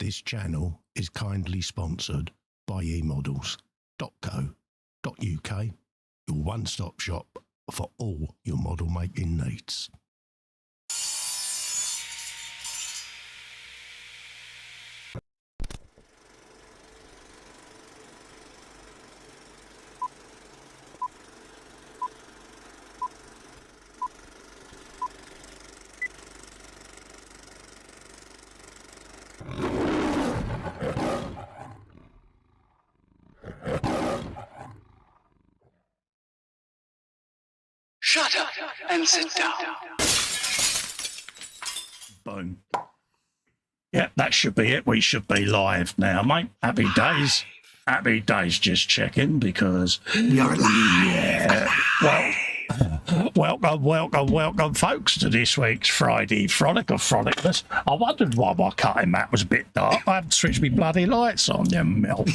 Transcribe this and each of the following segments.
This channel is kindly sponsored by YWOBB.co.uk, your one-stop shop for all your model making needs. Shut up and sit down. Boom. Yeah, that should be it. We should be live now, mate. Happy days. Happy days, just checking because... You're live. Yeah. Welcome, folks, to this week's Friday Frolic of Frolicness. I wondered why my cutting mat was a bit dark. I haven't switched my bloody lights on, you melt.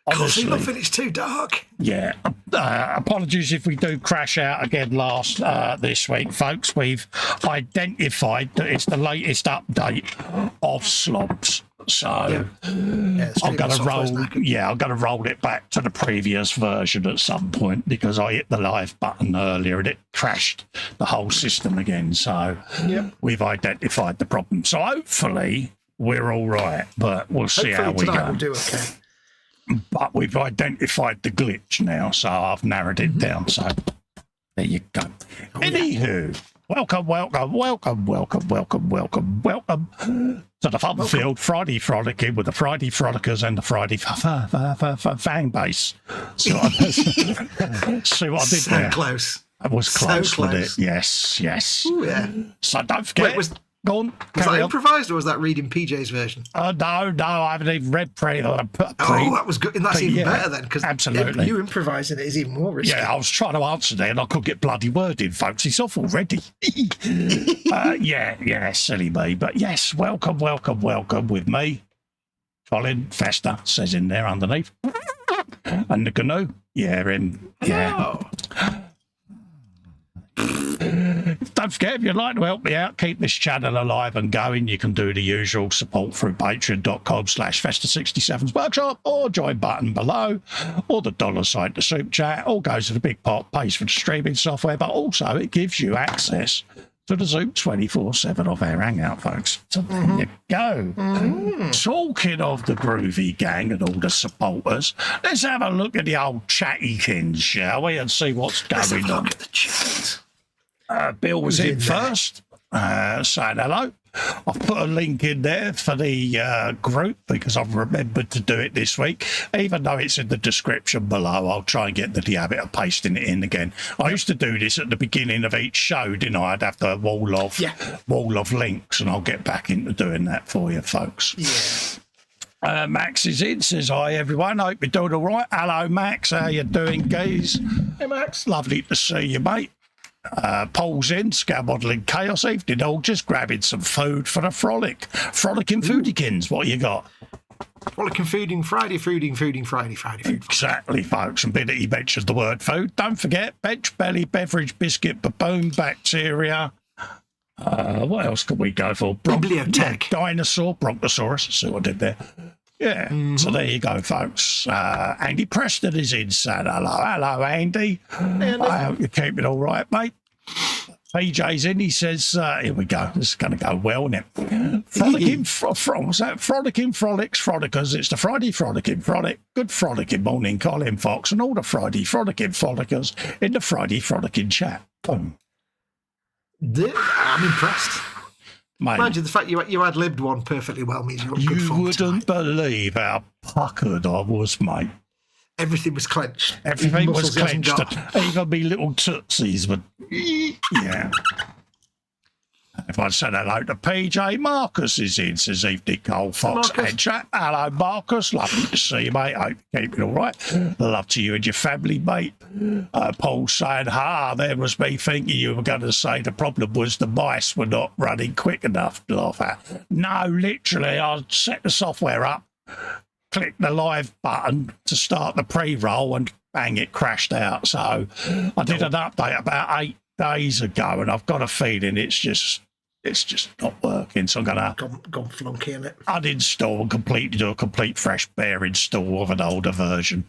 Honestly, nothing. It's too dark. Yeah. Apologies if we do crash out again this week, folks. We've identified that it's the latest update of slobs. So I'm going to roll. Yeah, I'm going to roll it back to the previous version at some point because I hit the live button earlier and it crashed the whole system again. So we've identified the problem. So hopefully we're all right, but we'll see how we go. We'll do okay. But we've identified the glitch now, so I've narrowed it down. So there you go. Anywho, welcome to the fun field Friday Frolicking with the Friday Frolickers and the Friday fan base. See what I did there? Close. I was close, So with close. it. Yes. Ooh, yeah. So don't forget. Go on. Was that improvised or was that reading PJ's version? No, I haven't even read pre. Oh, that was good. And that's even better then, because absolutely. You improvising it is even more risky. Yeah, I was trying to answer there and I couldn't get bloody word in, folks. It's off already. Yeah, silly me. But yes, welcome with me. Colin Festa says in there underneath. And the canoe. Yeah. Don't forget, if you'd like to help me out, keep this channel alive and going, you can do the usual support through patreon.com/Festa67's workshop or join button below or the $sign to Superchat. All goes to the big pot, pays for the streaming software, but also it gives you access to the Zoom 24/7 of our hangout, folks. So there you go. Talking of the groovy gang and all the supporters, let's have a look at the old chattykins, shall we, and see what's going Let's have a on. look at the chat. Bill was in first, saying hello. I've put a link in there for the group because I've remembered to do it this week. Even though it's in the description below, I'll try and get the habit of pasting it in again. I used to do this at the beginning of each show, didn't I? I'd have the wall of links, and I'll get back into doing that for you, folks. Yeah. Max is in, says hi everyone, hope you're doing all right. Hello Max, how you doing, guys? Hey Max. Lovely to see you, mate. Paul's in, Scout Modelling Chaos Evening, all just grabbing some food for the frolic. Frolicking foodykins, what you got? Frolicking fooding Friday, fooding Friday. Exactly, folks, and bit that he mentioned the word food. Don't forget, bench belly, beverage, biscuit, baboon, bacteria. What else could we go for? Bibliotech. Dinosaur, Brontosaurus, see what I did there. Yeah, so there you go, folks. Andy Preston is in, saying hello, Andy. I hope you're keeping all right, mate. PJ's in, he says, here we go, this is going to go well, isn't it? Frolicking, what's that? Frolicking Frolics, Frolickers, it's the Friday Frolicking Frolic. Good frolicking morning, Colin Fox, and all the Friday Frolicking Frolickers in the Friday Frolicking chat. Boom. I'm impressed. Mate, mind you, the fact you ad-libbed one perfectly well means you're on good form. You wouldn't believe how puckered I was, mate. Everything was clenched. Everything was clenched. Even me little tootsies were... Yeah. If I said hello to PJ, Marcus is in, says evening, Cole Fox and chat. Hello, Marcus. Lovely to see you, mate. Hope you're keeping all right. Love to you and your family, mate. Paul saying, there was me thinking you were going to say the problem was the mice were not running quick enough to laugh at. No, literally, I set the software up, clicked the live button to start the pre-roll, and bang, it crashed out. So I did an update about 8 days ago, and I've got a feeling it's just It's just not working. So I'm going to Gone flunky in it. uninstall and completely do a complete fresh bare install of an older version.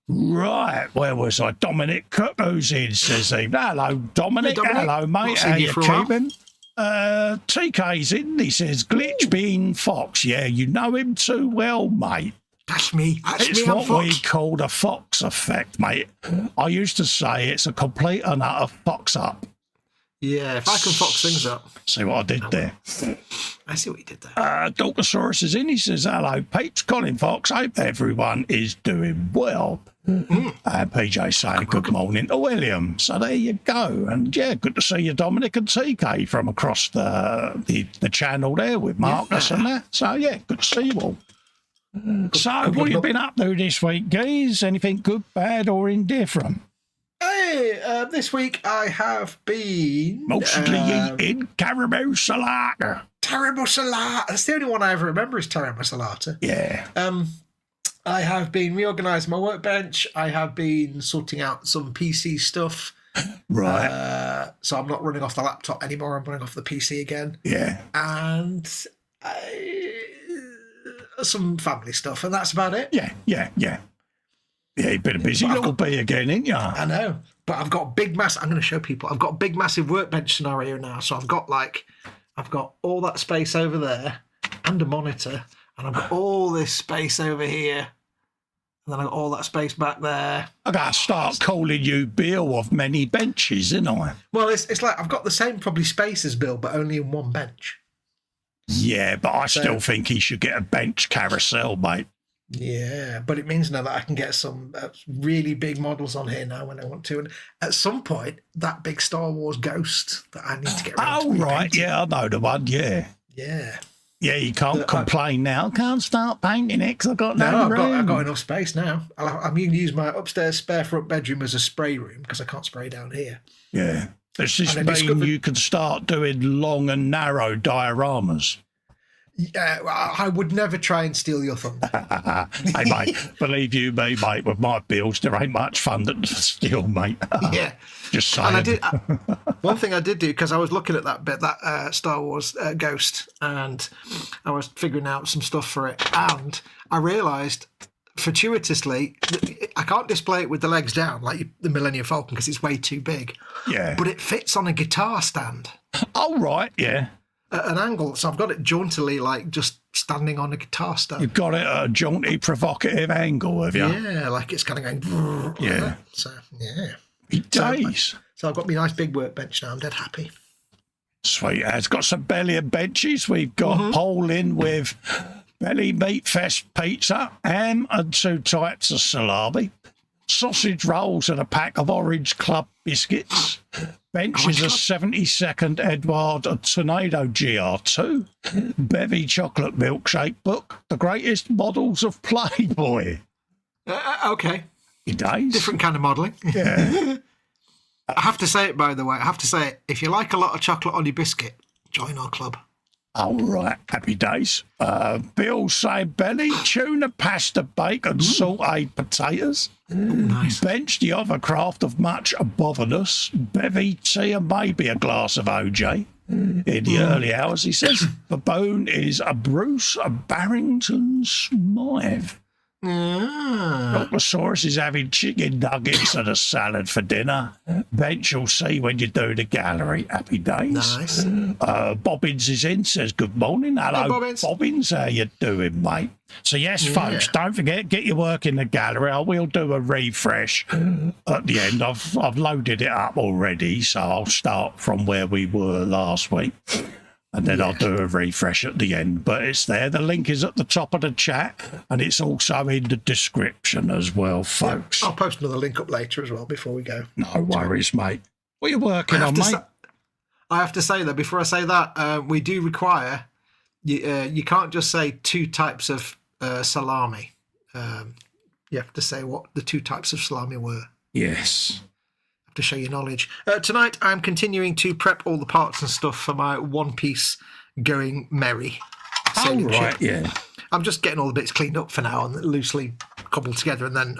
Right, where was I? Dominic Cuckoo's in, says he. Hello, Dominic. Hey, Dominic. Hello, mate. Not How seen you you for a while. keeping? TK's in. He says, Glitch Bean Fox. Yeah, you know him too well, mate. That's me. That's It's me. I'm what we Fox. call the Fox effect, mate. I used to say it's a complete and utter fox up. Yeah, if I can fox things up. See what I did there? I see what you did there. Dorkosaurus is in. He says, hello, Pete's Colin Fox. Hope everyone is doing well. PJ saying good morning to William. So there you go. And yeah, good to see you, Dominic and TK from across the channel there with Marcus and that. So yeah, good to see you all. So what have you been up to this week, guys? Anything good, bad or indifferent? Hey, this week I have been Mostly eating caramel salata. Terrible Salata. That's the only one I ever remember is Terrible Salata. Yeah. I have been reorganising my workbench. I have been sorting out some PC stuff. Right. So I'm not running off the laptop anymore. I'm running off the PC again. Yeah. And some family stuff, and that's about it. Yeah. Yeah, you've been a busy little bee again, ain't ya? I know, but I've got a big mass. I'm going to show people. I've got a big, massive workbench scenario now. So I've got all that space over there and a monitor, and I've got all this space over here, and then I've got all that space back there. I gotta start calling you Bill of many benches, ain't I? Well, it's like I've got the same probably space as Bill, but only in one bench. Yeah, but I still think he should get a bench carousel, mate. Yeah, but it means now that I can get some really big models on here now when I want to. And at some point, that big Star Wars Ghost that I need to get around to Oh, right, repainting. yeah, I know the one, yeah. Yeah. Yeah, you can't complain now. Can't start painting it because I've got no No, room. I've got enough space now. I'm going to use my upstairs spare front bedroom as a spray room because I can't spray down here. Yeah. Does this And I mean discovered- you can start doing long and narrow dioramas? Yeah, I would never try and steal your thunder. Hey, mate, believe you me, mate, with my builds, there ain't much fun to steal, mate. Yeah. Just saying. And I did one thing I did do because I was looking at that Star Wars Ghost, and I was figuring out some stuff for it, and I realised fortuitously that I can't display it with the legs down like the Millennium Falcon because it's way too big. Yeah. But it fits on a guitar stand Oh, right, yeah. at an angle, so I've got it jauntily like just standing on a guitar stand. You've got it at a jaunty, provocative angle, have you? Yeah, like it's kind of going. Like Yeah. that. So yeah. Days. So I've got my nice big workbench now. I'm dead happy. Sweet. It's got some belly and benches. We've got pole in with belly meat fest pizza, ham and 2 types of salami, sausage rolls and a pack of Orange Club biscuits. Bench is a 72nd Edward Tornado GR2. Bevy chocolate milkshake book. The greatest models of Playboy. Okay. Days. Different kind of modelling. Yeah. I have to say it, by the way. I have to say it. If you like a lot of chocolate on your biscuit, join our club. All right, happy days. Bill saying belly, tuna, pasta, bacon, sauteed potatoes. Nice. Bench the other craft of much botherness. Bevy, tea, and maybe a glass of OJ. In the early hours, he says. The bone is a Bruce Barrington Smythe. Dorkosaurus is having chicken nuggets and a salad for dinner. Bench you'll see when you do the gallery. Happy days. Nice. Bobbins is in, says good morning. Hello, Hey, Bobbins. Bobbins. How you doing, mate? So yes, folks, don't forget, get your work in the gallery. I will do a refresh at the end. I've loaded it up already, so I'll start from where we were last week. And then I'll do a refresh at the end. But it's there. The link is at the top of the chat. And it's also in the description as well, folks. I'll post another link up later as well before we go. No worries, mate. What are you working on, mate? I have to say, though, before I say that, we do require, you can't just say 2 types of salami. You have to say what the 2 types of salami were. Yes. To show your knowledge. Tonight, I'm continuing to prep all the parts and stuff for my one-piece going merry. Oh, sailing right, ship. yeah. I'm just getting all the bits cleaned up for now and loosely cobbled together, and then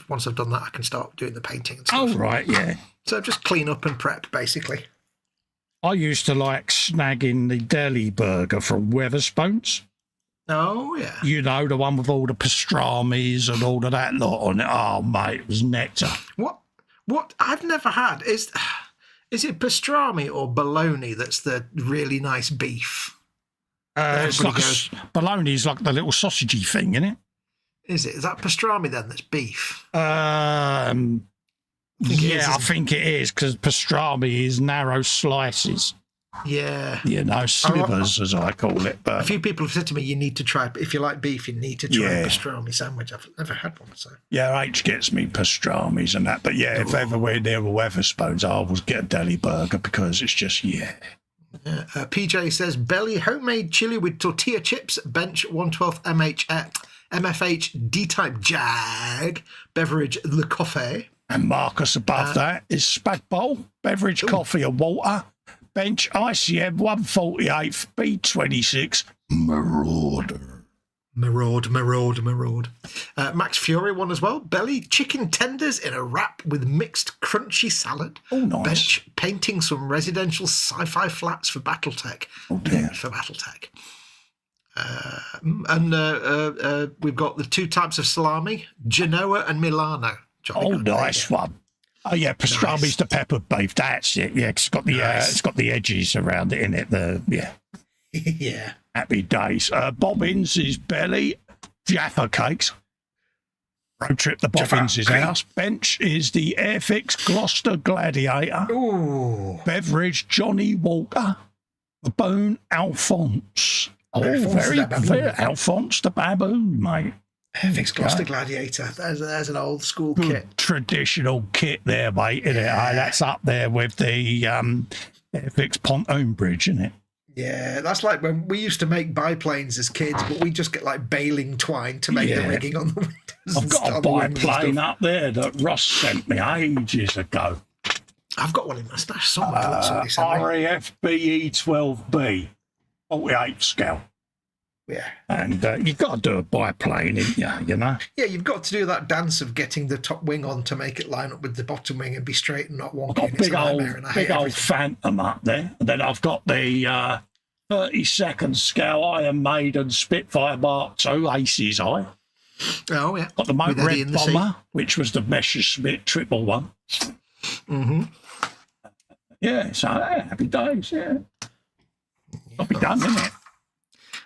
once I've done that, I can start doing the painting and stuff. Oh, right, yeah. So just clean up and prep, basically. I used to like snagging the deli burger from Wetherspoons. Oh, yeah. You know, the one with all the pastrami's and all of that lot on it. Oh, mate, it was nectar. What I've never had is it pastrami or bologna that's the really nice beef? It's like bologna's like the little sausagey thing, isn't it? Is it? Is that pastrami then that's beef? I think it is, because pastrami is narrow slices. Yeah. You know, slivers, as I call it. But a few people have said to me, you need to try, if you like beef, you need to try a pastrami sandwich. I've never had one, so. Yeah, H gets me pastramis and that. But yeah, if ever we're near a Wetherspoons, I always get a deli burger because it's just, PJ says, belly homemade chili with tortilla chips, bench 1/12 MFH D-type Jag, beverage Le Coffee. And Marcus above that is Spag Bowl, beverage, coffee and water, bench ICM 148 B26 Marauder. Maraud. Max Fury one as well. Belly chicken tenders in a wrap with mixed crunchy salad. Oh, nice. Bench painting some residential sci-fi flats for Battletech. Oh, dear. For Battletech. We've got the two types of salami, Genoa and Milano. Nice one. Oh yeah, pastrami's the pepper beef. That's it. Yeah, it's got the edges around it in it. Yeah. Happy days. Bobbins is belly. Jaffa cakes. Road trip to Bobbins' house. Bench is the Airfix Gloucester Gladiator. Ooh. Beverage Johnny Walker. Baboon Alphonse. Very Alphonse the baboon, mate. Airfix Gloucester Gladiator. There's an old school kit. Traditional kit there, mate, isn't it? That's up there with the Airfix pontoon bridge, isn't it? Yeah, that's like when we used to make biplanes as kids, but we just get like baling twine to make the rigging on the windows. I've got a biplane up there that Ross sent me ages ago. I've got one in my stash somewhere. RAF BE-12B, 48 scale. Yeah. And you've got to do a biplane, you know? Yeah, you've got to do that dance of getting the top wing on to make it line up with the bottom wing and be straight and not wonky. I've got big old Phantom up there. And then I've got the 32nd scale Iron Maiden Spitfire Mark II Aces Eye. Oh, yeah. Got the Motor Red Bomber, which was the Messerschmitt triple one. Mm-hmm. Yeah, so happy days, yeah. I'll be done, isn't it?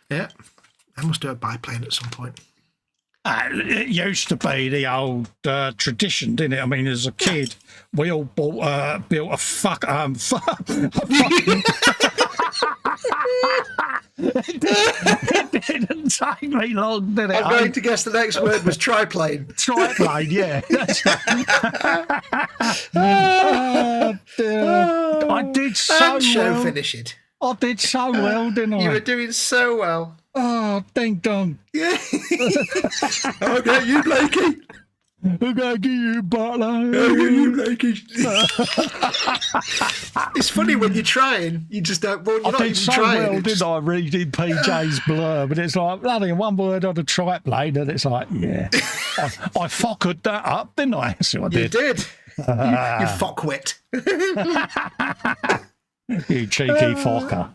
Yeah. I must do a biplane at some point. It used to be the old tradition, didn't it? I mean, as a kid, we all built a fucking... It didn't take me long, did it? I'm going to guess the next word was triplane. Triplane, yeah. I did so and show well. finish it. I did so well, didn't I? You were doing so well. Oh, ding dong. Yeah. Okay, you, Blakey. We're going to give you Butler. You, Blakey. It's funny when you're trying, you just don't. Well, you're I not did even so trying. well, didn't I? Reading PJ's blurb, and it's like nothing. One word on a triplane, and it's like, yeah, I fuckered that up, didn't I? That's what I did. You did. You fuckwit. You cheeky fucker.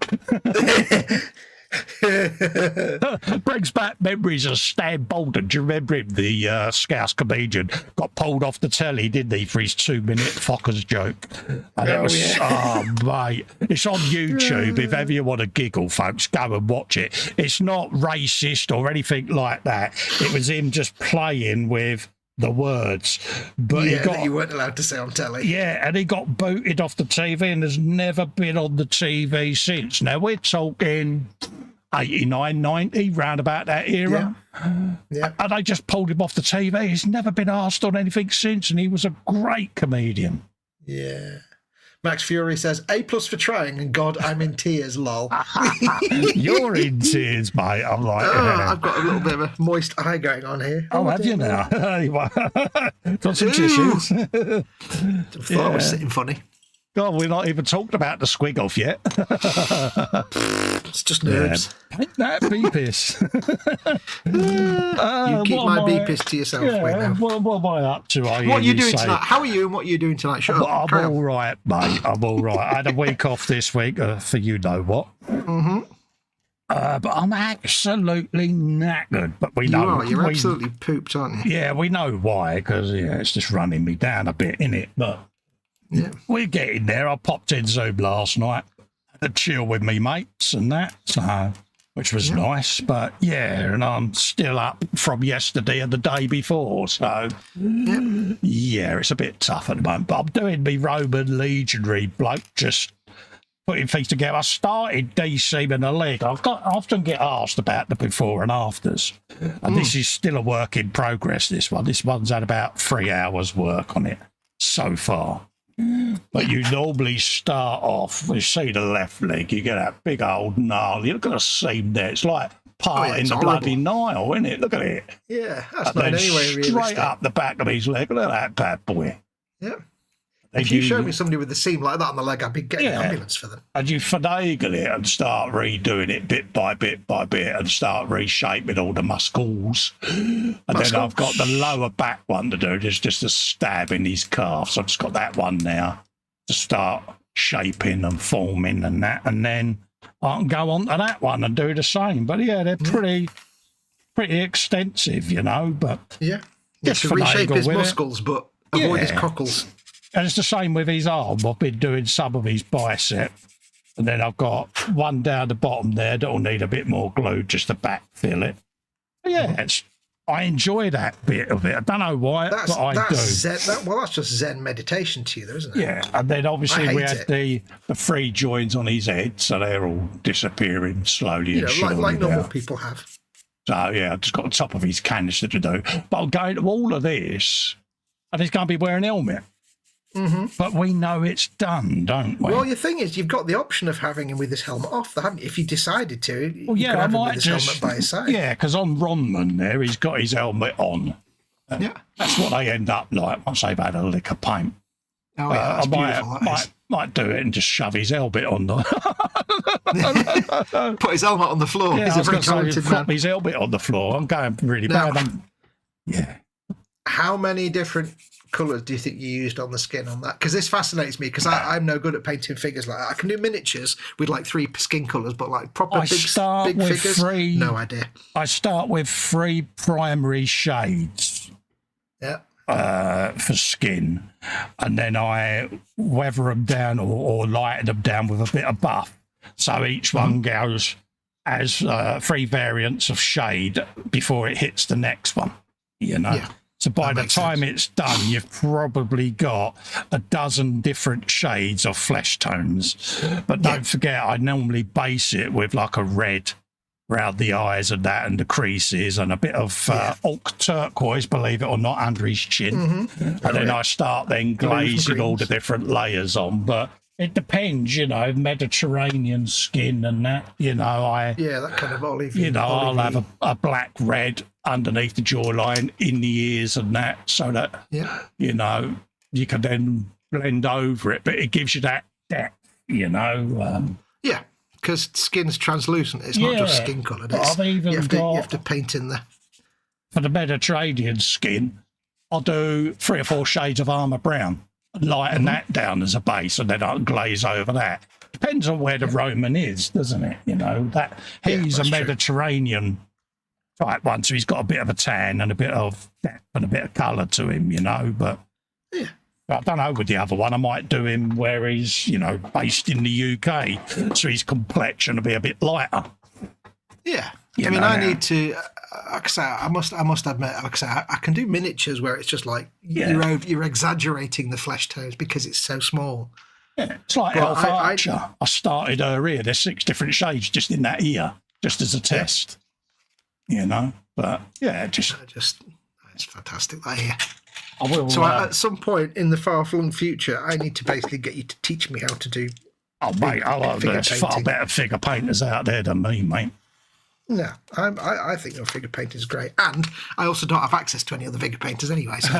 Brings back memories of Stan Bolden. Do you remember him, the Scouse comedian? Got pulled off the telly, didn't he, for his 2-minute fuckers joke? And it was, mate, it's on YouTube. If ever you want to giggle, folks, go and watch it. It's not racist or anything like that. It was him just playing with the words, but he got, that you weren't allowed to say on telly. Yeah, and he got booted off the TV and has never been on the TV since. Now we're talking 89, 90, round about that era. Yeah. And they just pulled him off the TV. He's never been asked on anything since, and he was a great comedian. Yeah. Max Fury says, A+ for trying, and God, I'm in tears, lol. You're in tears, mate. I'm like... I've got a little bit of a moist eye going on here. Oh, have you now? Got some tissues. I thought I was sitting funny. God, we're not even talked about the squig off yet. It's just nerves. Paint that beepis. You keep my beepis to yourself. Yeah, what am I up to? What are you doing tonight? How are you and what are you doing tonight? Shut up. I'm all right, mate. I'm all right. I had a week off this week for you know what. Mm-hmm. But I'm absolutely knackered. But we know you're absolutely pooped, aren't you? Yeah, we know why, because it's just running me down a bit, innit? But we're getting there. I popped in Zoom last night to chill with me mates and that, so which was nice. But and I'm still up from yesterday and the day before, so it's a bit tough at the moment. But I'm doing me Roman legionary bloke, just putting things together. I started de-seaming the leg. I often get asked about the before and afters, and this is still a work in progress. This one's had about 3 hours work on it so far. But you normally start off, you see the left leg, you get that big old gnarly. Look at the seam there. It's like parting the bloody Nile, isn't it? Look at it. Yeah, that's not anyway really. Straight up the back of his leg. Look at that bad boy. Yeah. If you showed me somebody with a seam like that on the leg, I'd be getting an ambulance for them. And you finagle it and start redoing it bit by bit and start reshaping all the muscles. And then I've got the lower back one to do, just a stab in his calf. So I've just got that one now to start shaping and forming and that. And then I can go on to that one and do the same. But they're pretty extensive, you know. But just to reshape his muscles, but avoid his cockles. And it's the same with his arm. I've been doing some of his bicep. And then I've got one down the bottom there that'll need a bit more glue just to backfill it. But I enjoy that bit of it. I don't know why, but I do. That's just Zen meditation to you, though, isn't it? Yeah, and then obviously we had the 3 joints on his head, so they're all disappearing slowly and surely. Like normal people have. So, I've just got the top of his canister to do. But I'm going to all of this, and he's going to be wearing a helmet. Mm-hmm. But we know it's done, don't we? Well, the thing is, you've got the option of having him with his helmet off, haven't you? If you decided to, you could have him with his helmet by his side. Yeah, because on Ronman there, he's got his helmet on. That's what they end up like once they've had a lick of paint. Oh, yeah, that's beautiful. Might do it and just shove his helmet on the... Put his helmet on the floor. Yeah, he's a very talented man. Put his helmet on the floor. I'm going really bad. How many different colours do you think you used on the skin on that? Because this fascinates me, because I'm no good at painting figures like that. I can do miniatures with like 3 skin colours, but like proper big figures, no idea. I start with 3 primary shades for skin, and then I weather them down or lighten them down with a bit of buff. So each one goes as 3 variants of shade before it hits the next one, you know. Yeah. So by the time it's done, you've probably got a dozen different shades of flesh tones. But don't forget, I normally base it with like a red around the eyes and that and the creases and a bit of ochre turquoise, believe it or not, under his chin. And then I start then glazing all the different layers on. But it depends, you know, Mediterranean skin and that, you know. that kind of olive. You know, I'll have a black red underneath the jawline, in the ears and that, so that, you know, you can then blend over it, but it gives you that depth, you know. Because skin's translucent. It's not just skin coloured. You have to paint in there. For the Mediterranean skin, I'll do 3 or 4 shades of armour brown, lighten that down as a base, and then I'll glaze over that. Depends on where the Roman is, doesn't it? You know, that he's a Mediterranean type one, so he's got a bit of a tan and a bit of depth and a bit of colour to him, you know. But I don't know with the other one. I might do him where he's, you know, based in the UK, so his complexion will be a bit lighter. Yeah, I mean, I need to. Like I say, I must admit, like I say, I can do miniatures where it's just like you're exaggerating the flesh tones because it's so small. Yeah, it's like Elf Archer. I started her ear. There's 6 different shades just in that ear, just as a test. You know, but it's fantastic that ear. I will. So at some point in the far-flung future, I need to basically get you to teach me how to do. Oh, mate, there's far better figure painters out there than me, mate. No, I think your figure painting is great, and I also don't have access to any other figure painters anyway. So.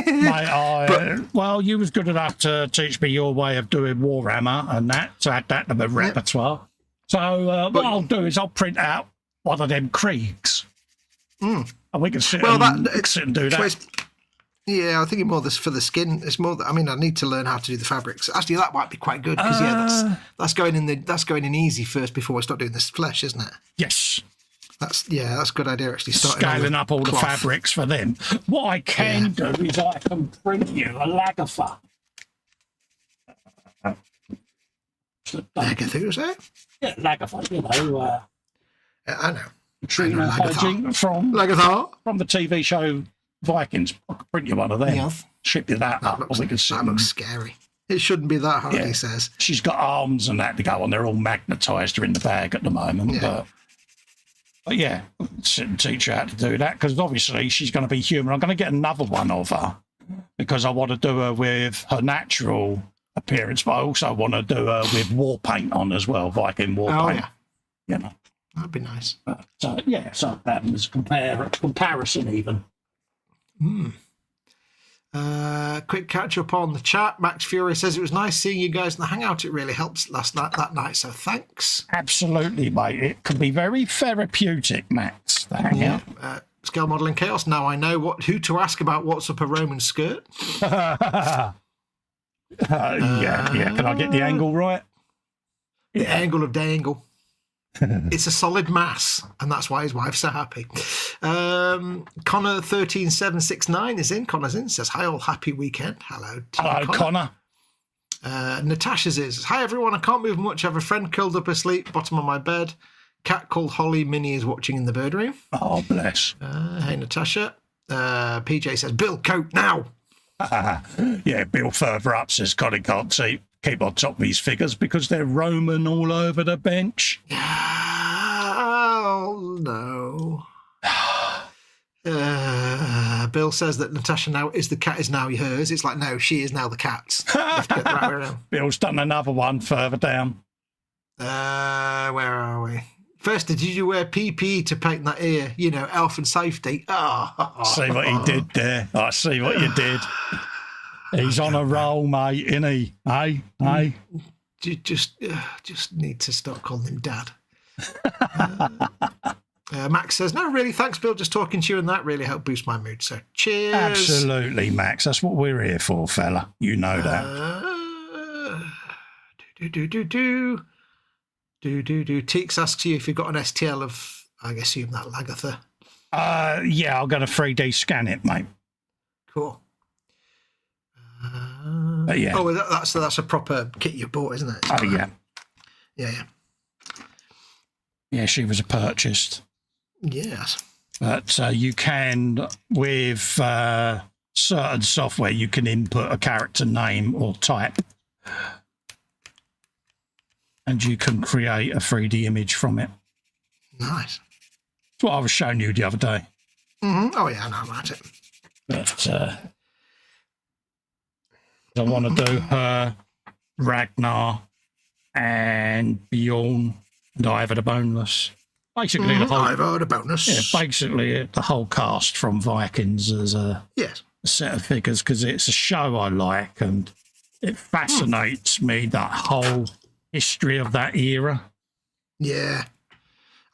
Mate, well, you was good enough to teach me your way of doing Warhammer and that, to add that to the repertoire. So what I'll do is I'll print out one of them Kriegs, and we can sit and do that. Yeah, I think it's more this for the skin. It's more. I mean, I need to learn how to do the fabrics. Actually, that might be quite good because that's going in easy first before we start doing this flesh, isn't it? Yes. That's a good idea. Actually, scaling up all the fabrics for them. What I can do is I can print you a Lagertha. Lagertha, eh? Yeah, Lagertha. You know. I know. Trina Hodging from the TV show Vikings. I could print you one of them. Yeah. Ship you that up. That looks scary. It shouldn't be that hard, he says. She's got arms and that to go on. They're all magnetised. They're in the bag at the moment. Yeah. But yeah, sit and teach her how to do that because obviously she's going to be human. I'm going to get another one of her because I want to do her with her natural appearance, but I also want to do her with war paint on as well, Viking war paint. Yeah. You know. That'd be nice. So that was comparison even. Quick catch up on the chat. Max Fury says it was nice seeing you guys in the hangout. It really helped that night. So thanks. Absolutely, mate. It can be very therapeutic, Max. The hangout. Scale modelling chaos. Now I know who to ask about what's up a Roman skirt. Yeah. Can I get the angle right? The angle of dangle. It's a solid mass, and that's why his wife's so happy. Connor13769 is in. Connor's in. Says, hi all, happy weekend. Hello, Connor. Natasha's is. Hi everyone, I can't move much. I have a friend curled up asleep, bottom of my bed. Cat called Holly. Minnie is watching in the bird room. Oh, bless. Hey, Natasha. PJ says, Bill, coat now. Yeah, Bill further up says, Colin can't keep on top of his figures because they're Roman all over the bench. Oh, no. Bill says that Natasha the cat is now hers. It's like, no, she is now the cat's. Bill's done another one further down. Where are we? First, did you wear PPE to paint that ear? You know, health and safety. See what he did there. I see what you did. He's on a roll, mate, isn't he? Hey? You just need to stop calling him Dad. Max says, no, really, thanks, Bill. Just talking to you and that really helped boost my mood. So cheers. Absolutely, Max. That's what we're here for, fella. You know that. Teeks asks you if you've got an STL of, I assume that Lagertha. Yeah, I'm going to 3D scan it, mate. Cool. Yeah. Oh, that's a proper kit you bought, isn't it? Oh, yeah. Yeah. Yeah, she was purchased. Yes. But you can, with certain software, you can input a character name or type. And you can create a 3D image from it. Nice. That's what I was showing you the other day. Mm-hmm. Oh, yeah, I know about it. But I want to do her, Ragnar, and Bjorn, and Ivor the Boneless. Basically, the whole Ivor the Boneless. Yeah, basically the whole cast from Vikings as a set of figures because it's a show I like and it fascinates me, that whole history of that era. Yeah,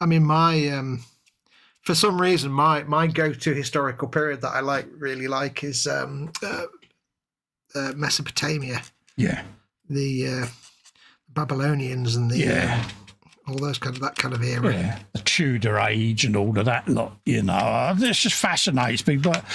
I mean, for some reason, my go-to historical period that I really like is Mesopotamia. Yeah, the Babylonians and all those that kind of era. Yeah, the Tudor age and all of that lot. You know, this just fascinates me. But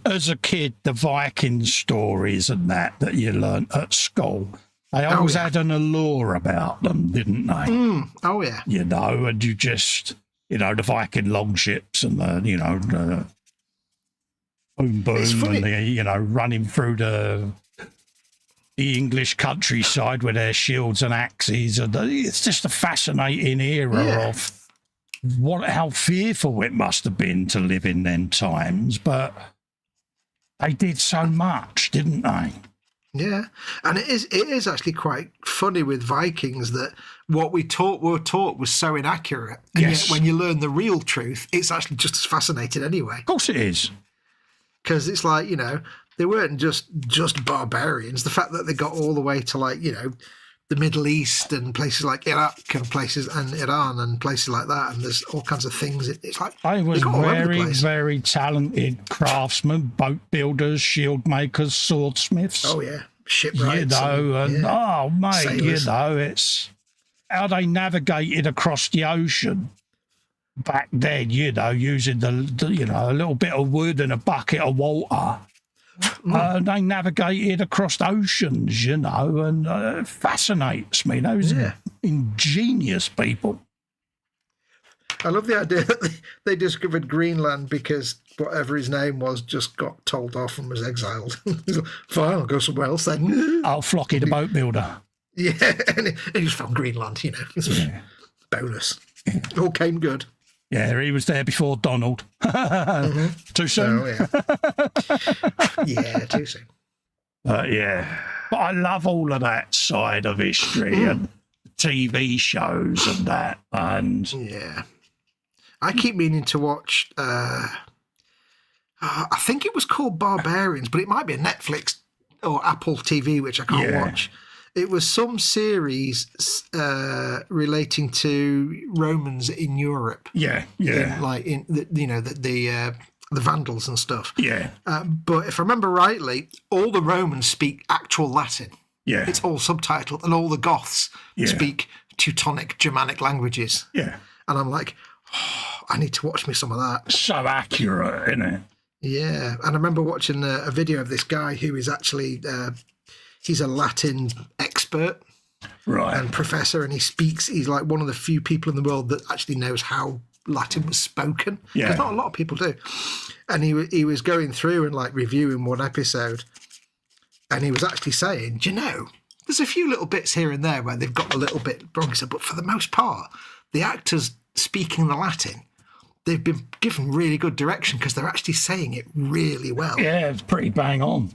as a kid, the Viking stories and that you learnt at school, they always had an allure about them, didn't they? Oh yeah. You know, and you just, the Viking longships and the boom and the running through the English countryside with their shields and axes, and it's just a fascinating era of how fearful it must have been to live in them times. But they did so much, didn't they? Yeah, and it is actually quite funny with Vikings that what we were taught was so inaccurate. And Yes. yet when you learn the real truth, it's actually just as fascinating anyway. Of course it is. Because it's like, they weren't just barbarians. The fact that they got all the way to the Middle East and places like Iraq and places and Iran and places like that, and there's all kinds of things. It's like I was they got all over the very, place. very talented craftsmen, boat builders, shield makers, swordsmiths. Oh yeah, shipwrights. Mate, sailors. It's how they navigated across the ocean back then. Using the a little bit of wood and a bucket of water. They navigated across oceans, and it fascinates me. Those ingenious people. I love the idea that they discovered Greenland because whatever his name was just got told off and was exiled. He's like, fine, I'll go somewhere else then. Oh, Flocky the boat builder. Yeah, and he just found Greenland, Bonus. All came good. Yeah, he was there before Donald. Too soon? Oh, yeah. Yeah, too soon. But I love all of that side of history and TV shows and that. And yeah, I keep meaning to watch. I think it was called Barbarians, but it might be a Netflix or Apple TV, which I can't watch. It was some series relating to Romans in Europe. Yeah. In the Vandals and stuff. Yeah. But if I remember rightly, all the Romans speak actual Latin. Yeah. It's all subtitled, and all the Goths speak Teutonic Germanic languages. Yeah. And I'm like, I need to watch me some of that. So accurate, isn't it? Yeah. And I remember watching a video of this guy who is actually, he's a Latin expert and professor, and he's like one of the few people in the world that actually knows how Latin was spoken. Yeah. Because not a lot of people do. And he was going through and reviewing one episode, and he was actually saying, there's a few little bits here and there where they've got a little bit wrong. He said, but for the most part, the actors speaking the Latin, they've been given really good direction because they're actually saying it really well. Yeah, it's pretty bang on.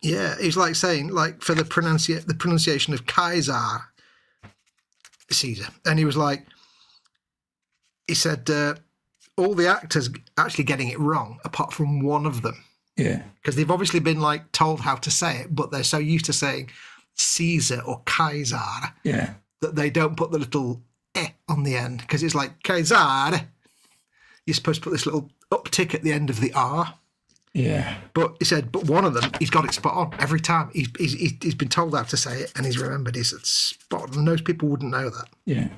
Yeah, he's saying, for the pronunciation of Caesar, and he was he said, all the actors actually getting it wrong, apart from one of them. Yeah. Because they've obviously been told how to say it, but they're so used to saying Caesar or Kaiser that they don't put the little on the end, because it's like Kaiser. You're supposed to put this little uptick at the end of the R. Yeah. But he said, but one of them, he's got it spot on every time. He's been told how to say it, and he's remembered. He said spot on. And most people wouldn't know that. Yeah.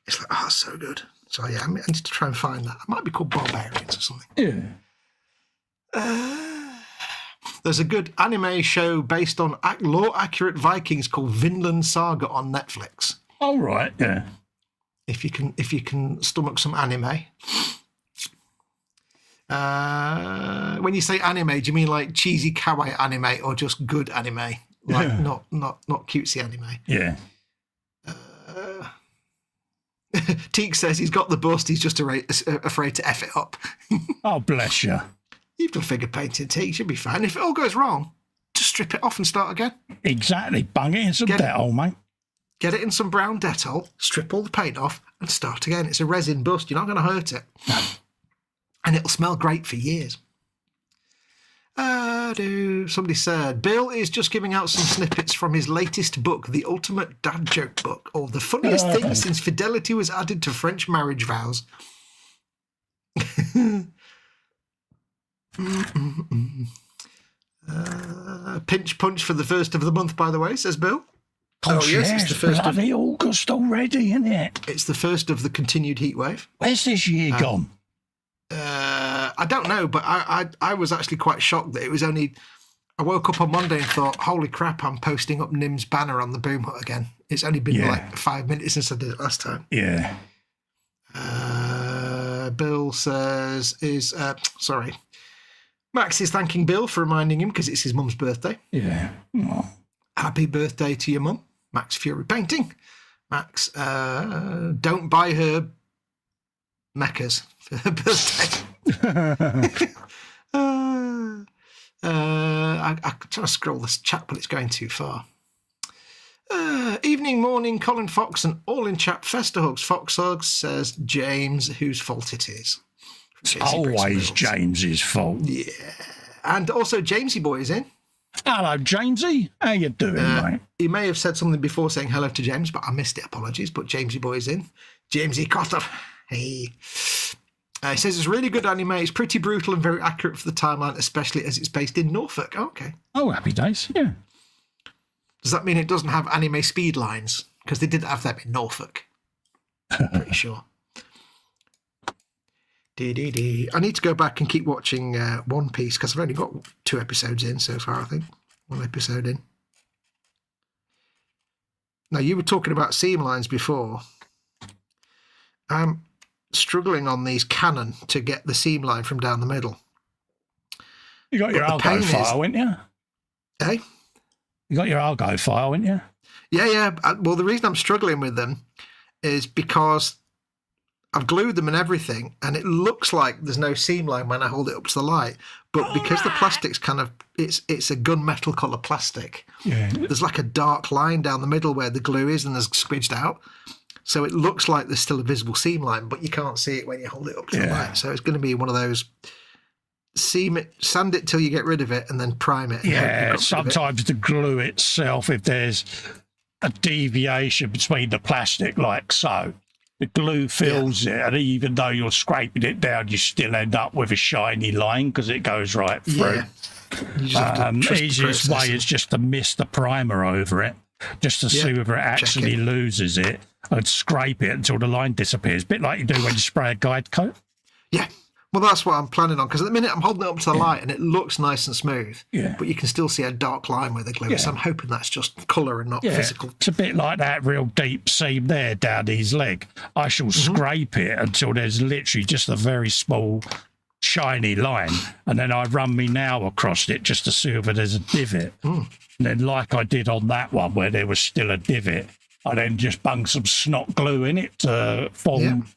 It's that's so good. So yeah, I need to try and find that. It might be called Barbarians or something. Yeah. There's a good anime show based on law-accurate Vikings called Vinland Saga on Netflix. All right. Yeah. If you can stomach some anime. When you say anime, do you mean cheesy kawaii anime or just good anime? Not cutesy anime. Yeah. Teek says he's got the bust. He's just afraid to F it up. Oh, bless you. You've done figure painting, Teek. Should be fine. If it all goes wrong, just strip it off and start again. Exactly. Bung it in some Dettol, mate. Get it in some brown Dettol, strip all the paint off, and start again. It's a resin bust. You're not going to hurt it. No. And it'll smell great for years. Somebody said, Bill is just giving out some snippets from his latest book, The Ultimate Dad Joke Book, or the funniest thing since fidelity was added to French marriage vows. Pinch punch for the first of the month, by the way, says Bill. Yes, it's the first of August already, isn't it? It's the first of the continued heat wave. Where's this year gone? I don't know, but I was actually quite shocked that it was only... I woke up on Monday and thought, holy crap, I'm posting up Nim's banner on the boom hut again. It's only been 5 minutes since I did it last time. Yeah. Bill says, sorry. Max is thanking Bill for reminding him because it's his mum's birthday. Yeah. Oh. Happy birthday to your mum, Max Fury Painting. Max, don't buy her mechas for her birthday. I'm trying to scroll this chat, but it's going too far. Evening, morning, Colin Fox, and all in chat. Festa Hugs, Fox Hugs, says James, whose fault it is. It's always James's fault. Yeah. And also, Jamesy Boy is in. Hello, Jamesy. How you doing, mate? He may have said something before saying hello to James, but I missed it. Apologies. But Jamesy Boy is in. Jamesy Cotter. Hey. He says it's really good anime. It's pretty brutal and very accurate for the timeline, especially as it's based in Norfolk. Oh, okay. Oh, happy days. Yeah. Does that mean it doesn't have anime speed lines? Because they didn't have them in Norfolk. I'm pretty sure. I need to go back and keep watching One Piece because I've only got 2 episodes in so far, I think. 1 episode in. Now, you were talking about seam lines before. I'm struggling on these Canon to get the seam line from down the middle. You got your Argo file, haven't you? Eh? You got your Argo file, haven't you? Yeah. Well, the reason I'm struggling with them is because I've glued them and everything, and it looks like there's no seam line when I hold it up to the light. But because the plastic's kind of, it's a gunmetal colour plastic, there's like a dark line down the middle where the glue is and there's squidged out. So it looks like there's still a visible seam line, but you can't see it when you hold it up to the light. So it's going to be one of those, sand it till you get rid of it and then prime it. Yeah, sometimes the glue itself, if there's a deviation between the plastic like so, the glue fills it, and even though you're scraping it down, you still end up with a shiny line because it goes right through. Easiest way is just to mist the primer over it, just to see whether it actually loses it, and scrape it until the line disappears. A bit like you do when you spray a guide coat. Yeah. Well, that's what I'm planning on, because at the minute I'm holding it up to the light and it looks nice and smooth, but you can still see a dark line where the glue is. So I'm hoping that's just colour and not physical. It's a bit like that real deep seam there down his leg. I shall scrape it until there's literally just a very small shiny line, and then I run me nail across it just to see whether there's a divot. And then like I did on that one where there was still a divot, I then just bung some snot glue in it to form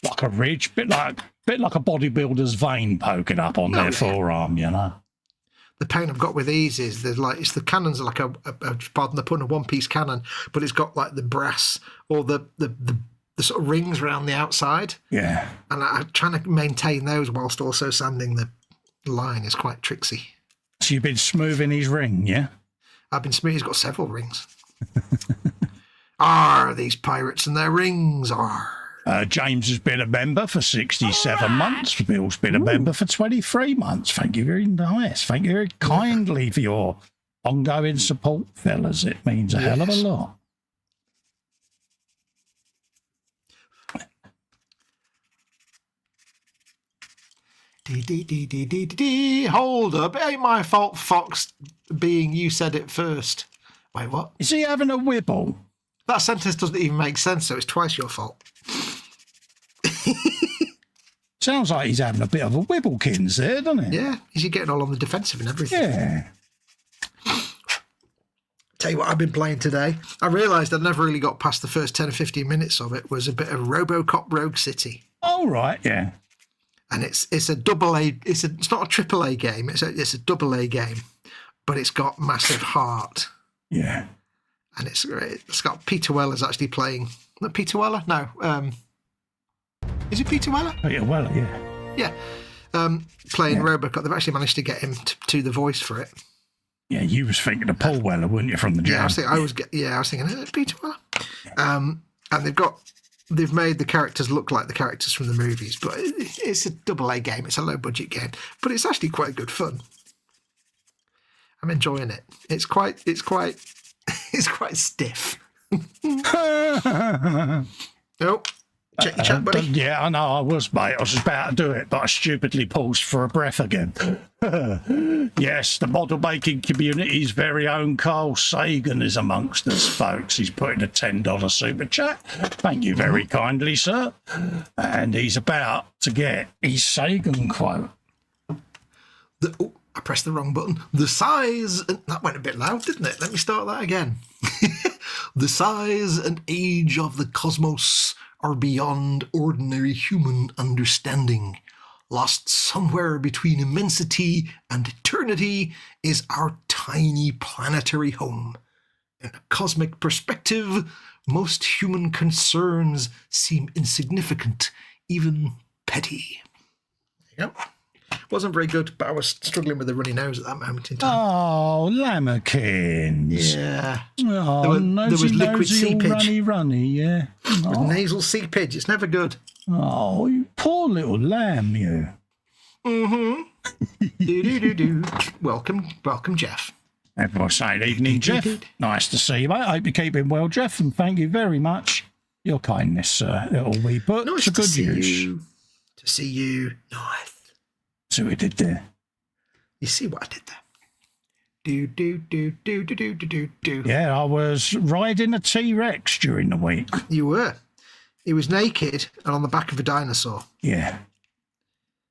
like a ridge, bit like a bodybuilder's vein poking up on their forearm, you know. The pain I've got with these is it's the cannons are like pardon the pun, a one-piece cannon, but it's got like the brass or the sort of rings around the outside. Yeah. And I'm trying to maintain those whilst also sanding the line is quite tricksy. So you've been smoothing his ring, yeah? I've been smoothing. He's got several rings. These pirates and their rings are. James has been a member for 67 months. Bill's been a member for 23 months. Thank you very nice. Thank you very kindly for your ongoing support, fellas. It means a hell of a lot. Hold up. It ain't my fault, Fox, being you said it first. Wait, what? Is he having a wibble? That sentence doesn't even make sense, so it's twice your fault. Sounds like he's having a bit of a Wibblekins there, doesn't it? Yeah, is he getting all on the defensive and everything? Yeah. Tell you what I've been playing today. I realised I never really got past the first 10 or 15 minutes of it. Was a bit of RoboCop Rogue City. Oh, right, yeah. And it's a double A. It's not a triple A game. It's a double A game, but it's got massive heart. Yeah. And it's got Peter Weller's actually playing. Not Peter Weller? No. Is it Peter Weller? Peter Weller, yeah. Yeah. Playing RoboCop. They've actually managed to get him to do the voice for it. Yeah, you was thinking of Paul Weller, weren't you, from the Jam? Yeah, I was thinking Peter Weller. And they've made the characters look like the characters from the movies, but it's a double A game. It's a low budget game, but it's actually quite good fun. I'm enjoying it. It's quite stiff. Oh, check your chat, buddy. Yeah, I know I was, mate. I was about to do it, but I stupidly paused for a breath again. Yes, the model making community's very own Carl Sagan is amongst us, folks. He's putting a $10 super chat. Thank you very kindly, sir. And he's about to get his Sagan quote. I pressed the wrong button. The size... That went a bit loud, didn't it? Let me start that again. The size and age of the cosmos are beyond ordinary human understanding. Lost somewhere between immensity and eternity is our tiny planetary home. In a cosmic perspective, most human concerns seem insignificant, even petty. There you go. Wasn't very good, but I was struggling with a runny nose at that moment in time. Oh, lammerkins. Yeah. Oh, there was liquid nosy, seepage. runny, yeah. With Oh. nasal seepage. It's never good. Oh, you poor little lamb, you. Mm-hmm. Do. Welcome, Jeff. Everyone saying evening, Jeff. Nice to see you, mate. I hope you're keeping well, Jeff, and thank you very much. Your kindness, little wee book. Nice to to good see use. you. To see you. Nice. See what we did there. You see what I did there? Do. Yeah, I was riding a T-Rex during the week. You were. He was naked and on the back of a dinosaur. Yeah.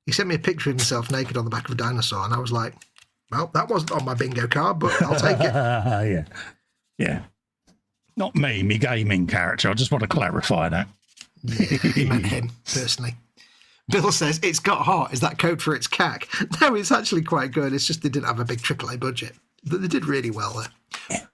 He sent me a picture of himself naked on the back of a dinosaur, and I was like, well, that wasn't on my bingo card, but I'll take it. Yeah. Not me gaming character. I just want to clarify that. Yeah, he meant him, personally. Bill says, it's got heart. Is that code for its cack? No, it's actually quite good. It's just they didn't have a big AAA budget. But they did really well there. Yeah.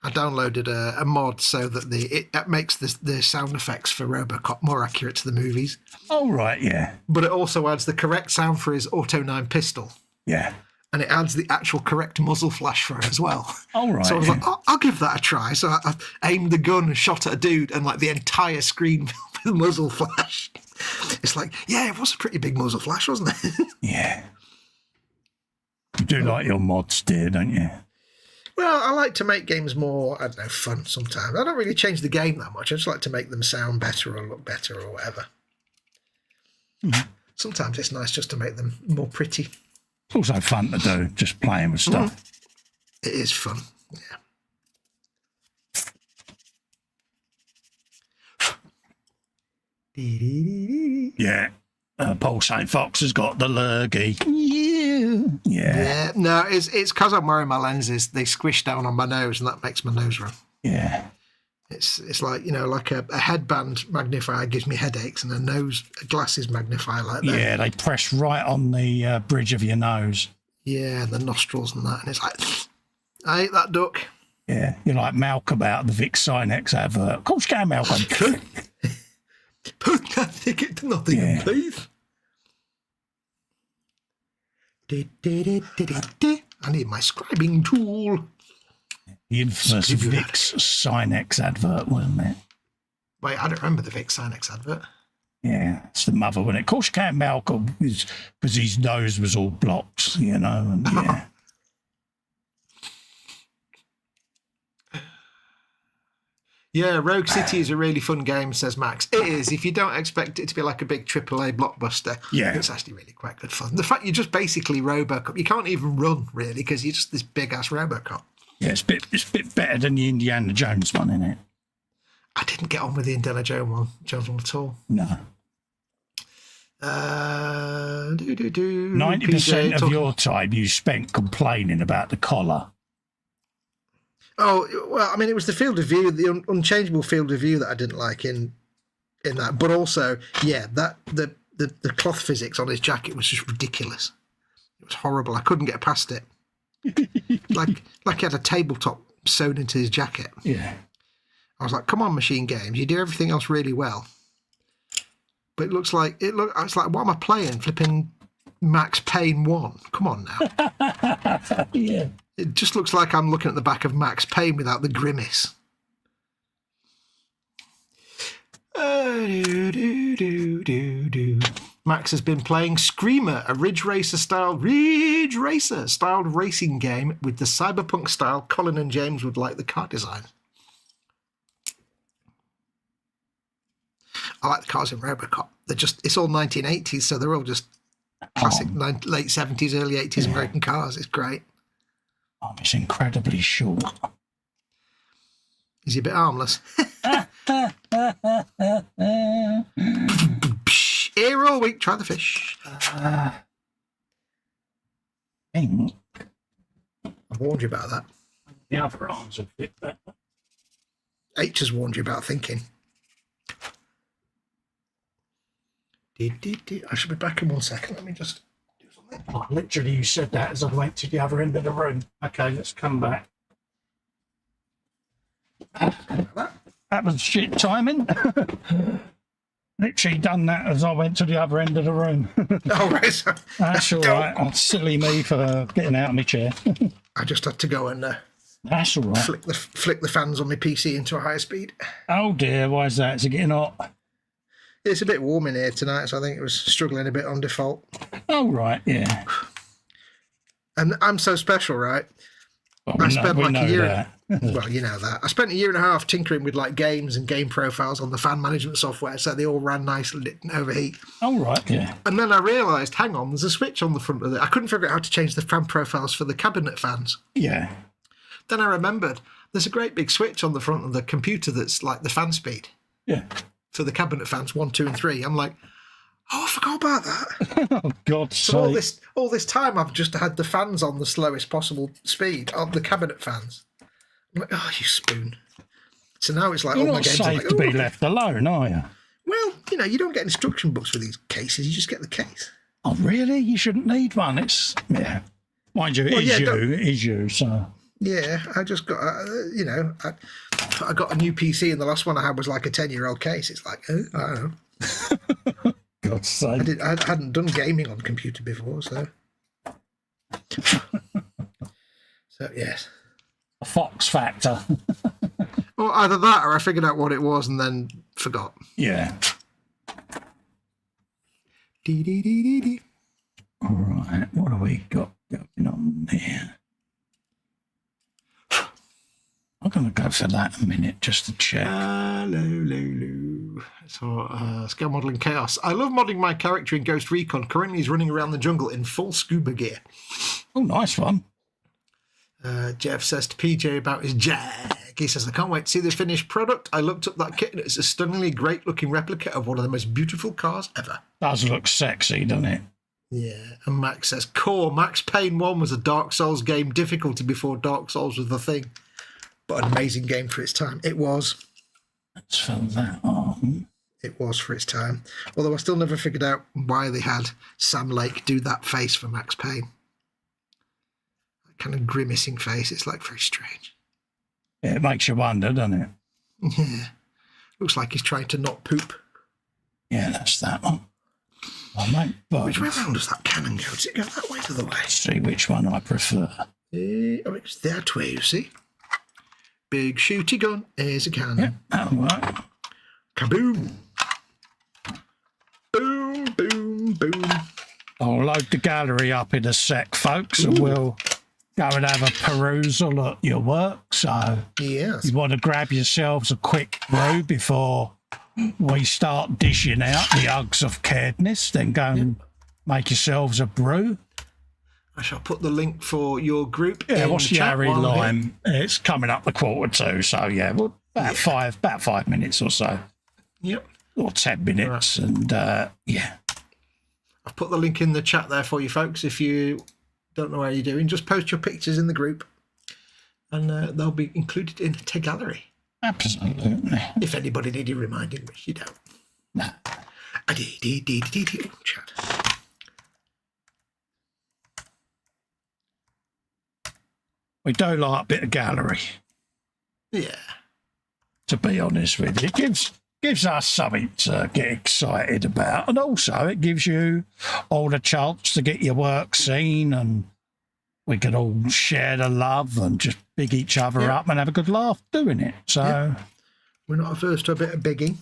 I downloaded a mod so that it makes the sound effects for Robocop more accurate to the movies. Oh, right, yeah. But it also adds the correct sound for his Auto 9 pistol. Yeah. And it adds the actual correct muzzle flash for it as well. Oh, right. So I was like, oh, I'll give that a try. So I aimed the gun and shot at a dude, and like the entire screen filled with muzzle flash. It's like, yeah, it was a pretty big muzzle flash, wasn't it? Yeah. You do like your mods, dear, don't you? Well, I like to make games more, I don't know, fun sometimes. I don't really change the game that much. I just like to make them sound better or look better or whatever. Mm-hmm. Sometimes it's nice just to make them more pretty. It's also fun to do, just playing with stuff. It is fun, yeah. Yeah. Paul St. Fox has got the lurgy. Yeah. No, it's because I'm wearing my lenses. They squish down on my nose, and that makes my nose run. Yeah. It's like, like a headband magnifier gives me headaches, and a glasses magnifier like that. Yeah, they press right on the bridge of your nose. Yeah, the nostrils and that, and it's like, I ate that duck. Yeah, you're like Malcolm out the Vic Sinex advert. Of course you can, Malcolm. Put that ticket to Nottingham, please. I need my scribing tool. The infamous Vic's Sinex advert, wasn't it? Wait, I don't remember the Vic Sinex advert. Yeah, it's the mother, wasn't it? Of course you can, Malcolm, because his nose was all blocked, and yeah. Yeah, Rogue City is a really fun game, says Max. It is, if you don't expect it to be like a big AAA blockbuster. Yeah. It's actually really quite good fun. The fact you're just basically Robocop, you can't even run, really, because you're just this big-ass Robocop. Yeah, it's a bit better than the Indiana Jones one, isn't it? I didn't get on with the Indiana Jones one at all. No. 90% of your time you spent complaining about the collar. Oh, well, I mean, it was the field of view, the unchangeable field of view that I didn't like in that. But also, yeah, that the cloth physics on his jacket was just ridiculous. It was horrible. I couldn't get past it. like he had a tabletop sewn into his jacket. Yeah. I was like, come on, Machine Games, you do everything else really well. But it's like, what am I playing? Flipping Max Payne 1. Come on now. Yeah. It just looks like I'm looking at the back of Max Payne without the grimace. Max has been playing Screamer, a Ridge Racer styled racing game with the cyberpunk style Colin and James would like the car design. I like the cars in Robocop. It's all 1980s, so they're all just classic late 70s, early 80s American cars. It's great. Oh, it's incredibly short. Is he a bit harmless? Here all week, try the fish. I warned you about that. The other arms are a bit better. H has warned you about thinking. I should be back in 1 second. Let me just do something. Oh, literally, you said that as I went to the other end of the room. Okay, let's come back. That was shit timing. Literally done that as I went to the other end of the room. Oh, right. So, That's all right. That's silly me for getting out of my chair. I just had to go and That's all right. flick the fans on my PC into a higher speed. Oh dear, why is that? Is it getting hot? It's a bit warm in here tonight, so I think it was struggling a bit on default. Oh right, yeah. And I'm so special, right? Well, I spent like a year. that. Well, you know that. I spent a year and a half tinkering with like games and game profiles on the fan management software, so they all ran nicely, didn't overheat. Oh right, yeah. And then I realised, hang on, there's a switch on the front of it. I couldn't figure out how to change the fan profiles for the cabinet fans. Yeah. Then I remembered there's a great big switch on the front of the computer that's like the fan speed. Yeah. For the cabinet fans 1, 2, and 3. I'm like, oh, I forgot about that. Oh God's So sake. all this time I've just had the fans on the slowest possible speed on the cabinet fans. I'm like, oh, you spoon. So now it's like You're all my not games are safe like, to be "Oh." left alone, are you? Well, you know, you don't get instruction books for these cases. You just get the case. Oh really? You shouldn't need one. It's yeah. Mind you, it is you. So Yeah, I just got, you know, I got a new PC and the last one I had was like a 10-year-old case. It's like, oh, I don't know. God's sake. I hadn't done gaming on computer before, so. So, yes. A Fox factor. Well, either that or I figured out what it was and then forgot. Yeah. Dee. All right. What have we got going on there? I'm going to go for that a minute just to check. Hello. So, scale modelling chaos. I love modding my character in Ghost Recon. Currently, he's running around the jungle in full scuba gear. Oh, nice one. Jeff says to PJ about his Jag. He says, I can't wait to see the finished product. I looked up that kit and it's a stunningly great looking replica of one of the most beautiful cars ever. Does look sexy, doesn't it? Yeah. And Max says, core, Max Payne 1 was a Dark Souls game difficulty before Dark Souls was the thing. But an amazing game for its time. It was. Let's fill that on. It was for its time. Although I still never figured out why they had Sam Lake do that face for Max Payne. That kind of grimacing face. It's like very strange. Yeah, it makes you wonder, doesn't it? Yeah. Looks like he's trying to not poop. Yeah, that's that one. I'll make both. Which way round does that cannon go? Does it go that way or the other way? See which one I prefer. Oh, it's that way, you see. Big shooty gun is a cannon. Yeah, that'll work. Kaboom! Boom, boom, boom. I'll load the gallery up in a sec, folks, and we'll go and have a perusal at your work. So Yes. you want to grab yourselves a quick brew before we start dishing out the Uggs of caredness, then go and make yourselves a brew. I shall put the link for your group Yeah, in what's the the chat Harry while I'm here. Lime? It's coming up the 1:45, so yeah, well, about 5 minutes or so, Yep. or 10 minutes, and yeah. I've put the link in the chat there for you folks. If you don't know how you're doing, just post your pictures in the group and they'll be included in the gallery. Absolutely. If anybody needed reminding, which you don't. No. Oh, chat. We do like a bit of gallery, Yeah. to be honest with you. It gives us something to get excited about, and also it gives you all the chance to get your work seen, and we can all share the love and just big each other up and have a good laugh doing it. So, We're not averse to a bit of bigging.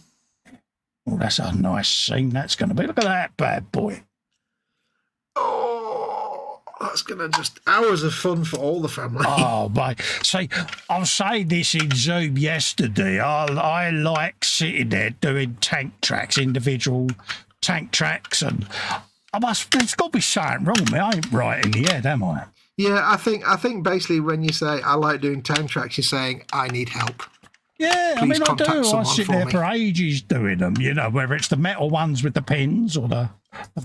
well, that's a nice scene that's going to be. Look at that bad boy. Oh, that's going to just hours of fun for all the family. Oh, mate. See, I was saying this in Zoom yesterday. I like sitting there doing tank tracks, individual tank tracks, and there's got to be something wrong with me. I ain't right in the head, am I? Yeah, I think basically when you say I like doing time tracks, you're saying I need help. Yeah, Please I contact do. I someone sit for there me. for ages doing them, you know, whether it's the metal ones with the pins or the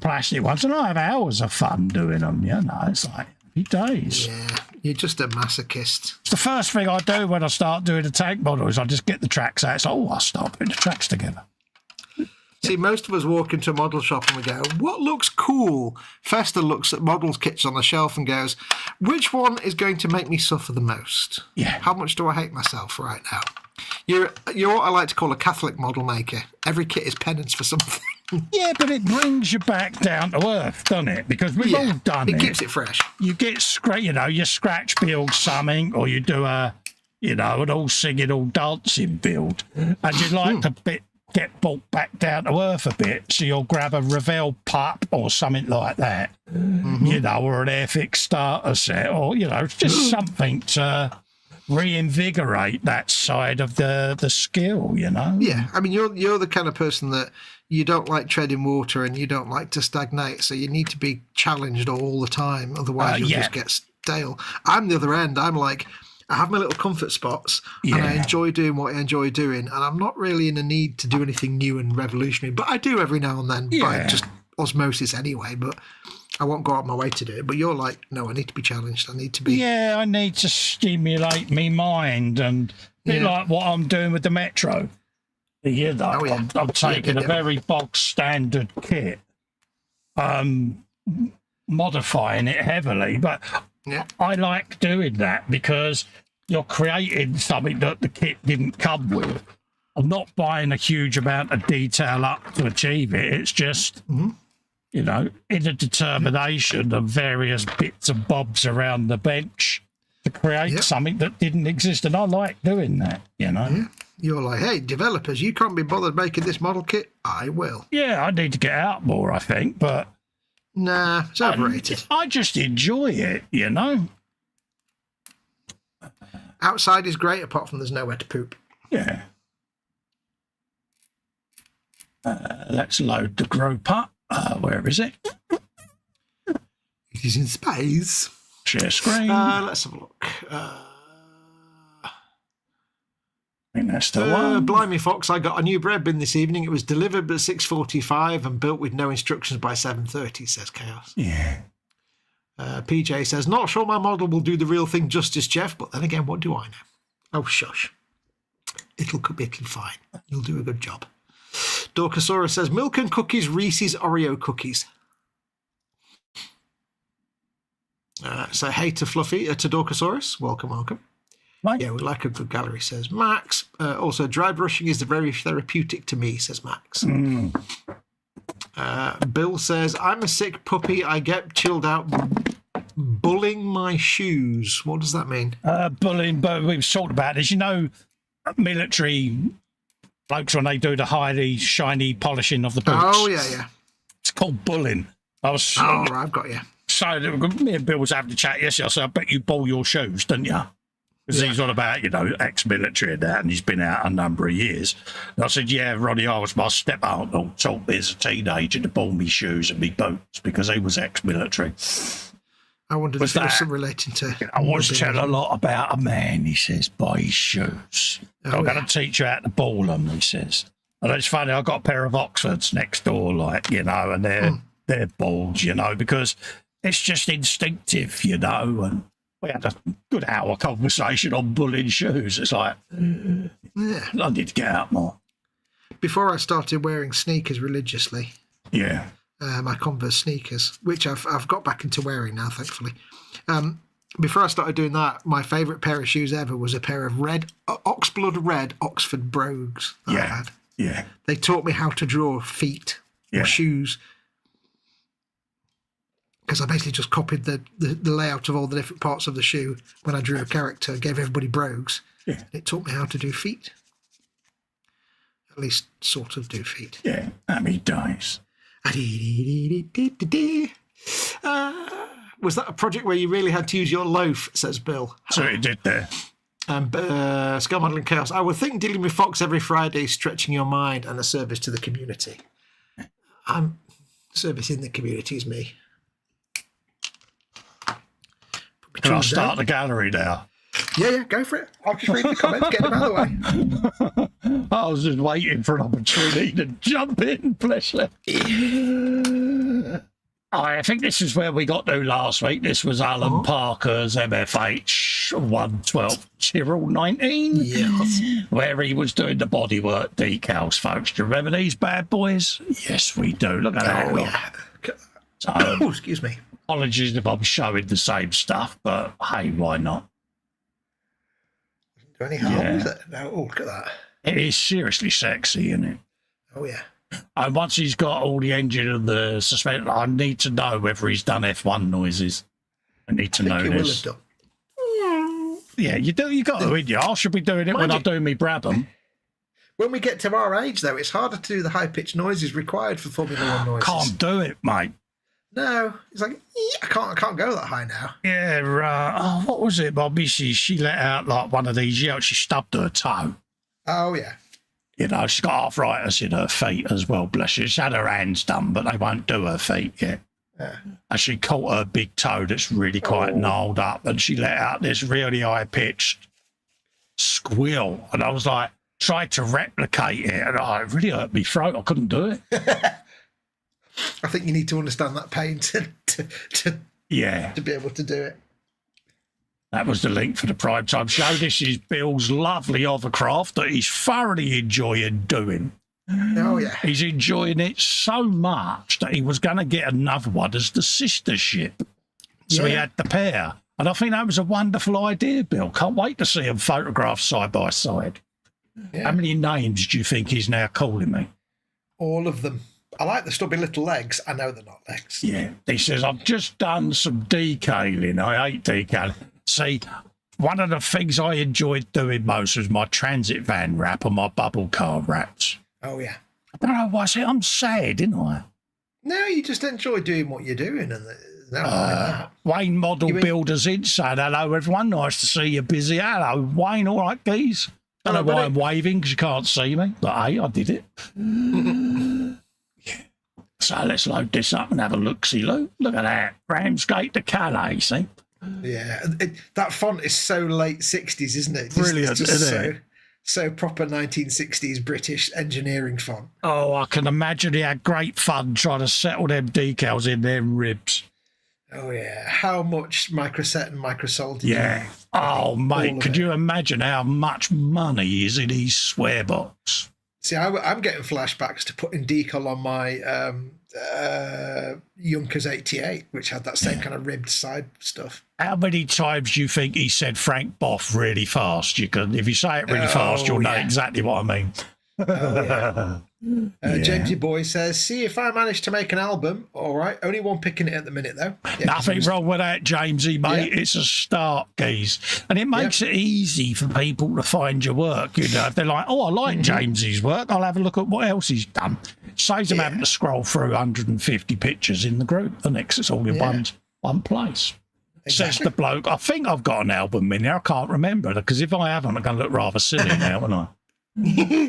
plastic ones, and I have hours of fun doing them, you know. It's like happy days. Yeah, you're just a masochist. It's the first thing I do when I start doing the tank model is I just get the tracks out. It's like, oh, I'll start putting the tracks together. See, most of us walk into a model shop and we go, what looks cool? Festa looks at models kits on the shelf and goes, which one is going to make me suffer the most? Yeah. How much do I hate myself right now? You're what I like to call a Catholic model maker. Every kit is penance for something. Yeah, but it brings you back down to earth, doesn't it? Because we've all done it. It keeps it fresh. You get you scratch build something, or you do an all singing, all dancing build, and you like to get brought back down to earth a bit, so you'll grab a Revell pup or something like that, or an Airfix starter set, or just something to reinvigorate that side of the skill. Yeah, I mean, you're the kind of person that you don't like treading water and you don't like to stagnate, so you need to be challenged all the time, otherwise you'll just get stale. I'm the other end. I'm like, I have my little comfort spots and I enjoy doing what I enjoy doing, and I'm not really in a need to do anything new and revolutionary, but I do every now and then by just osmosis anyway, but I won't go out of my way to do it. But you're like, no, I need to be challenged. I need to be... Yeah, I need to stimulate me mind, and a bit like what I'm doing with the Metro. I'm taking a very bog standard kit, modifying it heavily, but I like doing that because you're creating something that the kit didn't come with. I'm not buying a huge amount of detail up to achieve it. It's just, in a determination of various bits and bobs around the bench to create something that didn't exist. And I like doing that, Yeah. You're like, hey, developers, you can't be bothered making this model kit. I will. Yeah, I need to get out more, I think, but... Nah, it's overrated. I just enjoy it, Outside is great, apart from there's nowhere to poop. Yeah. Let's load the group up. Where is it? It is in space. Share screen. Let's have a look. I think that's the one. Blimey, Fox, I got a new bread bin this evening. It was delivered at 6:45 and built with no instructions by 7:30, says Chaos. Yeah. PJ says, not sure my model will do the real thing justice, Jeff, but then again, what do I know? Oh, shush. It'll be fine. You'll do a good job. Dorkasaurus says, milk and cookies, Reese's Oreo cookies. So hey to Fluffy, to Dorkasaurus. Welcome. Right. Yeah, we like a good gallery, says Max. Also, dry brushing is very therapeutic to me, says Max. Bill says, I'm a sick puppy. I get chilled out bullying my shoes. What does that mean? Bullying, but we've talked about this. Military blokes, when they do the highly shiny polishing of the boots. Oh, yeah. It's called bullying. Right, I've got you. So me and Bill was having a chat yesterday. I said, I bet you ball your shoes, don't you? Because he's on about, ex-military and that, and he's been out a number of years. And I said, yeah, Ronnie, I was my step-uncle taught me as a teenager to ball me shoes and me boots because he was ex-military. I wondered if it was something relating to... I was telling a lot about a man, he says, by his shoes. I'm going to teach you how to ball them, he says. And it's funny, I've got a pair of Oxfords next door, and they're balls, because it's just instinctive, and... We had a good hour conversation on bullying shoes. It's like, I need to get out more. Before I started wearing sneakers religiously, my Converse sneakers, which I've got back into wearing now, thankfully. Before I started doing that, my favourite pair of shoes ever was a pair of oxblood red Oxford brogues that I had. Yeah. They taught me how to draw feet or shoes. Because I basically just copied the layout of all the different parts of the shoe when I drew a character, gave everybody brogues. Yeah. It taught me how to do feet. At least sort of do feet. Yeah, how many dice? Was that a project where you really had to use your loaf, says Bill? So it did there. Scale Modelling Chaos. I would think dealing with Fox every Friday is stretching your mind and a service to the community. Service in the community is me. Can I start the gallery now? Yeah, go for it. I'll just read the comments, get them out of the way. I was just waiting for an opportunity to jump in, bless you. I think this is where we got to last week. This was Alan Parker's MFH 112 Tyrrell 19, Yes. where he was doing the bodywork decals, folks. Do you remember these bad boys? Yes, we do. Look at that. Oh, yeah. So, Oh, excuse me. apologies if I'm showing the same stuff, but hey, why not? Do any harm, is it? No, oh, look at that. It is seriously sexy, isn't it? Oh, yeah. And once he's got all the engine and the suspension, I need to know whether he's done F1 noises. I need to know He will this. have done. Yeah, you do. You got to, ain't you? I should be doing it when I do me Brabham. When we get to our age, though, it's harder to do the high-pitched noises required for Formula One noises. Can't do it, mate. No, it's like I can't go that high now. Yeah, oh, what was it, Bobby? She let out like one of these yells. She stubbed her toe. Oh yeah. You know, she's got arthritis in her feet as well. Bless her. She's had her hands done, but they won't do her feet yet. Yeah. And she caught her big toe that's really quite gnarled up, and she let out this really high-pitched squeal. And I was like, tried to replicate it, and it really hurt me throat. I couldn't do it. I think you need to understand that pain to be able to do it. That was the link for the prime time show. This is Bill's lovely hovercraft that he's thoroughly enjoying doing. Oh, yeah. He's enjoying it so much that he was going to get another one as the sister ship. So he had the pair. And I think that was a wonderful idea, Bill. Can't wait to see them photographed side by side. Yeah. How many names do you think he's now calling me? All of them. I like the stubby little legs. I know they're not legs. Yeah. He says, I've just done some decaling. I hate decaling. See, one of the things I enjoyed doing most was my transit van wrap and my bubble car wraps. Oh, yeah. I don't know why. See, I'm sad, didn't I? No, you just enjoy doing what you're doing. And Wayne Model Builders in saying, hello, everyone. Nice to see you busy. Hello, Wayne. All right, geez. Don't know why I'm waving because you can't see me. But, hey, I did it. So let's load this up and have a look-see, Lou. Look at that. Ramsgate to Calais, see? Yeah. That font is so late 60s, isn't it? Brilliant, isn't it? So proper 1960s British engineering font. Oh, I can imagine he had great fun trying to settle them decals in them ribs. Oh, yeah. How much microset and microsol did you? Oh, mate, could you imagine how much money is in his swear box? See, I'm getting flashbacks to putting decal on my Junkers 88, which had that same kind of ribbed side stuff. How many times do you think he said Frank Boff really fast? You can, if you say it really fast, you'll know exactly what I mean. Jamesy Boy says, see if I manage to make an album. All right. Only one picking it at the minute, though. Yeah, nothing wrong with that, Jamesy, mate. It's a start, geez. And it makes it easy for people to find your work. You know, if they're like, oh, I like Jamesy's work, I'll have a look at what else he's done. Saves them having to scroll through 150 pictures in the group. The next, it's all in one place. Exactly. Says the bloke, I think I've got an album in there. I can't remember, because if I haven't, I'm going to look rather silly now, won't I?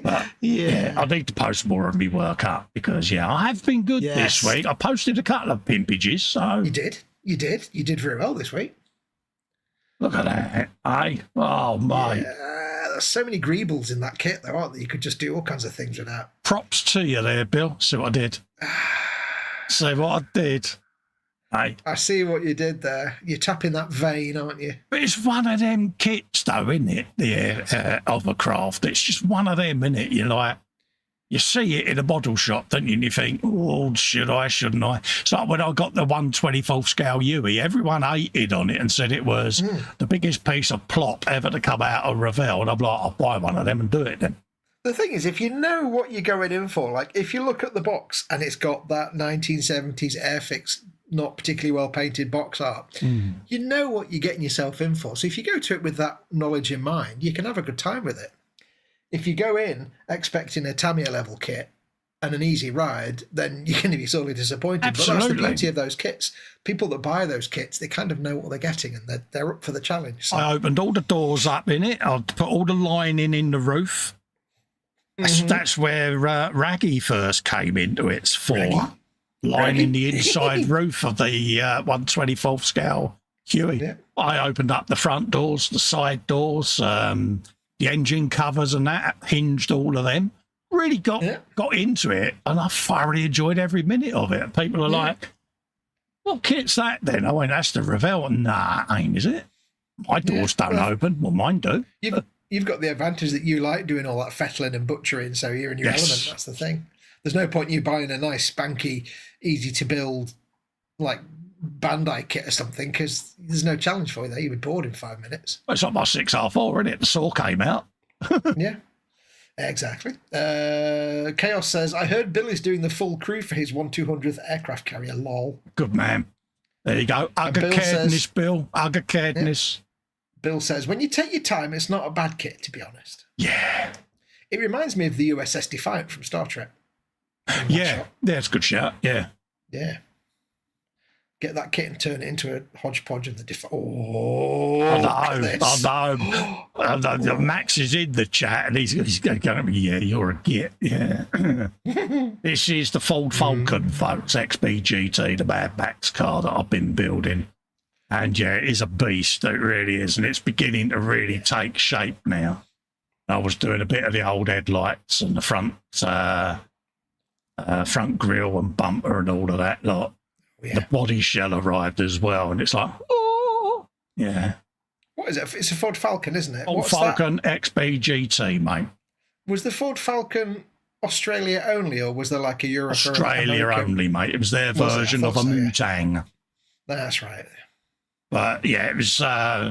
But, I need to post more of my work up because I have been good this week. I posted a couple of pimpages, so you did very well this week. Look at that, eh? Oh mate, there's so many greebles in that kit though, aren't there? You could just do all kinds of things with that. Props to you there, Bill. See what I did. See what I did. Hey. I see what you did there. You're tapping that vein, aren't you? But it's one of them kits, though, isn't it? The hovercraft. It's just one of them, isn't it? You're like, you see it in a model shop, don't you? And you think, oh, should I, shouldn't I? It's like when I got the 1/24th scale Huey, everyone hated on it and said it was the biggest piece of plop ever to come out of Revell. And I'm like, I'll buy one of them and do it then. The thing is, if you know what you're going in for, like if you look at the box and it's got that 1970s Airfix not particularly well painted box art, you know what you're getting yourself in for. So if you go to it with that knowledge in mind, you can have a good time with it. If you go in expecting a Tamiya level kit and an easy ride, then you're going to be sorely disappointed. Absolutely. But that's the beauty of those kits. People that buy those kits, they kind of know what they're getting and they're up for the challenge. So. I opened all the doors up in it. I put all the lining in the roof. That's where Raggy first came into its form. Lining the inside roof of the 1/24th scale Huey. Yeah. I opened up the front doors, the side doors, the engine covers and that, hinged all of them. Really got into it, and I thoroughly enjoyed every minute of it. People are like, What kit's that then? I mean, that's the Revell. Nah, ain't, is it? My doors don't open. Well, mine do. You've got the advantage that you like doing all that fettling and butchering, so you're in your element. That's the thing. There's no point in you buying a nice, spanky, easy to build, like Bandai kit or something, because there's no challenge for you there. You would be bored in 5 minutes. Well, it's not my 6R4, isn't it? The saw came out. Yeah, exactly. Chaos says, I heard Billy's doing the full crew for his 1/200th aircraft carrier. Lol. Good man. There you go. Ugga caredness, Bill. Ugga caredness. Yeah. Bill says, when you take your time, it's not a bad kit, to be honest. Yeah. It reminds me of the USS Defiant from Star Trek. Yeah, it's a good shot. Yeah. Yeah. Get that kit and turn it into a hodgepodge of the Defiant. I know. Max is in the chat and he's going to be, yeah, you're a git. Yeah. This is the Ford Falcon, folks, XBGT, the Mad Max car that I've been building. And yeah, it is a beast. It really is. And it's beginning to really take shape now. I was doing a bit of the old headlights and the front grille and bumper and all of that lot. Yeah. The body shell arrived as well, and it's like, oh, yeah. What is it? It's a Ford Falcon, isn't it? Ford Falcon XBGT, mate. Was the Ford Falcon Australia only, or was there like a Europe? Australia only, mate. It was their version of a Mutang. Yeah. That's right. But yeah, it was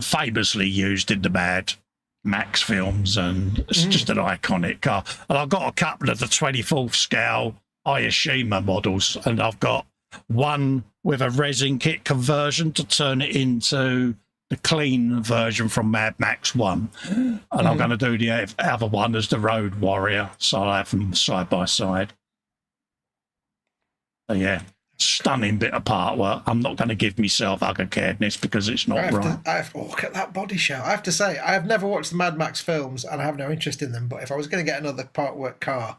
famously used in the Mad Max films, and it's just an iconic car. And I've got a couple of the 24th scale Ayashima models, and I've got one with a resin kit conversion to turn it into the clean version from Mad Max 1. And I'm going to do the other one as the Road Warrior, so I have them side by side. So yeah, stunning bit of part work. I'm not going to give myself ugga caredness because it's not right. Look at that body shell. I have to say, I have never watched the Mad Max films and I have no interest in them, but if I was going to get another part work car,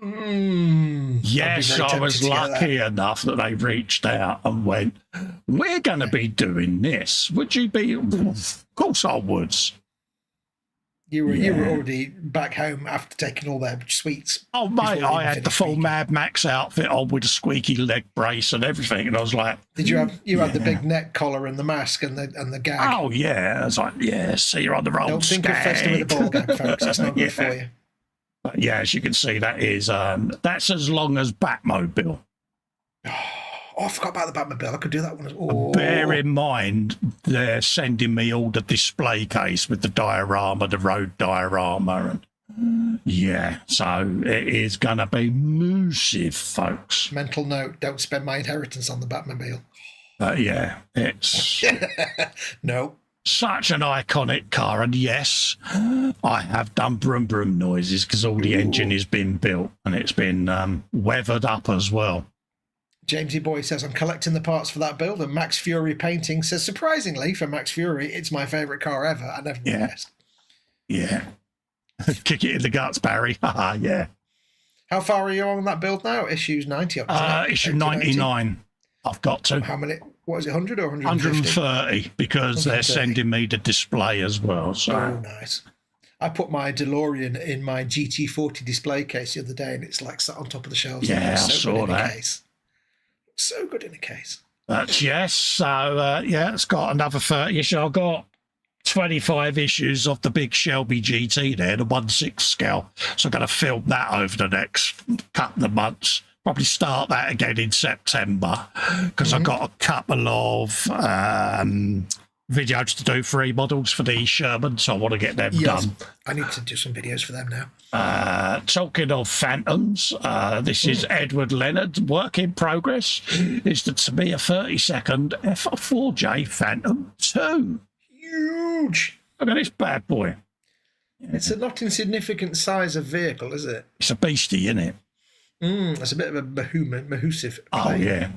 yes, I was lucky enough that they reached out and went, we're going to be doing this. Would you be? Of course I would. You were already back home after taking all their sweets. Oh, mate, I had the full Mad Max outfit on with a squeaky leg brace and everything, and I was like, did you have the big neck collar and the mask and the gag? Oh yeah, I was like, yeah, so you're on the wrong. Don't think of Festa with a ball gag, folks. It's not good for you. But yeah, as you can see, that is that's as long as Batmobile. Oh, I forgot about the Batmobile. I could do that one as well. Bear in mind, they're sending me all the display case with the diorama, the road diorama, and yeah, so it is going to be massive, folks. Mental note: don't spend my inheritance on the Batmobile. Yeah, it's no. Such an iconic car, and yes, I have done brum brum noises because all the engine has been built and it's been weathered up as well. Jamesy Boy says, I'm collecting the parts for that build, and Max Fury Painting says, surprisingly, for Max Fury, it's my favourite car ever. I never guessed. Yeah. Kick it in the guts, Barry. Yeah. How far are you on that build now? Issues 90 up to issue 99. I've got to. How many? What is it, 100 or 150? 130, because they're sending me the display as well. So. Oh, nice. I put my DeLorean in my GT40 display case the other day, and it's like sat on top of the shelves. Yeah, I saw that. Case. So good in a case. But yes, so yeah, it's got another 30 issue. I've got 25 issues of the big Shelby GT there, the 1/6 scale. So I'm going to film that over the next couple of months. Probably start that again in September because I've got a couple of videos to do for models for the Sherman, so I want to get them done. I need to do some videos for them now. Talking of Phantoms, this is Edward Leonard, work in progress. It's the Tamiya 32nd F4J Phantom 2. Huge. Look at this bad boy. Yeah. It's a not insignificant size of vehicle, is it? It's a beastie, isn't it? It's a bit of a mahoosive plane. Oh, yeah.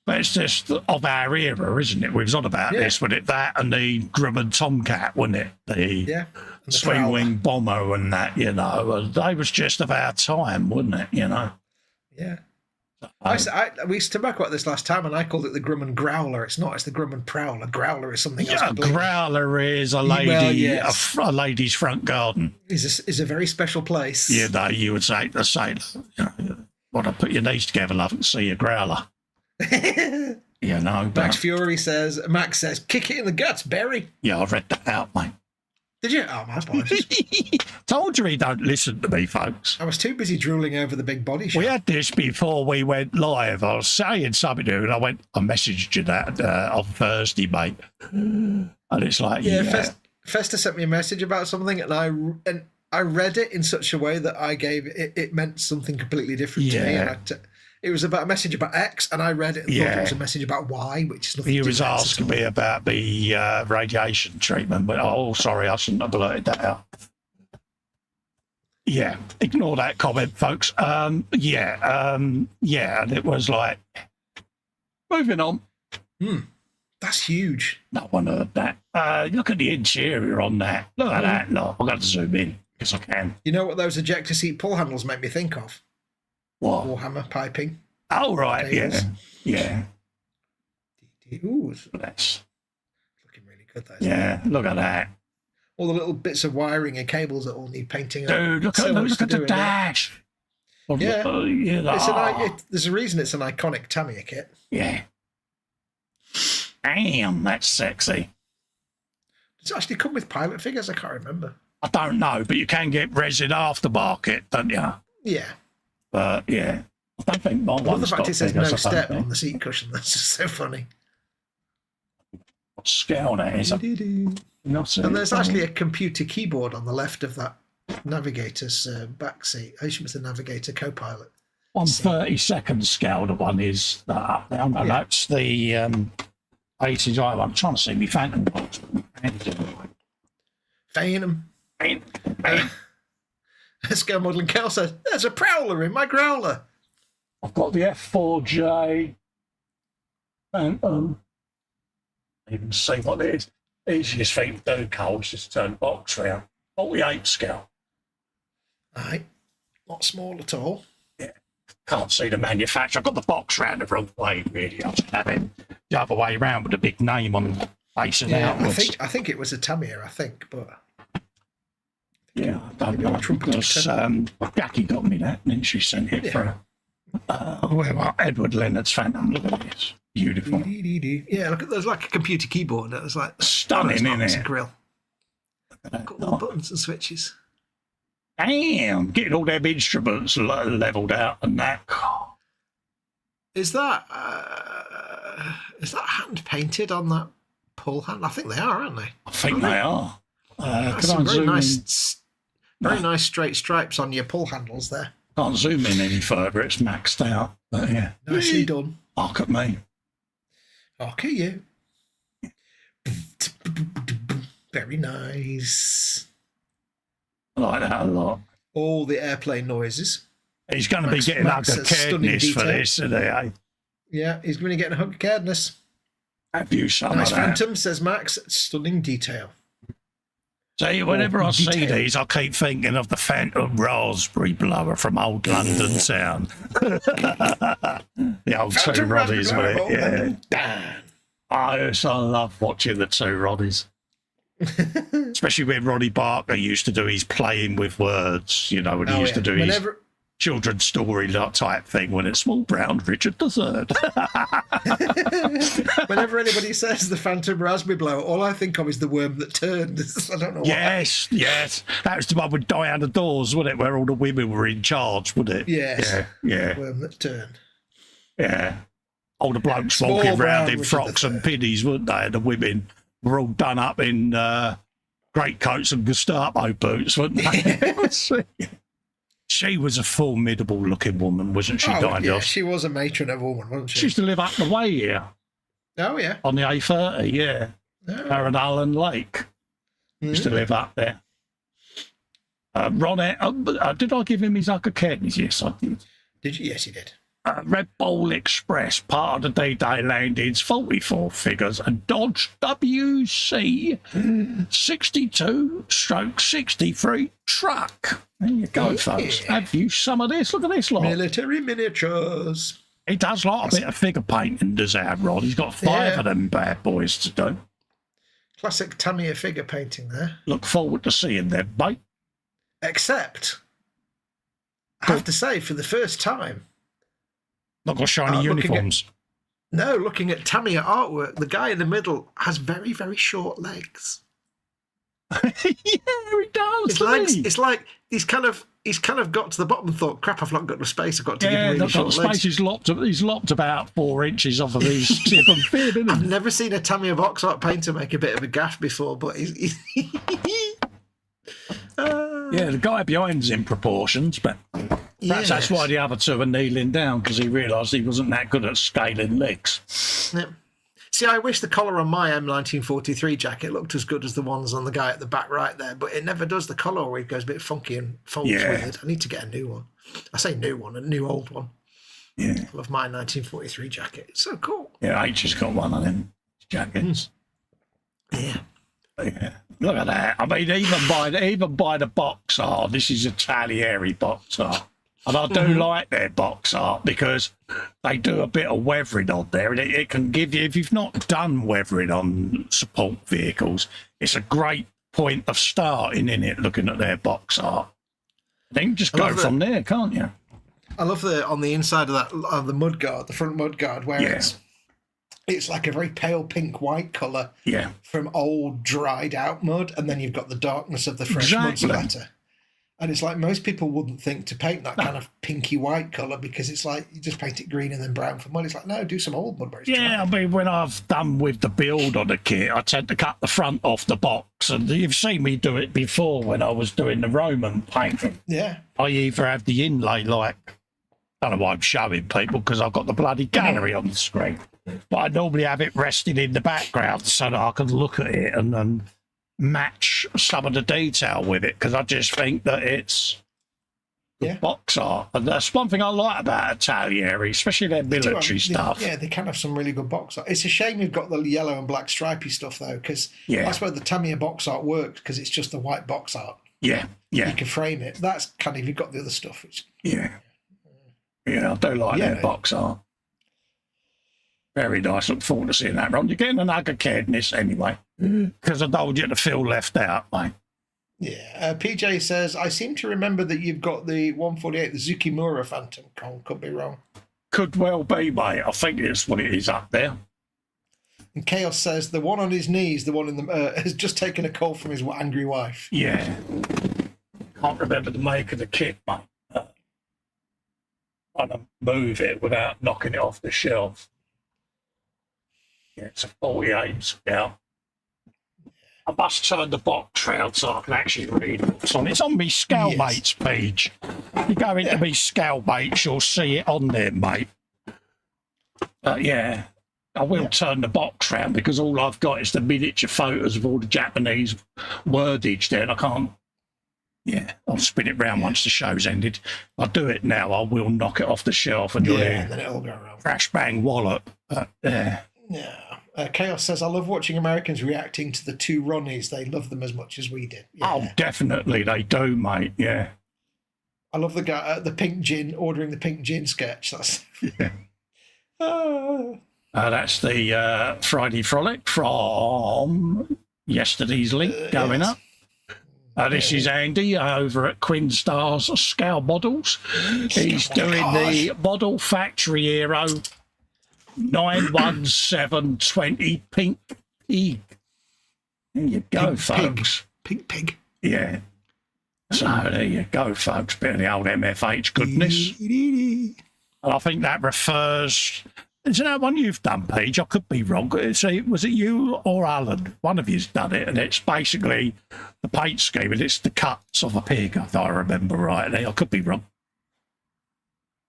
But it's just of our era, isn't it? We was on about this, wasn't it? That and the Grumman Tomcat, wasn't it? The swing wing bomber and that, you know. They was just of our time, wasn't it? You know. Yeah. We used to talk about this last time, and I called it the Grumman Growler. It's not. It's the Grumman Prowler. Growler is something else. Yeah, Growler is a lady, a lady's front garden. Is a very special place. You know, you would say the same. You know, want to put your knees together, love, and see a growler. Yeah, no. Max Fury says, Max says, kick it in the guts, Barry. Yeah, I've read that out, mate. Did you? Oh, my apologies. Told you he don't listen to me, folks. I was too busy drooling over the big body shot. We had this before we went live. I was saying something to him, and I messaged you that on Thursday, mate. And it's like, yeah. Festa sent me a message about something, and I read it in such a way that I gave it meant something completely different to me. And it was about a message about X, and I read it and thought it was a message about Y, which is nothing He to do was with X asking at all. me about the radiation treatment, but sorry, I shouldn't have blurted that out. Yeah, ignore that comment, folks. And it was like, moving on. That's huge. No one heard that. Look at the interior on that. Look at that. Look, I've got to zoom in because I can. You know what those ejector seat pull handles make me think of? What? Warhammer piping. Oh, right, cables. yeah. Ooh, it's That's, looking really good, though. yeah, look at that. All the little bits of wiring and cables that all need painting. Dude, look at the dash. Yeah. Yeah. There's a reason it's an iconic Tamiya kit. Yeah. Damn, that's sexy. Does it actually come with pilot figures? I can't remember. I don't know, but you can get resin aftermarket, don't you? Yeah. But yeah, I don't think my I love one's the fact got it says figures, no I don't step think. on the seat cushion. That's just so funny. What scale that is? And there's actually a computer keyboard on the left of that navigator's back seat. I assume it's the navigator co-pilot. 1/32 scale, the one is that up there. No, that's the 80s. I'm trying to see me Phantom box. Phantom. Scale modelling Kel says, there's a prowler in my growler. I've got the F4J Phantom. Even see what it is. Easiest thing to do, Cole, is just turn the box round. 48 scale. Aye. Not small at all. Yeah. Can't see the manufacturer. I've got the box round the wrong way, really. I should have it the other way around with a big name on facing outwards. I think it was a Tamiya, but yeah, I don't know. Because Jackie got me that, and then she sent it for Edward Leonard's Phantom. Look at this. Beautiful. Yeah, look at there's like a computer keyboard. It was like stunning, isn't it's it? a grill. Got all the buttons and switches. Damn, getting all them instruments levelled out and that. Is that hand painted on that pull hand? I think they are, aren't they? I think they are. Some very nice straight stripes on your pull handles there. Can't zoom in any further. It's maxed out. But yeah, Nicely done. Look at me. Okay, you. Very nice. I like that a lot. All the airplane noises. He's going to be getting Max hug of says stunning caredness for detail. this, isn't he? Eh? Yeah, he's going to get a hug of caredness. Have you some Nice of that? Phantom, says Max. Stunning detail. See, whenever I see detail. these, I keep thinking of the Phantom Raspberry Blower from old London Town. The old two Phantom Roddies Raspberry with it. Blower, Yeah. I love watching the two Roddies. Especially when Ronnie Barker used to do his playing with words, you know, when he used to do his children's story type thing when it's Small Brown Richard III. Whenever anybody says the Phantom Raspberry Blower, all I think of is the worm that turned. I don't know why. Yes. That was the one with Diana Dawes, wasn't it? Where all the women were in charge, wasn't it? Yes. Yeah. The worm that turned. Yeah. All the blokes Small walking Brown around in Richard frocks and pinnies, weren't they? And the women were all done up in greatcoats and Gestapo boots, weren't they? She was a formidable looking woman, wasn't she, Diana? She was a matron of a woman, wasn't she? She used to live up the way here. Oh, yeah. On the A30, yeah. Oh. Her and Alan Lake used to live up there. Ron, did I give him his Uncle Kenny's? Yes, I did. Did you? Yes, you did. Red Bull Express, part of the D-Day landings, 44 figures, and Dodge WC 62/63 truck. There you go, folks. Have you some of this? Look at this lot. Military miniatures. He does like a bit of figure painting, does that, Rod? He's got 5 of them bad boys to do. Classic Tamiya figure painting there. Look forward to seeing them, mate. Except, I have to say, for the first time, Not got shiny uniforms. No, looking at Tamiya artwork, the guy in the middle has very, very short legs. Yeah, he does. His legs. It's like he's kind of got to the bottom and thought, "Crap, I've not got enough space. I've got to give him really short legs." He's lopped about 4 inches off of his tip and fin, isn't I've he? never seen a Tamiya box art painter make a bit of a gaff before, but he's Yeah, the guy behind's in proportions, but perhaps that's why the other two are kneeling down, because he realised he wasn't that good at scaling legs. Yeah. See, I wish the collar on my M1943 jacket looked as good as the ones on the guy at the back right there, but it never does. The collar always goes a bit funky and folds weird. I need to get a new one. I say new one, a new old one. Yeah. I love my 1943 jacket. It's so cool. Yeah, H has got one of them jackets. Yeah. Yeah. Look at that. I mean, even by the box art, this is a Taglieri box art. And I do like their box art because they do a bit of weathering on there, and it can give you, if you've not done weathering on support vehicles, it's a great point of starting in it, looking at their box art. Then you can just go from there, can't you? I love on the inside of that, of the mudguard, the front mudguard, where it's like a very pale pink white colour from old dried out mud, and then you've got the darkness of the fresh mud splatter. And it's like most people wouldn't think to paint that kind of pinky white colour, because it's like you just paint it green and then brown for mud. It's like, no, do some old mud. Yeah, I mean, when I've done with the build on the kit, I tend to cut the front off the box, and you've seen me do it before when I was doing the Roman painting. Yeah. I either have the inlay like, I don't know why I'm showing people because I've got the bloody gallery on the screen, but I normally have it resting in the background so that I can look at it and match some of the detail with it, because I just think that it's box art. And that's one thing I like about Taglieri, especially their military stuff. Yeah, they can have some really good box art. It's a shame you've got the yellow and black stripy stuff, though, because that's where the Tamiya box art works, because it's just the white box art. Yeah. You can frame it. That's kind of, you've got the other stuff. Which, Yeah, I do like their box art. Very nice. Look forward to seeing that, Ron. You're getting an ugly kid in this anyway, because I told you to feel left out, mate. Yeah. PJ says, I seem to remember that you've got the 148, the Zukimura Phantom Con. Could be wrong. Could well be, mate. I think it's what it is up there. And Chaos says, the one on his knees, the one in the has just taken a call from his angry wife. Yeah. Can't remember the make of the kit, mate. Trying to move it without knocking it off the shelf. Yeah, it's a 48 scale. I must turn the box round so I can actually read what's on it. It's on me Scalemates page. If you go into me Scalemates, you'll see it on there, mate. But yeah, I will turn the box round because all I've got is the miniature photos of all the Japanese wordage there, and I can't. Yeah, I'll spin it round once the show's ended. If I do it now, I will knock it off the shelf and you'll hear then it'll go around. Crash bang wallop. Yeah. Chaos says, I love watching Americans reacting to the two Ronnies. They love them as much as we did. Yeah. Oh, definitely they do, mate. Yeah. I love the guy, the pink gin, ordering the pink gin sketch. That's that's the Friday Frolic from yesterday's link going up. This is Andy over at Quinn Stars Scale Models. He's doing the Model Factory Hero 91720 Pink Pig. There you go, folks. Pink pig. Yeah. So there you go, folks. Bit of the old MFH goodness. And I think that refers. Is that one you've done, Paige? I could be wrong. Was it you or Alan? One of you's done it, and it's basically the paint scheme, and it's the cuts of a pig, if I remember rightly. I could be wrong.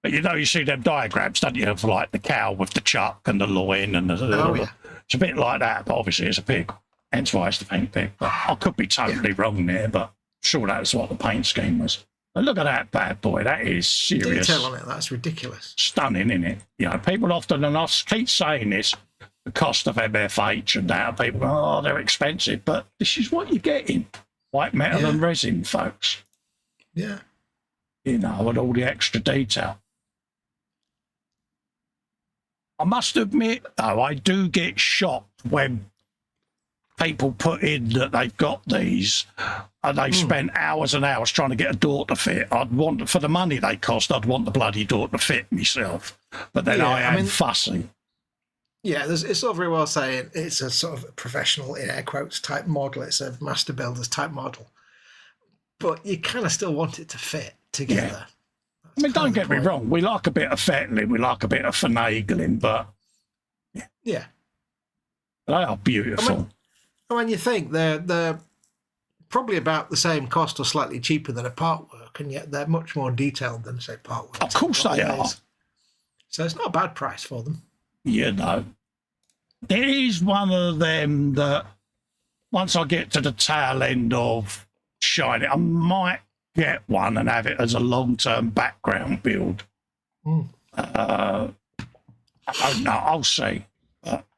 But you see them diagrams, don't you, of like the cow with the chuck and the loin and the... It's a bit like that, but obviously it's a pig. Hence why it's the paint pig. But I could be totally wrong there, but sure that's what the paint scheme was. But look at that bad boy. That is serious. Detail on it, that's ridiculous. Stunning, isn't it? People often, and I keep saying this, the cost of MFH and that, people go, oh, they're expensive, but this is what you're getting. White metal and resin, folks. Yeah. And all the extra detail. I must admit, though, I do get shocked when people put in that they've got these and they've spent hours and hours trying to get a door to fit. I'd want, for the money they cost, I'd want the bloody door to fit myself. But then I am fussy. Yeah, it's all very well saying it's a sort of professional, in air quotes, type model. It's a master builders type model. But you kind of still want it to fit together. Yeah. I mean, don't get me wrong. We like a bit of fettling. We like a bit of finagling, but... Yeah. They are beautiful. And when you think they're probably about the same cost or slightly cheaper than a part work, and yet they're much more detailed than, say, part work. Of course they are. So it's not a bad price for them. You know, it is one of them that once I get to the tail end of shining, I might get one and have it as a long-term background build. I don't know, I'll see.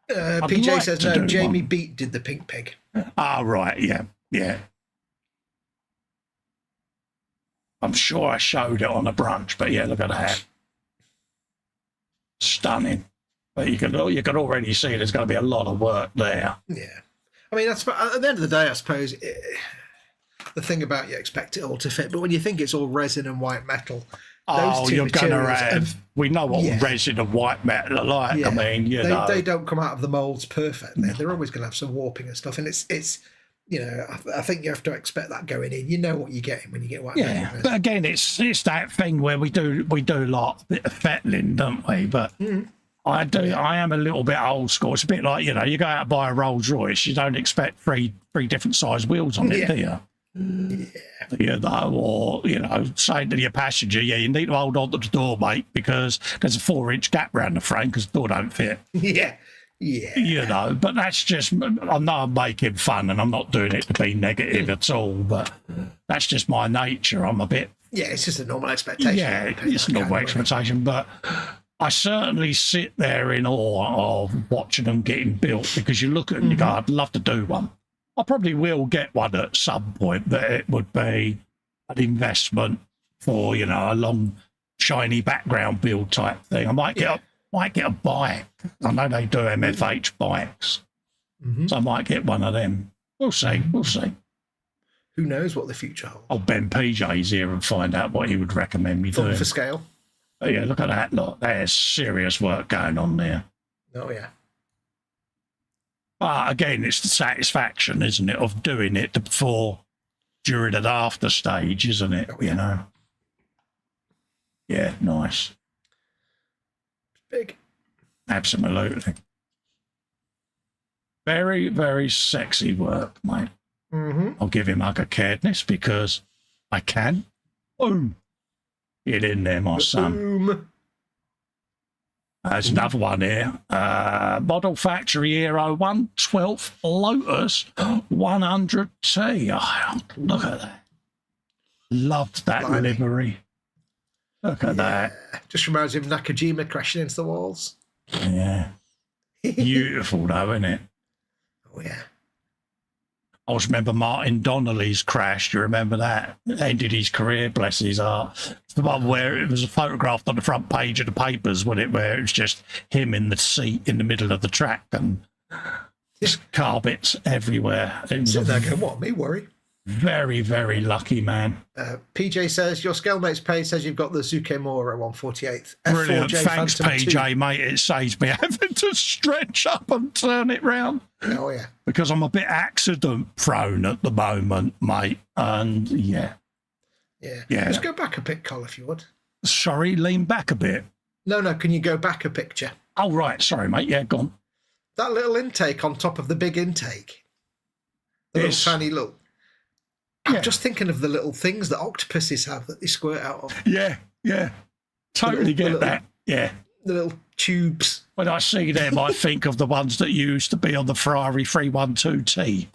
PJ says no, Jamie Beat did the pink pig. Right, yeah. I'm sure I showed it on a brunch, but yeah, look at that. Stunning. But you can already see there's going to be a lot of work there. Yeah. I mean, that's at the end of the day, I suppose, the thing about you expect it all to fit, but when you think it's all resin and white metal, those two you're going to have... and, we know what resin and white metal are like. Yeah, I mean, they don't come out of the moulds perfectly. No. They're always going to have some warping and stuff, and it's I think you have to expect that going in. You know what you're getting when you get white metal. Yeah, but again, it's that thing where we do a lot, a bit of fettling, don't we? But I am a little bit old school. It's a bit like, you go out and buy a Rolls Royce, you don't expect three different size wheels on it, do you? Yeah. Or saying to your passenger, you need to hold on to the door, mate, because there's a 4-inch gap around the frame because the door don't fit. But that's just, I know I'm making fun and I'm not doing it to be negative at all, but that's just my nature. I'm a bit... Yeah, it's just a normal expectation. Yeah, it's a normal expectation, but I certainly sit there in awe of watching them getting built, because you look at it and you go, I'd love to do one. I probably will get one at some point, but it would be an investment for, a long, shiny background build type thing. I might get a bike. I know they do MFH bikes, so I might get one of them. We'll see. Who knows what the future holds? I'll Ben PJ's here and find out what he would recommend me doing. For scale. Oh, yeah, look at that. Look, there's serious work going on there. Oh, yeah. But again, it's the satisfaction, isn't it, of doing it before, during, and after stage, isn't it? Oh, yeah. Yeah, nice. Big. Absolutely. Very, very sexy work, mate. I'll give him hug of caredness because I can. Boom. Get in there, my son. Boom. There's another one here. Model Factory Hero 112 Lotus 100T. Oh, look at that. Loved that livery. Look at that. Just reminds me of Nakajima crashing into the walls. Yeah. Beautiful, though, isn't it? Oh, yeah. I always remember Martin Donnelly's crash. Do you remember that? Ended his career, bless his heart. It's the one where it was photographed on the front page of the papers, where it was just him in the seat in the middle of the track and car bits everywhere. So they go, what, me worry? Very, very lucky man. PJ says, your Scalemates page says you've got the Zukemura 148th. Brilliant. F4J Thanks, Phantom PJ, 2. mate. It saves me having to stretch up and turn it round. Oh, yeah. Because I'm a bit accident prone at the moment, mate. And yeah. Just go back a bit, Col, if you would. Sorry, lean back a bit. No, can you go back a picture? Oh, right. Sorry, mate. Yeah, go on. That little intake on top of the big intake. The little tiny look. I'm just thinking of the little things that octopuses have that they squirt out of. Yeah. Totally get that. Yeah. The little tubes. When I see them, I think of the ones that used to be on the Ferrari 312T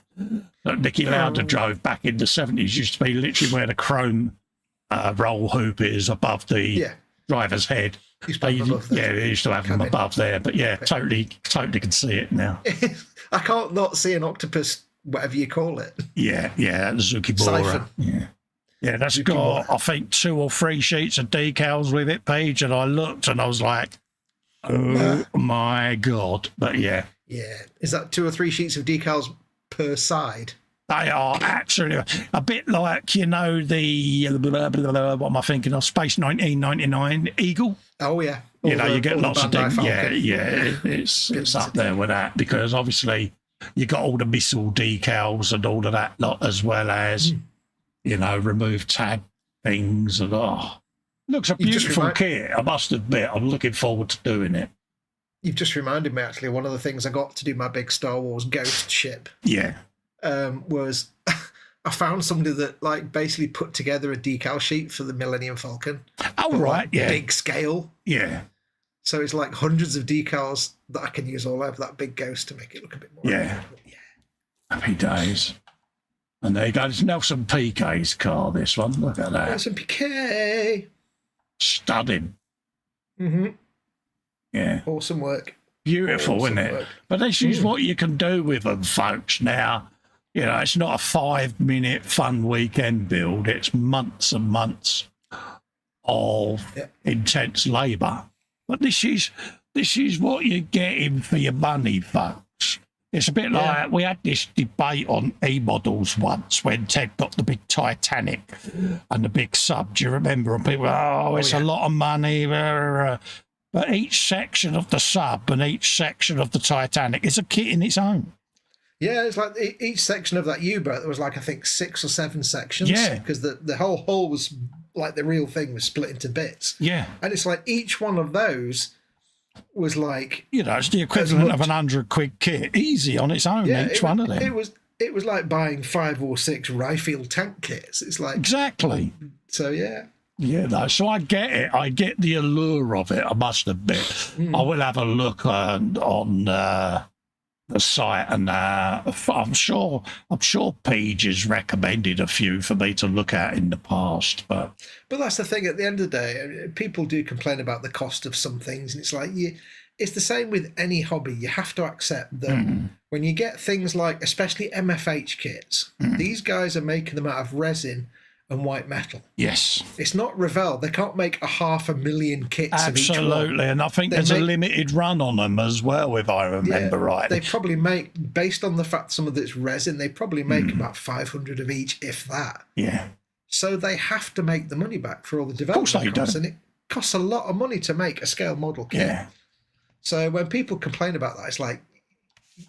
that Nicky Lauda drove back in the 70s. Used to be literally where the chrome roll hoop is above the driver's head. They used to have them above there. But yeah, totally can see it now. I can't not see an octopus, whatever you call it. Yeah, the Zukimura. Yeah, that's got, I think, 2 or 3 sheets of decals with it, Paige, and I looked and I was like, oh my God. But yeah. Yeah. Is that 2 or 3 sheets of decals per side? They are absolutely a bit like, you know, the what am I thinking of? Space 1999 Eagle. Oh yeah. You know, you get lots of things. Falcon. Yeah. It's up there with that because obviously you got all the missile decals and all of that lot as well as you know, remove tag things and looks a beautiful kit. I must admit, I'm looking forward to doing it. You've just reminded me actually. One of the things I got to do my big Star Wars Ghost ship. Yeah. Was I found somebody that like basically put together a decal sheet for the Millennium Falcon. Oh, right, yeah. Big scale. Yeah. So it's like hundreds of decals that I can use all over that big Ghost to make it look a bit more. Yeah. Happy days. And there you go. It's Nelson PK's car, this one. Look at that. Nelson PK. Stunning. Mm-hmm. Yeah. Awesome work. Beautiful, isn't it? Work. But this is what you can do with them, folks. Now, you know, it's not a 5-minute fun weekend build. It's months and months of intense labour. But this is what you're getting for your money, folks. It's a bit like we had this debate on A-Models once when Ted got the big Titanic and the big sub. Do you remember? And people, it's a lot of money. But each section of the sub and each section of the Titanic is a kit in its own. Yeah, it's like each section of that U-boat, there was like, I think, 6 or 7 sections. Yeah. Because the whole hull was, like the real thing was split into bits. Yeah. And it's like each one of those was like... You know, it's the equivalent of an £100 kit. Easy on its own, each one of them. It was like buying 5 or 6 Ryefield tank kits. It's like... Exactly. So, yeah. Yeah, no, so I get it. I get the allure of it, I must admit. I will have a look on the site, and I'm sure Paige has recommended a few for me to look at in the past. But that's the thing. At the end of the day, people do complain about the cost of some things, and it's like it's the same with any hobby. You have to accept that when you get things like, especially MFH kits, these guys are making them out of resin and white metal. Yes. It's not Revell. They can't make 500,000 kits of each one. Absolutely, and I think there's a limited run on them as well, if I remember right. They probably make, based on the fact some of it's resin, they probably make about 500 of each, if that. Yeah. So they have to make the money back for all the development costs, and it costs a lot of money to make a scale model kit. Yeah. So when people complain about that, it's like,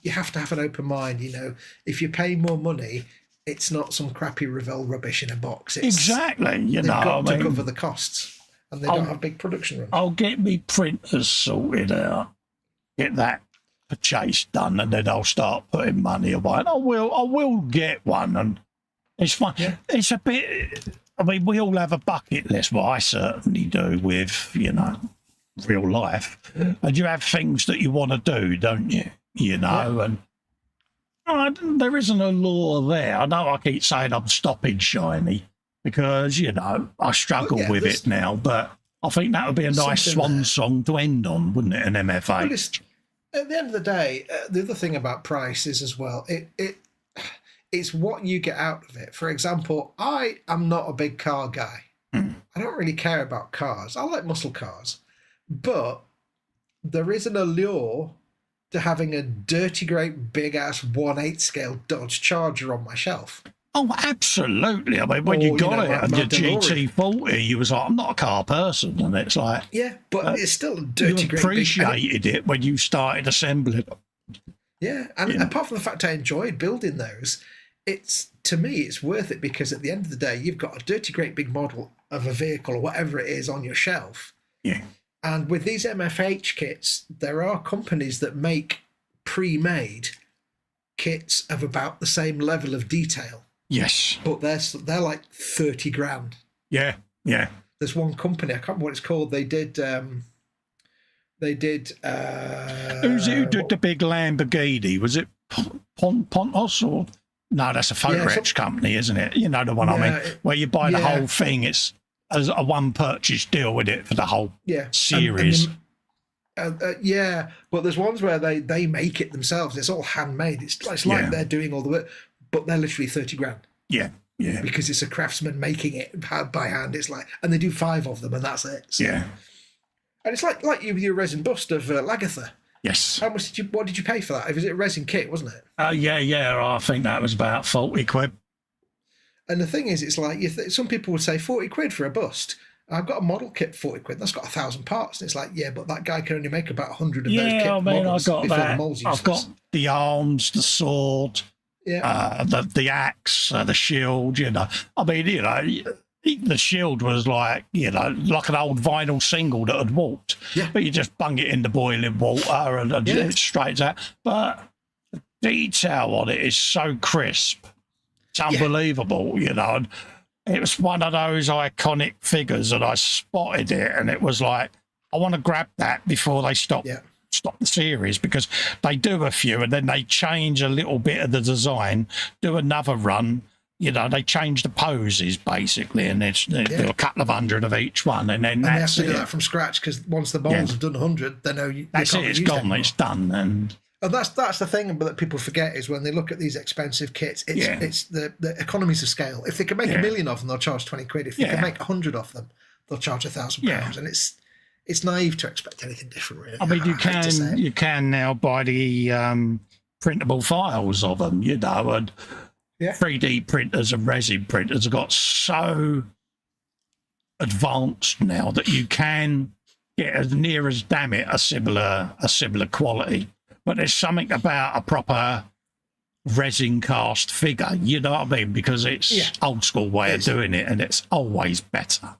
you have to have an open mind, you know. If you pay more money, it's not some crappy Revell rubbish in a box. It's, exactly. They've got to cover the costs, and they don't have big production runs. I'll get me printers sorted out, get that purchase done, and then I'll start putting money away. And I will get one, and it's fun. Yeah. It's a bit. I mean, we all have a bucket list. Well, I certainly do with, you know, real life, and you have things that you want to do, don't you? You know, and. There isn't a law there. I know I keep saying I'm stopping shiny because, you know, I struggle with it now, but I think that would be a nice swan song to end on, wouldn't it, an MFH? Well, at the end of the day, the other thing about price is as well, it's what you get out of it. For example, I am not a big car guy. I don't really care about cars. I like muscle cars. But there is an allure to having a dirty, great, big-ass 1/8 scale Dodge Charger on my shelf. Oh, absolutely. I mean, when you got it and your GT40, you was like, I'm not a car person. And it's like... Yeah, but it's still a dirty, you great... You appreciated it when you started assembling them. Yeah, and apart from the fact I enjoyed building those, to me, it's worth it because at the end of the day, you've got a dirty, great big model of a vehicle or whatever it is on your shelf. Yeah. And with these MFH kits, there are companies that make pre-made kits of about the same level of detail. Yes. But they're like 30 grand. Yeah, yeah. There's one company, I can't remember what it's called, they did who did the big Lamborghini? Was it Pontos or... No, that's a Forex company, isn't it? You know the one I mean, where you buy the whole thing, it's as a one purchase deal with it for the whole series. But there's ones where they make it themselves. It's all handmade. It's like they're doing all the work, but they're literally 30 grand. Yeah, yeah. Because it's a craftsman making it by hand. It's like, and they do 5 of them, and that's it. So. Yeah. And it's like your resin bust of Lagatha. Yes. How much what did you pay for that? It was a resin kit, wasn't it? Yeah. I think that was about 40 quid. And the thing is, it's like some people would say 40 quid for a bust. I've got a model kit for 40 quid. That's got 1,000 parts. And it's like, yeah, but that guy can only make about 100 of those kit models I got before that. the mold's I've useless. got the arms, the sword, the axe, the shield. You know, I mean, you know, the shield was like, you know, like an old vinyl single that had warped. Yeah. But you just bung it in the boiling water and it straightens out. But the detail on it is so crisp. It's unbelievable, you know. And it was one of those iconic figures, and I spotted it, and it was like, I want to grab that before they stop the series, because they do a few and then they change a little bit of the design, do another run. You know, they change the poses basically, and they do a couple of hundred of each one, and then they have to do that from scratch, because once the molds have done 100, they know that's it. It's gone. It's done, and that's the thing that people forget is when they look at these expensive kits, it's the economies of scale. If they can make 1 million of them, they'll charge 20 quid. If they can make 100 of them, they'll charge £1,000. And it's naive to expect anything different, really. I mean, you can now buy the printable files of them, you know, and 3D printers and resin printers have got so advanced now that you can get as near as, damn it, a similar quality. But there's something about a proper resin cast figure, you know what I mean? Because it's old school way of doing it, and it's always better.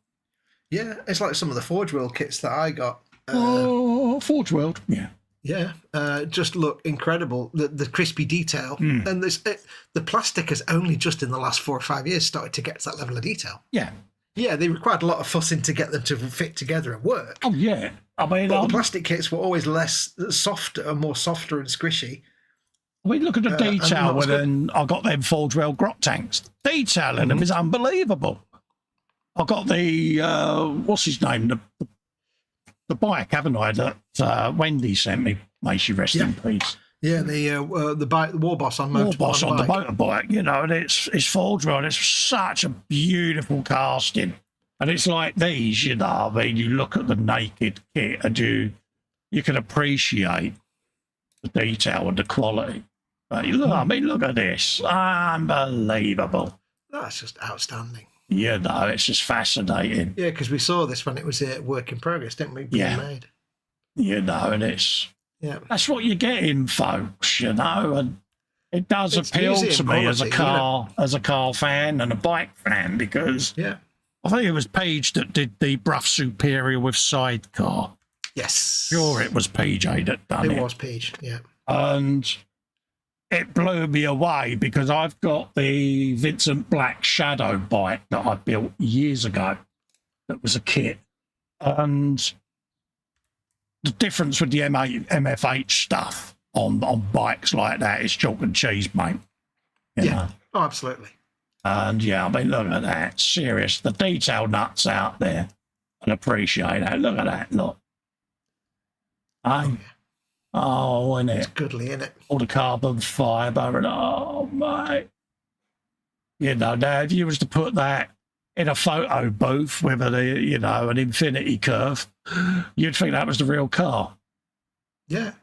Yeah, it's like some of the Forge World kits that I got. Forge World, yeah, just look incredible. The crispy detail, and the plastic has only just in the last 4 or 5 years started to get to that level of detail. Yeah, they required a lot of fussing to get them to fit together and work. Oh yeah, I mean, but the plastic kits were always more softer and squishy. I mean, look at the detail when I got them Forge World grot tanks. Detail in them is unbelievable. I got the what's his name, the bike, haven't I? That Wendy sent me. May she rest in peace. Yeah, the bike, the War Boss on the motorbike, you know, and it's Forge World. It's such a beautiful casting, and it's like these, you know. I mean, you look at the naked kit, and you can appreciate the detail and the quality. But look, I mean, look at this, unbelievable. That's just outstanding. You know, it's just fascinating. Yeah, because we saw this when it was a work in progress, didn't we? Being made. You know, and that's what you're getting, folks. You know, and it does appeal to me as a car fan and a bike fan, because I think it was Page that did the Bruff Superior with sidecar. Yes, sure, it was PJ that done it. It was Page, and it blew me away, because I've got the Vincent Black Shadow bike that I built years ago. That was a kit. And the difference with the MFH stuff on bikes like that is chalk and cheese, mate. You know? Oh, absolutely. And I mean, look at that. Serious. The detail nuts out there. And appreciate that. Look at that. Look. Oh, isn't it? It's goodly, isn't it? All the carbon fibre, and oh, mate. You know, now if you was to put that in a photo booth with an infinity curve, you'd think that was the real car. Yeah.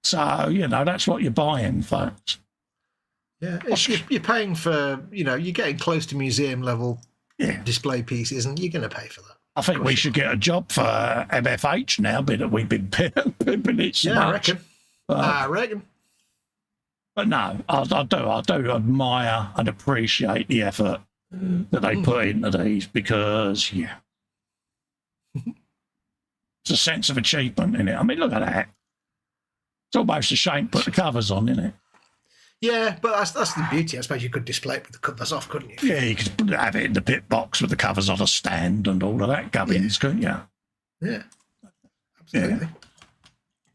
So, that's what you're buying, folks. Yeah, you're paying for, you're getting close to museum level display pieces, and you're going to pay for that. I think we should get a job for MFH now, but we've been pimping it so much. I reckon. But no, I do admire and appreciate the effort that they put into these, because, it's a sense of achievement in it. I mean, look at that. It's almost a shame to put the covers on, isn't it? Yeah, but that's the beauty. I suppose you could display it with the covers off, couldn't you? Yeah, you could have it in the pit box with the covers on a stand and all of that gubbins, couldn't you? Yeah, absolutely. Yeah.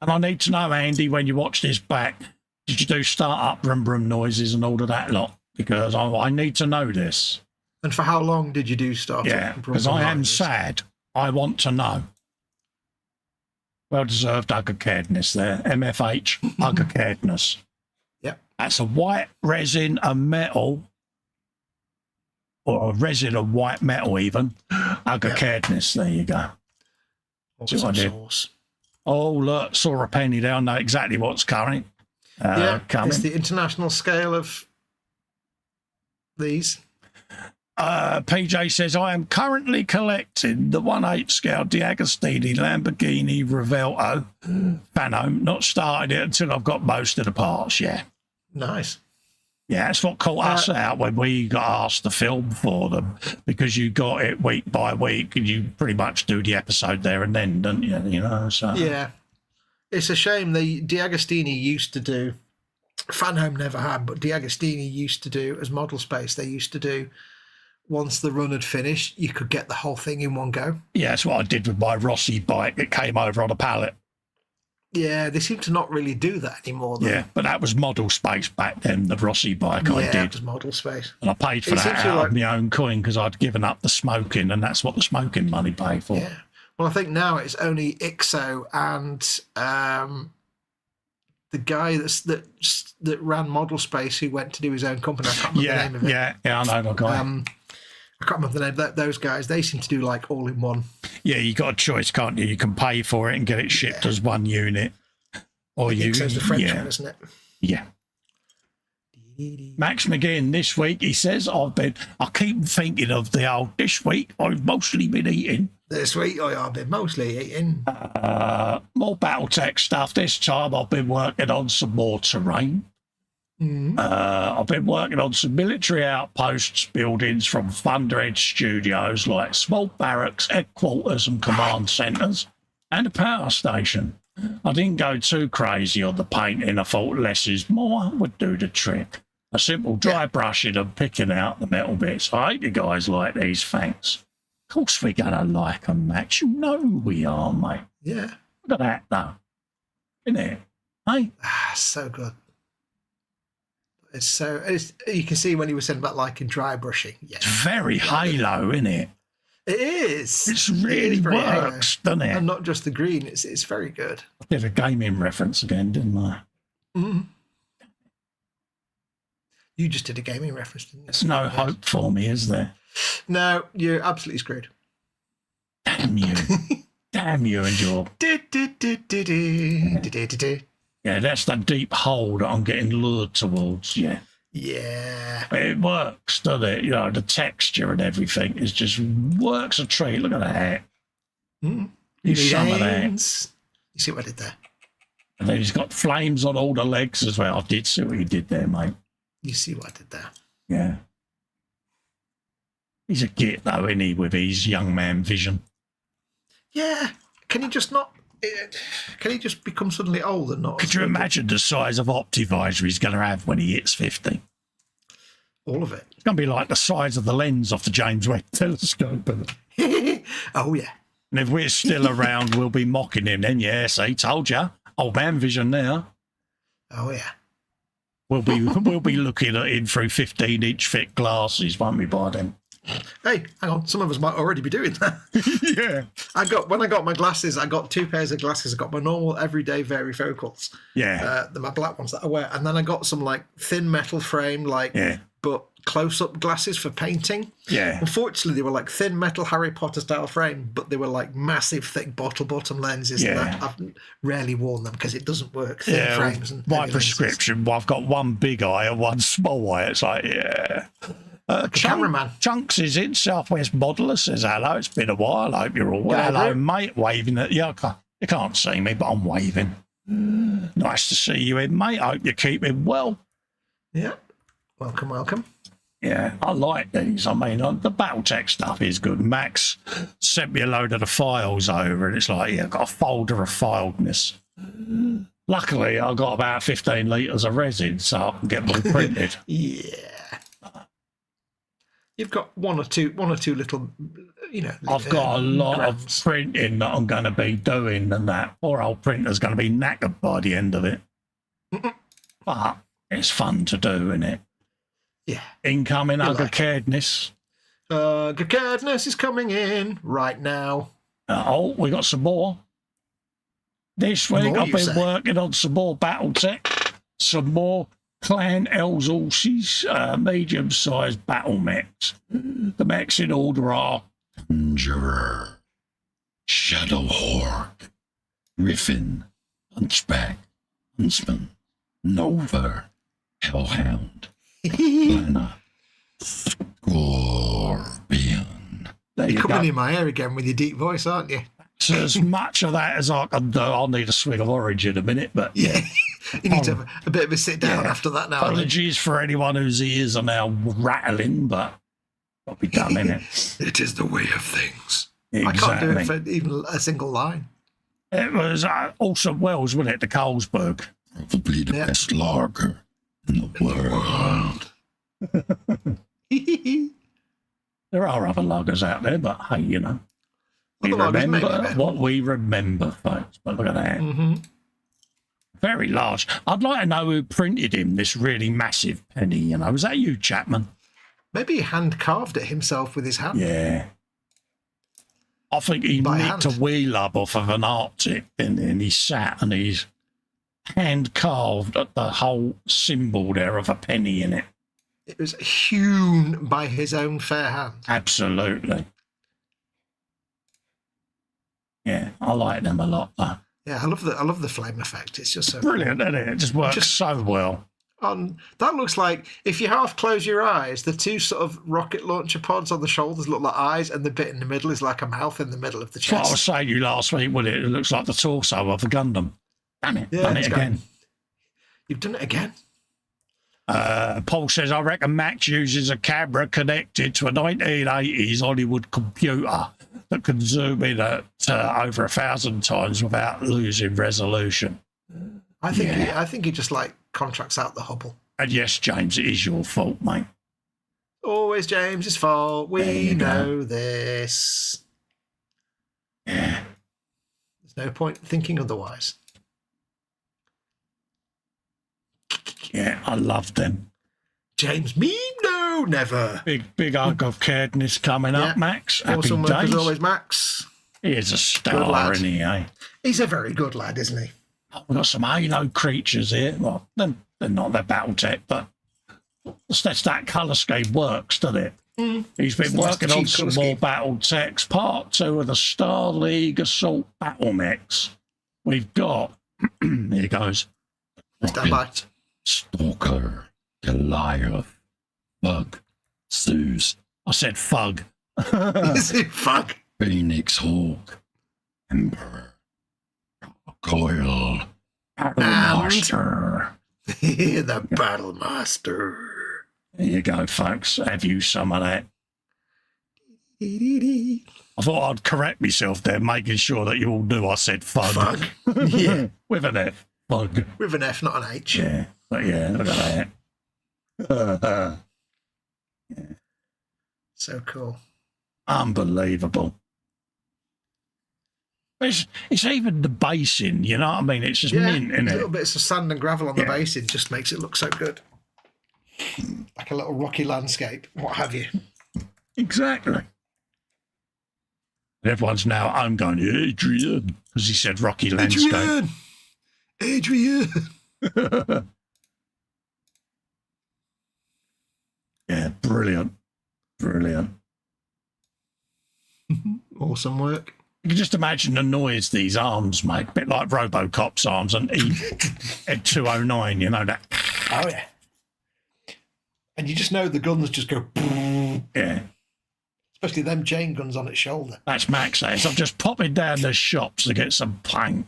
And I need to know, Andy, when you watch this back, did you do start-up brum noises and all of that lot? Because I need to know this. And for how long did you do start-up? Yeah, because I am sad. I want to know. Well-deserved ugger-caredness there. MFH, ugger-caredness. That's a white resin, a metal, or a resin of white metal even. Ugger-caredness, there you go. Awesome sauce. Oh, look, saw a penny there. I know exactly what's coming. Coming. It's the international scale of these. PJ says, I am currently collecting the 1/8 scale D'Agostini Lamborghini Revell Phantom. Not started it until I've got most of the parts, yeah. Nice. Yeah, that's what caught us out when we got asked to film for them, because you got it week by week and you pretty much do the episode there and then, don't you? You know, so. Yeah. It's a shame. The D'Agostini used to do, Phantom never had, but D'Agostini used to do, as Model Space, they used to do, once the run had finished, you could get the whole thing in one go. Yeah, that's what I did with my Rossi bike. It came over on a pallet. Yeah, they seem to not really do that anymore, though. Yeah, but that was Model Space back then, the Rossi bike I did. Yeah, it was Model Space. And I paid for that out of my own coin because I'd given up the smoking, and that's what the smoking money paid for. Yeah. Well, I think now it's only IXO and the guy that ran Model Space, who went to do his own company. I can't remember the name of it. Yeah, I know the guy. I can't remember the name. Those guys, they seem to do like all in one. Yeah, you got a choice, can't you? You can pay for it and get it shipped as one unit, or you. IXO's the French one, isn't it? Yeah. Max McGinn this week, he says, I keep thinking of the old, this week I've mostly been eating. This week I've been mostly eating. More Battletech stuff. This time I've been working on some more terrain. I've been working on some military outposts buildings from Thunderhead Studios, like small barracks, headquarters and command centres, and a power station. I didn't go too crazy on the painting. I thought less is more would do the trick. A simple dry brushing and picking out the metal bits. I hope you guys like these, thanks. Of course we're going to like them, Max. You know we are, mate. Yeah. Look at that, though. Isn't it? Hey? So good. You can see when he was saying about liking dry brushing. Yeah. It's very Halo, isn't it? It is. It really works, doesn't it? And not just the green. It's very good. I did a gaming reference again, didn't I? You just did a gaming reference, didn't you? There's no hope for me, is there? No, you're absolutely screwed. Damn you. Damn you and your... Yeah, that's the deep hole that I'm getting lured towards, yeah. Yeah. It works, doesn't it? You know, the texture and everything is just works a treat. Look at that. You some of that. You see what I did there? And then he's got flames on all the legs as well. I did see what he did there, mate. You see what I did there? Yeah. He's a git, though, isn't he, with his young man vision? Yeah. Can he just not... Can he just become suddenly old and not... Could you imagine the size of Optivisor he's going to have when he hits 50? All of it. It's going to be like the size of the lens off the James Webb telescope. Oh, yeah. And if we're still around, we'll be mocking him then. Yeah, see, told you. Old man vision now. Oh, yeah. We'll be looking at him through 15-inch thick glasses, won't we, by then? Hey, hang on. Some of us might already be doing that. Yeah. When I got my glasses, I got 2 pairs of glasses. I got my normal everyday varifocals. Yeah. My black ones that I wear. And then I got some like thin metal frame, but close-up glasses for painting. Yeah. Unfortunately, they were like thin metal Harry Potter style frame, but they were like massive, thick bottom lenses. Yeah. And I've rarely worn them because it doesn't work. Thin frames. And my heavy prescription, lenses. well, I've got one big eye and one small eye. It's like, yeah. Cameraman. Chunks is in Southwest Modeler, says hello. It's been a while. I hope you're all well. Hello, mate. Waving at you. You can't see me, but I'm waving. Nice to see you in, mate. I hope you're keeping well. Yeah. Welcome, welcome. Yeah, I like these. I mean, the Battletech stuff is good. Max sent me a load of the files over, and it's like, yeah, I've got a folder of filedness. Luckily, I've got about 15 litres of resin, so I can get them all printed. Yeah. You've got one or two little, I've got a lot of printing that I'm going to be doing, and that poor old printer's going to be knackered by the end of it. But it's fun to do, isn't it? Yeah. Incoming Uggercadness. Uggercadness is coming in right now. We got some more. This week I've been working on some more Battletech, some more Clan Elzorsis, medium-sized battle mechs. The mechs in order are Conjurer, Shadow Hawk, Griffin, Hunchback, Huntsman, Nova, Hellhound, Planner, Scorpion. There you You're go. coming in my ear again with your deep voice, aren't you? So as much of that as I can do. I'll need a swig of orange in a minute, but Yeah. You need to have a bit of a sit down after that now. apologies for anyone whose ears are now rattling, but got to be done, innit? It is the way of things. I can't do it for even a single line. It was Orson Welles, wasn't it, the Carlsberg? Probably the best lager in the world. There are other lagers out there, but hey, you know. We Other lagers may be remember better. what we remember, folks. But look at that. Mm-hmm. Very large. I'd like to know who printed him this really massive penny, you know. Was that you, Chapman? Maybe he hand carved it himself with his hand. Yeah. I think he By nicked hand. a wheel up off of an art tip and then he sat and he's hand carved the whole symbol there of a penny in it. It was hewn by his own fair hand. Absolutely. Yeah, I like them a lot though. Yeah, I love the flame effect. It's just so Brilliant, isn't it? It just works so well. That looks like, if you half close your eyes, the two sort of rocket launcher pods on the shoulders look like eyes, and the bit in the middle is like a mouth in the middle of the That's what I was chest. saying to you last week, wasn't it? It looks like the torso of a Gundam. Damn it, Yeah, done it it's again. You've done it again. Paul says, I reckon Max uses a camera connected to a 1980s Hollywood computer that can zoom in at over 1,000 times without losing resolution. I think he just like contracts out the Hubble. And yes, James, it is your fault, mate. Always James's fault. There We you go. know this. Yeah. There's no point thinking otherwise. Yeah, I love them. James, me? No, never. Big hug of caredness coming up, Yeah. Max. Happy Awesome work as days. always, Max. He is a Good star, lad. isn't he, eh? He's a very good lad, isn't he? We've got some Halo creatures here. Well, they're not their battle tech, but that's that colour scheme works, doesn't it? He's been It's the working Master on Chief some colour more scheme. battle techs. Part 2 of the Star League Assault Battle Mechs. We've got, here goes, Stand by. Stalker, Goliath, Bug, Zeus, I said fug. Fuck. Phoenix Hawk, Emperor, Coil, Battle Master. The Battle Master. There you go, folks. Have you some of that? I thought I'd correct myself there, making sure that you all knew I said fug. Fug. Yeah. With an F. Fug. With an F, not an H. Yeah. But yeah, look at that. So cool. Unbelievable. It's even the basing, you know what I mean? It's just mint, isn't little it? bits of sand and gravel on the Yeah. basin just makes it look so good. Like a little rocky landscape, what have you. Exactly. And everyone's now, I'm going, Adrian, because he said rocky landscape. Adrian! Yeah, brilliant. Brilliant. Awesome work. You can just imagine the noise these arms make, a bit like Robocop's arms and Ed 209, you know that. Oh, yeah. And you just know the guns just go boom, Yeah, especially them chain guns on its shoulder. that's Max says. I'm just popping down the shops to get some paint.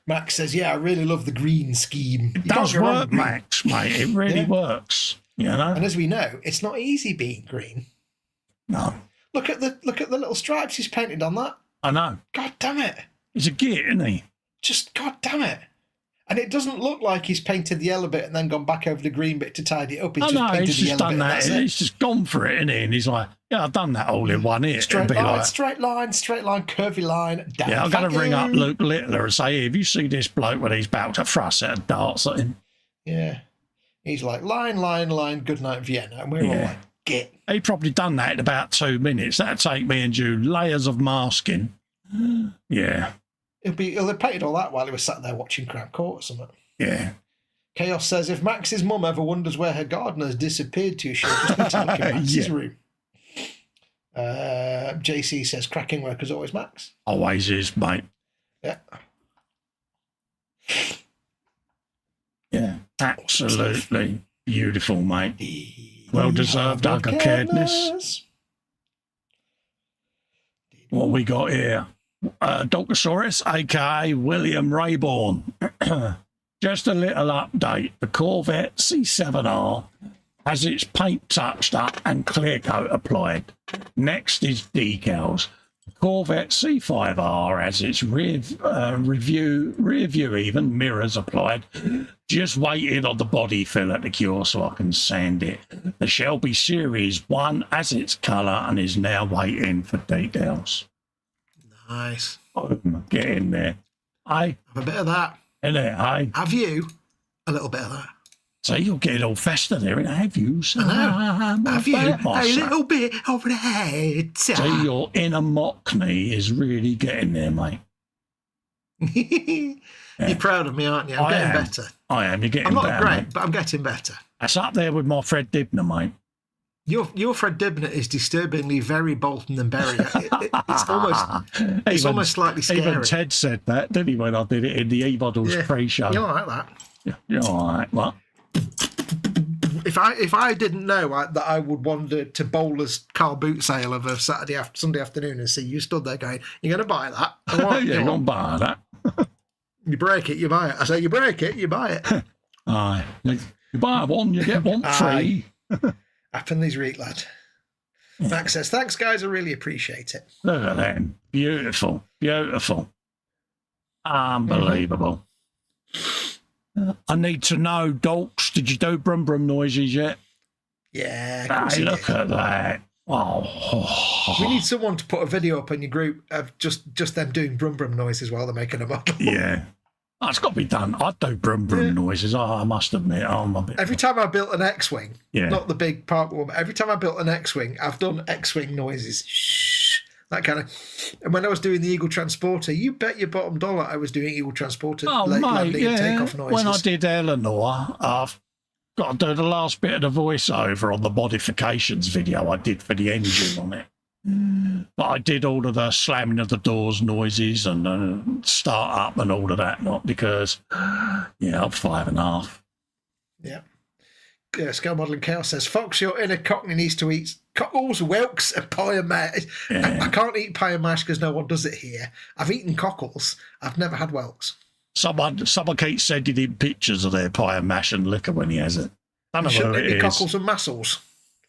Max says, yeah, I really love the green scheme. It does work, Max, mate. It really works, you know? And as we know, it's not easy being green. No, Look at the little stripes he's painted on that. I know. God damn it. He's a git, isn't he? Just God damn it. And it doesn't look like he's painted the yellow bit and then gone back over the green bit to tidy it up. He's I just know, painted he's the just yellow done bit and that. that's it. He's just gone for it, isn't he? And he's like, yeah, I've done that all in one hit. Straight It'd be line, like, straight line, curvy line. Down. yeah, I'm going to Thank ring you. up Luke Littler and say, hey, have you seen this bloke when he's about to throw a set of darts at him? Yeah. He's like, line, good night, Vienna. And we're all Yeah. like, get. He probably done that in about 2 minutes. That'd take me and you layers of masking. Yeah, He'll have painted all that while he was sat there watching Crown Court or something. yeah. Chaos says, if Max's mum ever wonders where her garden has disappeared to, she'll just be talking Max's Yeah. room. JC says, cracking work as always, Max. Always is, mate. Yeah. Absolutely beautiful, mate. Well deserved ugly-caredness. What we got here? Dolcosaurus, aka William Rayborn. Just a little update. The Corvette C7R has its paint touched up and clear coat applied. Next is decals. The Corvette C5R has its rear view even mirrors applied. Just waiting on the body filler to cure so I can sand it. The Shelby Series 1 has its colour and is now waiting for decals. Nice. Boom, get in there. Hey, Have a bit of that. in there, hey. Have you? A little bit of that. So you're getting all Festa there, and have you? So Have you? A little bit of that. So your inner Mockney is really getting there, mate. You're proud of me, aren't you? I'm getting better. I am. You're getting I'm not better. great, Mate. but I'm getting better. That's up there with my Fred Dibner, mate. Your Fred Dibner is disturbingly very Bolton and Berry. It's almost slightly scary. Even Ted said that, didn't he, when I did it in the E-Models pre-show? You're like that. You're all right. What? If I didn't know that I would wander to Bowler's car boot sale of a Sunday afternoon and see you stood there going, "You're going to buy that? You're going to buy that. You break it, you buy it." I say, "You break it, you buy it." Aye. You buy one, you get one free. Happen these reek, lad. Max says, "Thanks, guys. I really appreciate it." Look at them. Beautiful. Beautiful. Unbelievable. I need to know, Dolks, did you do brum brum noises yet? Yeah. Hey, look at that. Oh. We need someone to put a video up in your group of just them doing brum brum noises while they're making a model. Yeah. Oh, it's got to be done. I do brum brum noises. I must admit, I'm a bit. Every time I built an X-Wing, Yeah. not the big park one, but every time I built an X-Wing, I've done X-Wing noises. Shh. That kind of. And when I was doing the Eagle Transporter, you bet your bottom dollar I was doing Eagle Transporter landing and takeoff noises. When I did Eleanor, I've got to do the last bit of the voiceover on the modifications video I did for the engine on it. But I did all of the slamming of the doors noises and start up and all of that, not because, I'm 5.5. Yeah. Scale Modelling Chaos says, "Fox, your inner Cockney needs to eat cockles, whelks, and pie and mash." Yeah. I can't eat pie and mash because no one does it here. I've eaten cockles. I've never had whelks. Someone keeps sending him pictures of their pie and mash and liquor when he has it. I don't know Shouldn't what it it be is. cockles and mussels?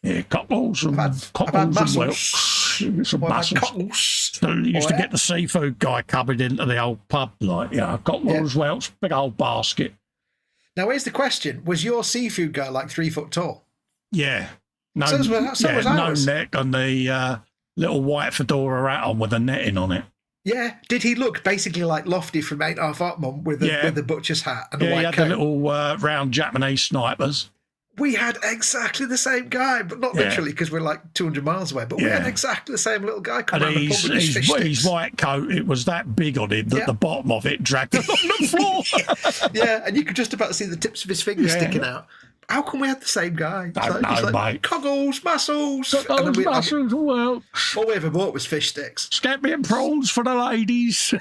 Yeah, cockles and I've had cockles and mussels. whelks. Some Or I've had mussels. cockles. So you used to Or- get the seafood guy coming into the old pub, like, cockles, whelks, big old basket. Now, here's the question. Was your seafood guy like 3 foot tall? Yeah. No, So was no ours. neck and the little white fedora hat on with the netting on it. Yeah. Did he look basically like Lofty from 8.5 Up Mum with the butcher's hat and a Yeah, he white had coat? the little round Japanese snipers. We had exactly the same guy, but not literally because we're like 200 miles away, but we had exactly the same little guy come And around the pub with his fish his sticks. white coat, it was that big on him that Yeah. the bottom of it dragged him on the floor. Yeah, and you could just about see the tips of his fingers sticking out. How come we had the same guy? Don't know, mate. Cockles, mussels. And then Mussels, well, all we ever bought was fish sticks. scampi and prawns for the ladies.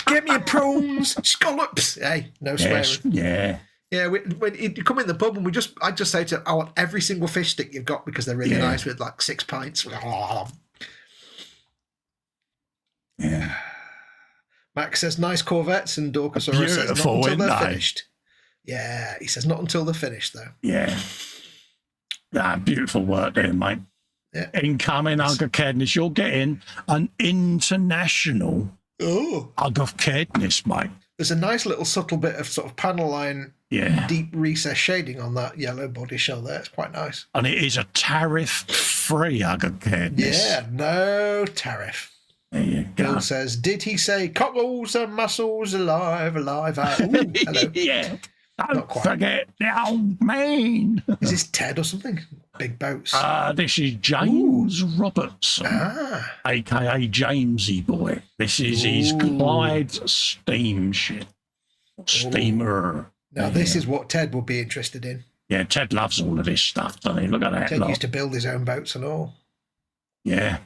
Get me a prawns, scallops. Hey, no swearing. Yes, yeah. Yeah, when you come in the pub and I just say to him, "I want every single fish stick you've got because they're really nice with like 6 pints." Yeah. Max says, "Nice Corvettes," and Dorcosaurus says, "Not Beautiful, until they're isn't they? finished." Yeah, he says, "Not until they're finished, though." Yeah. Beautiful work there, mate. Yeah. Incoming Hug of Cadness. You're getting an international Oh, Hug of Cadness, mate. there's a nice little subtle bit of sort of panel line, Yeah. deep recess shading on that yellow body shell there. It's quite nice. And it is a tariff-free Hug of Cadness. Yeah, no tariff. There you go. Bill says, "Did he say cockles and mussels alive, alive?" Ooh, hello. Yeah. Not Don't quite. forget the old man. Is this Ted or something? Big boats. This is James Robertson, a.k.a. Jamesy Boy. This is his Clyde steamship. Steamer. Now, this is what Ted would be interested in. Yeah, Ted loves all of this stuff, doesn't he? Look at that. Ted lot. used to build his own boats and all. Yeah.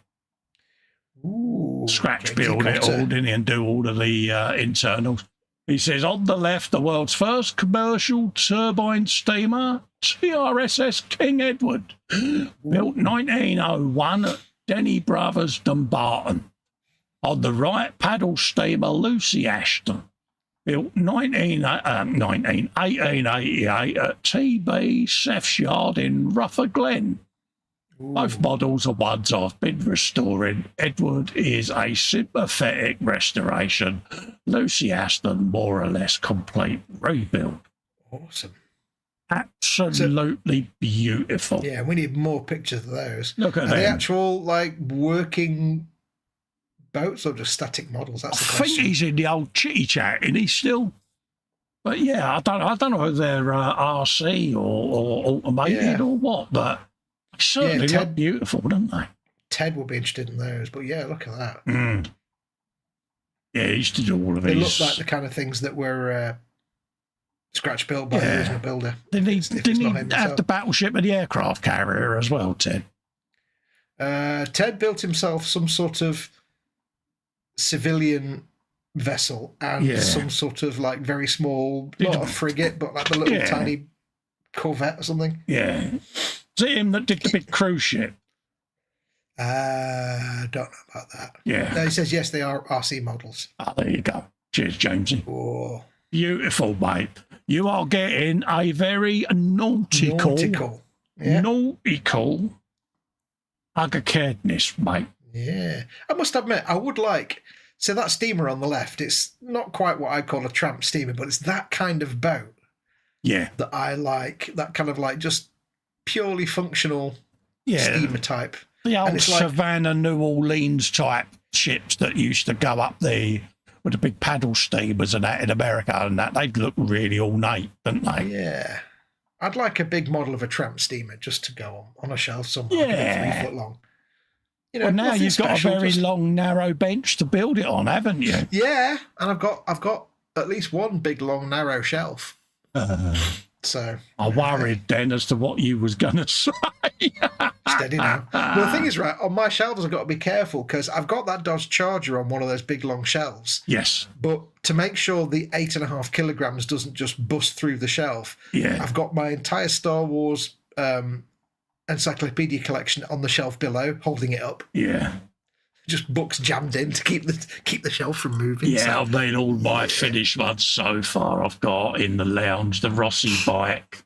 Ooh, Scratch Jamesy build it Cotter. all, didn't he? And do all of the internals. He says, on the left, the world's first commercial turbine steamer, TRSS King Edward, built 1901 at Denny Brothers, Dumbarton. On the right, paddle steamer Lucy Ashton, built 1888 at TB Seth's Yard in Ruther Glen. Both models are ones I've been restoring. Edward is a sympathetic restoration. Lucy Ashton, more or less complete rebuild. Awesome. Absolutely beautiful. Yeah, we need more pictures of those. Look at Are them. they actual, like, working boats or just static models? That's the I question. think he's in the old chitty chat, and he's still. But yeah, I don't know whether they're RC or automated or what, but they certainly look beautiful, don't they? Ted will be interested in those, but yeah, look at that. Mm. Yeah, he used to do all of They these. look like the kind of things that were scratch built by the original builder. Didn't he have himself. the battleship and the aircraft carrier as well, Ted? Ted built himself some sort of civilian vessel and some sort of like very small, not a frigate, but like the little tiny corvette or something. Yeah. Is it him that did the big cruise ship? Don't know about that. Yeah. No, he says, yes, they are RC models. Oh, there you go. Cheers, Jamesy. Oh. Beautiful, mate. You are getting a very nautical agacaredness, mate. Yeah. I must admit, I would like, so that steamer on the left, it's not quite what I call a tramp steamer, but it's that kind of boat. Yeah. That I like, that kind of like just purely functional steamer type. The old like, Savannah, New Orleans type ships that used to go up there with the big paddle steamers and that in America and that, they'd look really ornate, didn't they? Yeah. I'd like a big model of a tramp steamer just to go on a shelf somewhere, 3 foot long. You know, well, now you've got a very long, narrow bench to build it on, haven't you? Yeah, and I've got at least one big, long, narrow shelf. So I worried then as to what you was going to say. Steady now. Well, the thing is, right, on my shelves I've got to be careful because I've got that Dodge Charger on one of those big, long shelves. Yes. But to make sure the 8.5 kilograms doesn't just bust through the shelf, I've got my entire Star Wars encyclopedia collection on the shelf below, holding it up. Yeah. Just books jammed in to keep the shelf from moving. Yeah, so. I've made all my finished ones so far. I've got in the lounge the Rossi bike,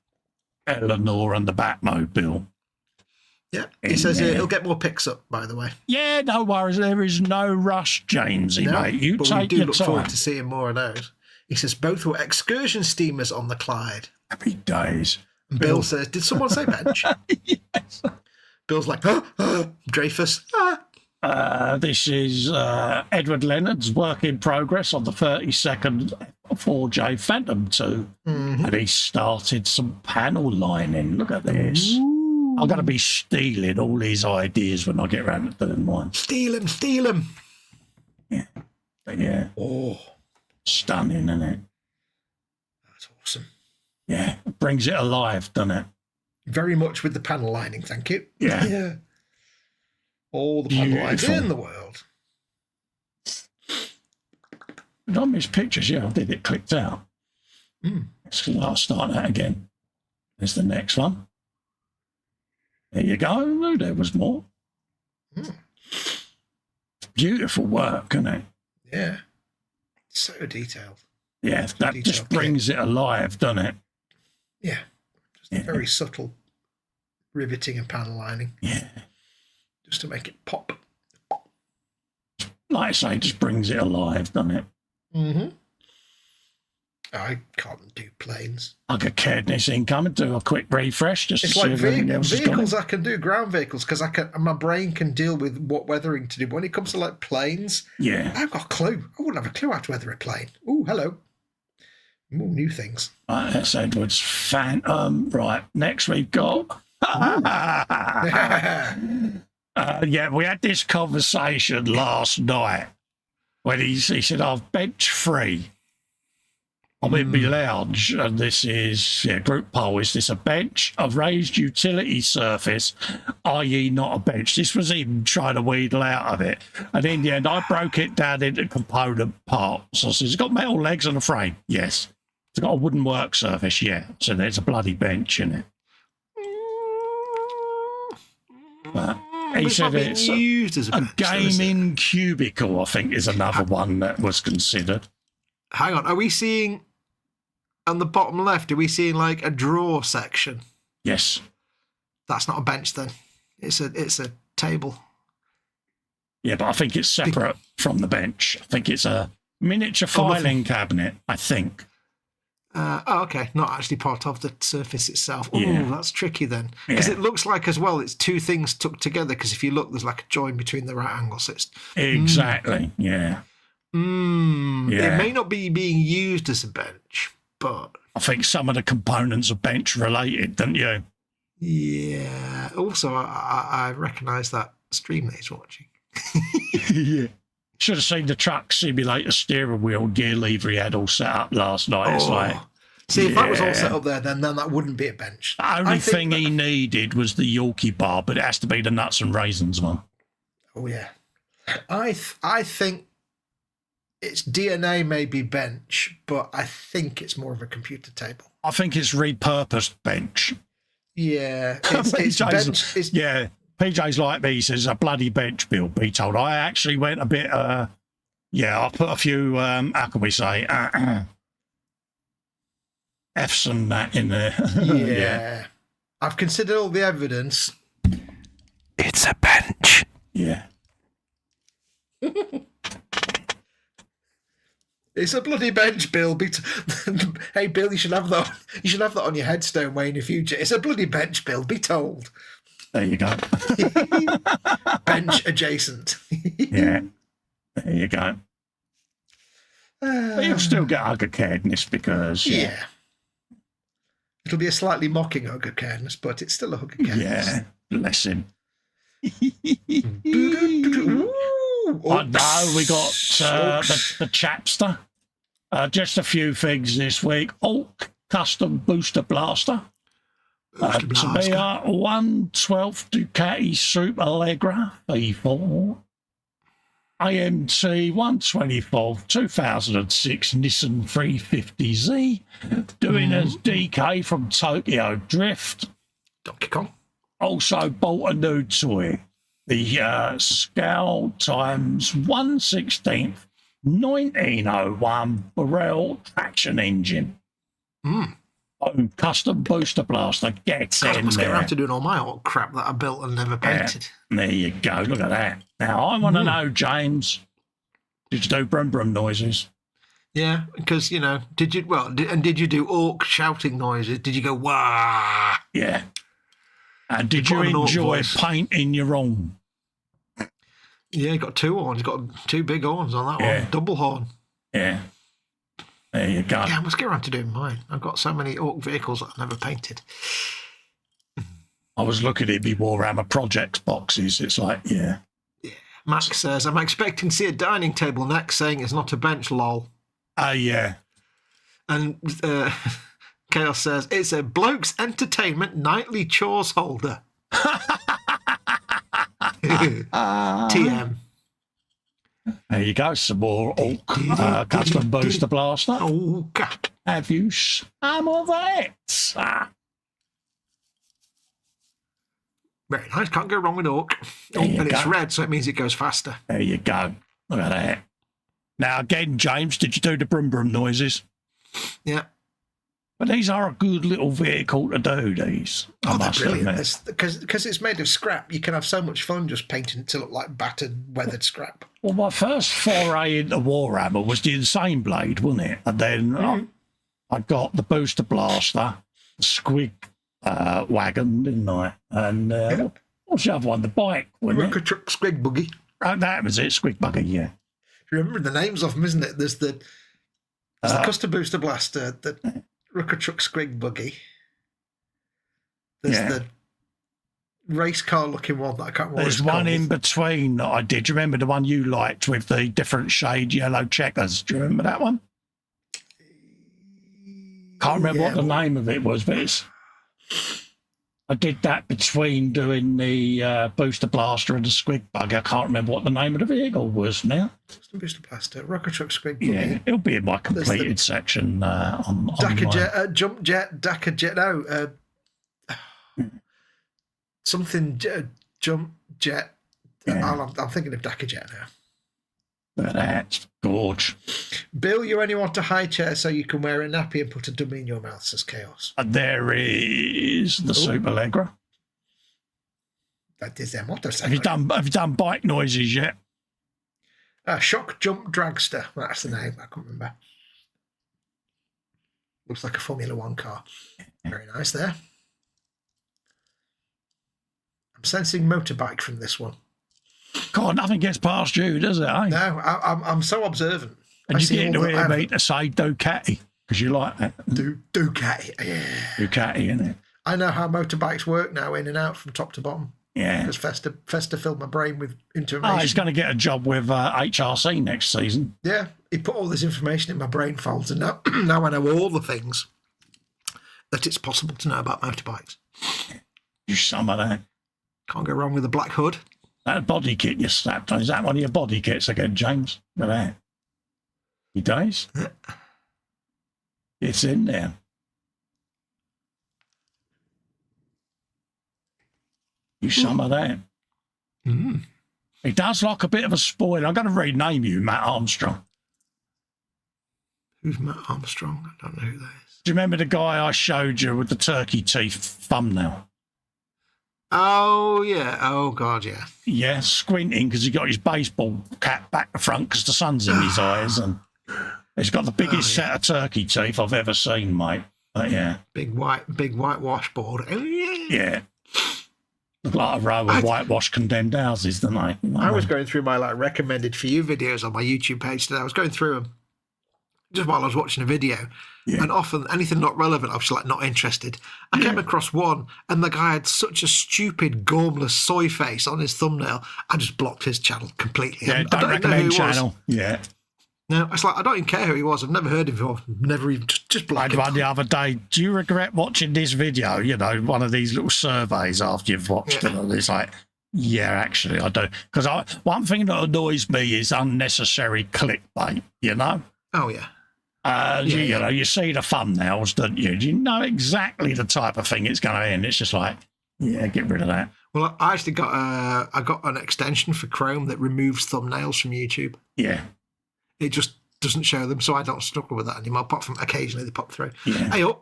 Eleanor, and the Batmobile. Yeah, he says he'll get more pics up, by the way. Yeah, no worries. There is no rush, Jamesy, mate. You but take we do your look time. forward to seeing more of those. He says both were excursion steamers on the Clyde. Happy days. And Bill says, did someone say bench? Yes. Bill's like, Dreyfus. This is Edward Leonard's work in progress on the 32nd 4J Phantom 2. And he started some panel lining. Look at this. Ooh. I'm going to be stealing all these ideas when I get around to doing one. Steal him. Yeah. But yeah. Oh. Stunning, isn't it? That's awesome. Yeah. It brings it alive, doesn't it? Very much with the panel lining, thank you. Yeah. Yeah. All the panel lines in the world. I missed pictures, I did. It clicked out. I'll start that again. There's the next one. There you go. Oh, there was more. Beautiful work, isn't it? Yeah. So detailed. Yeah, that just brings it alive, doesn't it? Yeah. Just very subtle riveting and panel lining. Yeah. Just to make it pop. Like I say, just brings it alive, doesn't it? I can't do planes. I could caredness income and do a quick refresh just it's to like see if anything else is vehicles. I can do ground vehicles because my brain can deal with what weathering to do. But when it comes to like planes, I've got a clue. I wouldn't have a clue how to weather a plane. Oh, hello. More new things. Right, that's Edward's Phantom. Right, next we've got. We had this conversation last night when he said, I've bench free. I'm in my lounge, and this is group poll. Is this a bench, a raised utility surface, i.e. not a bench? This was even trying to wheedle out of it. And in the end, I broke it down into component parts. So it's got metal legs and a frame. Yes. It's got a wooden work surface. Yeah. So there's a bloody bench in it. But he said it's used as a gaming cubicle, I think, is another one that was considered. Hang on. Are we seeing... On the bottom left, are we seeing like a drawer section? Yes. That's not a bench then. It's a table. Yeah, but I think it's separate from the bench. I think it's a miniature filing cabinet, I think. Okay. Not actually part of the surface itself. Oh, Yeah. that's tricky then. Because it looks like as well, it's two things tucked together. Because if you look, there's like a join between the right angles. So it's Exactly, yeah. It may not be being used as a bench, but I think some of the components are bench related, don't you? yeah. Also, I recognise that stream that he's watching. Yeah. Should have seen the truck simulator steering wheel gear lever he had all set up last night. It's like, see, if that was all set up there, then that wouldn't be a bench. the only thing he needed was the Yorkie bar, but it has to be the nuts and raisins one. Oh yeah, I think its DNA may be bench, but I think it's more of a computer table. I think it's repurposed bench. Yeah, it's bench. Yeah, PJ's like me. He says a bloody bench build. Be told. I actually went a bit. I put a few. How can we say? F's and that in there. Yeah. I've considered all the evidence. It's a bench. Yeah. It's a bloody bench, Bill. Hey, Bill, you should have that. You should have that on your headstone way in the future. It's a bloody bench, Bill. Be told. There you go. Bench adjacent. Yeah. There you go. But you'll still get hugger-caredness because... Yeah. It'll be a slightly mocking hugger-caredness, but it's still a hugger-caredness. Yeah. Bless him. Ooh, I know we got the Chapster. Just a few things this week. Orc Custom Booster Blaster. Tabea 112 Ducati Super Allegra V4. AMT 124 2006 Nissan 350Z. Doing as DK from Tokyo Drift. Donkey Kong. Also bought a new toy. The Scale times 1/16 1901 Revell traction engine. Custom booster blaster gets in Must there. get around to doing all my old crap that I built and never painted. There you go. Look at that. Now I want to know, James. Did you do brum brum noises? Yeah, because did you do orc shouting noises? Did you go wah? Yeah. And did put you on an orc enjoy voice. painting your own? Yeah, he got two horns. He's got two big horns on that Yeah. one. Double horn. Yeah. There you go. Yeah, I must get around to doing mine. I've got so many orc vehicles that I've never painted. I was looking at the Warhammer Projects boxes. It's like, yeah. Max says, I'm expecting to see a dining table next, saying it's not a bench, lol. Yeah. And Chaos says, it's a bloke's entertainment nightly chores holder. TM. There you go. Some more Orc Custom Booster Blaster. Oh, God. Have you some of it? Very nice. Can't go wrong with orc. There you And it's go. red, so it means it goes faster. There you go. Look at that. Now, again, James, did you do the brum brum noises? Yeah. But these are a good little vehicle to do, these. I Oh, they're must brilliant. admit. Because it's made of scrap, you can have so much fun just painting it to look like battered, weathered scrap. Well, my first foray into Warhammer was the Insane Blade, wasn't it? And then I got the Booster Blaster, the Squig wagon, didn't I? And what's the other one? The bike, wasn't Rocker Truck Squig Buggy. it? That was it, Squig Buggy, yeah. Remember the names of them, isn't it? There's the Custom Booster Blaster, the Rocker Truck Squig Buggy. There's the race car looking one that I can't remember. There's one in between that I did. Do you remember the one you liked with the different shade yellow checkers? Do you remember that one? Can't remember Yeah, what the name of it was, but I did that between doing the Booster Blaster and the Squig Bug. I can't remember what the name of the vehicle was now. Booster Blaster, Rocket Truck, Squig Bug. Yeah, it'll be in my completed section on Dakar my... Jet, Jump Jet, Dakar Jet, no. Something Jump Jet. Yeah. I'm thinking of Dakar Jet now. But that's gorge. Bill, you only want a high chair so you can wear a nappy and put a dummy in your mouth, says Chaos. And there is the Super Legra. That is their motorcycle. Have you done bike noises yet? Shock Jump Dragster. That's the name. I can't remember. Looks like a Formula One car. Very nice there. I'm sensing motorbike from this one. God, nothing gets past you, does it? Eh? No, I'm so observant. And you get to hear me to say Ducati because you like that. Ducati, yeah. Ducati, innit? I know how motorbikes work now, in and out from top to bottom. Yeah. Because Festa filled my brain with information. Oh, he's going to get a job with HRC next season. Yeah, he put all this information in my brain folds, and now, now I know all the things that it's possible to know about motorbikes. You some of that. Can't go wrong with a black hood. That body kit you slapped on, is that one of your body kits again, James? Look at that. He does? It's in there. You some of that. Mm. He does like a bit of a spoiler. I'm going to rename you Matt Armstrong. Who's Matt Armstrong? I don't know who that is. Do you remember the guy I showed you with the turkey teeth thumbnail? Oh, yeah. Oh, God, yeah. Yeah, squinting because he got his baseball cap back to front because the sun's in his eyes, and he's got the biggest set of turkey teeth I've ever seen, mate. But yeah, big white washboard. Oh, yeah. Yeah, look like a row of whitewashed condemned houses, don't they? I was going through my recommended for you videos on my YouTube page today. I was going through them just while I was watching a video, and often anything not relevant, I was just not interested. I came across one, and the guy had such a stupid, gormless soy face on his thumbnail. I just blocked his channel completely. Yeah, don't recommend channel. Yeah. No, it's I don't even care who he was. I've never heard of him. Never even just blocked him. I had one the other day. Do you regret watching this video? You know, one of these little surveys after you've watched it. And it's yeah, actually, I do. Because one thing that annoys me is unnecessary clickbait. You know. Oh yeah. You know, you see the thumbnails, don't you? You know exactly the type of thing it's going to end. It's just yeah, get rid of that. Well, I actually got an extension for Chrome that removes thumbnails from YouTube. Yeah. It just doesn't show them, so I don't struggle with that anymore, apart from occasionally they pop through. Yeah.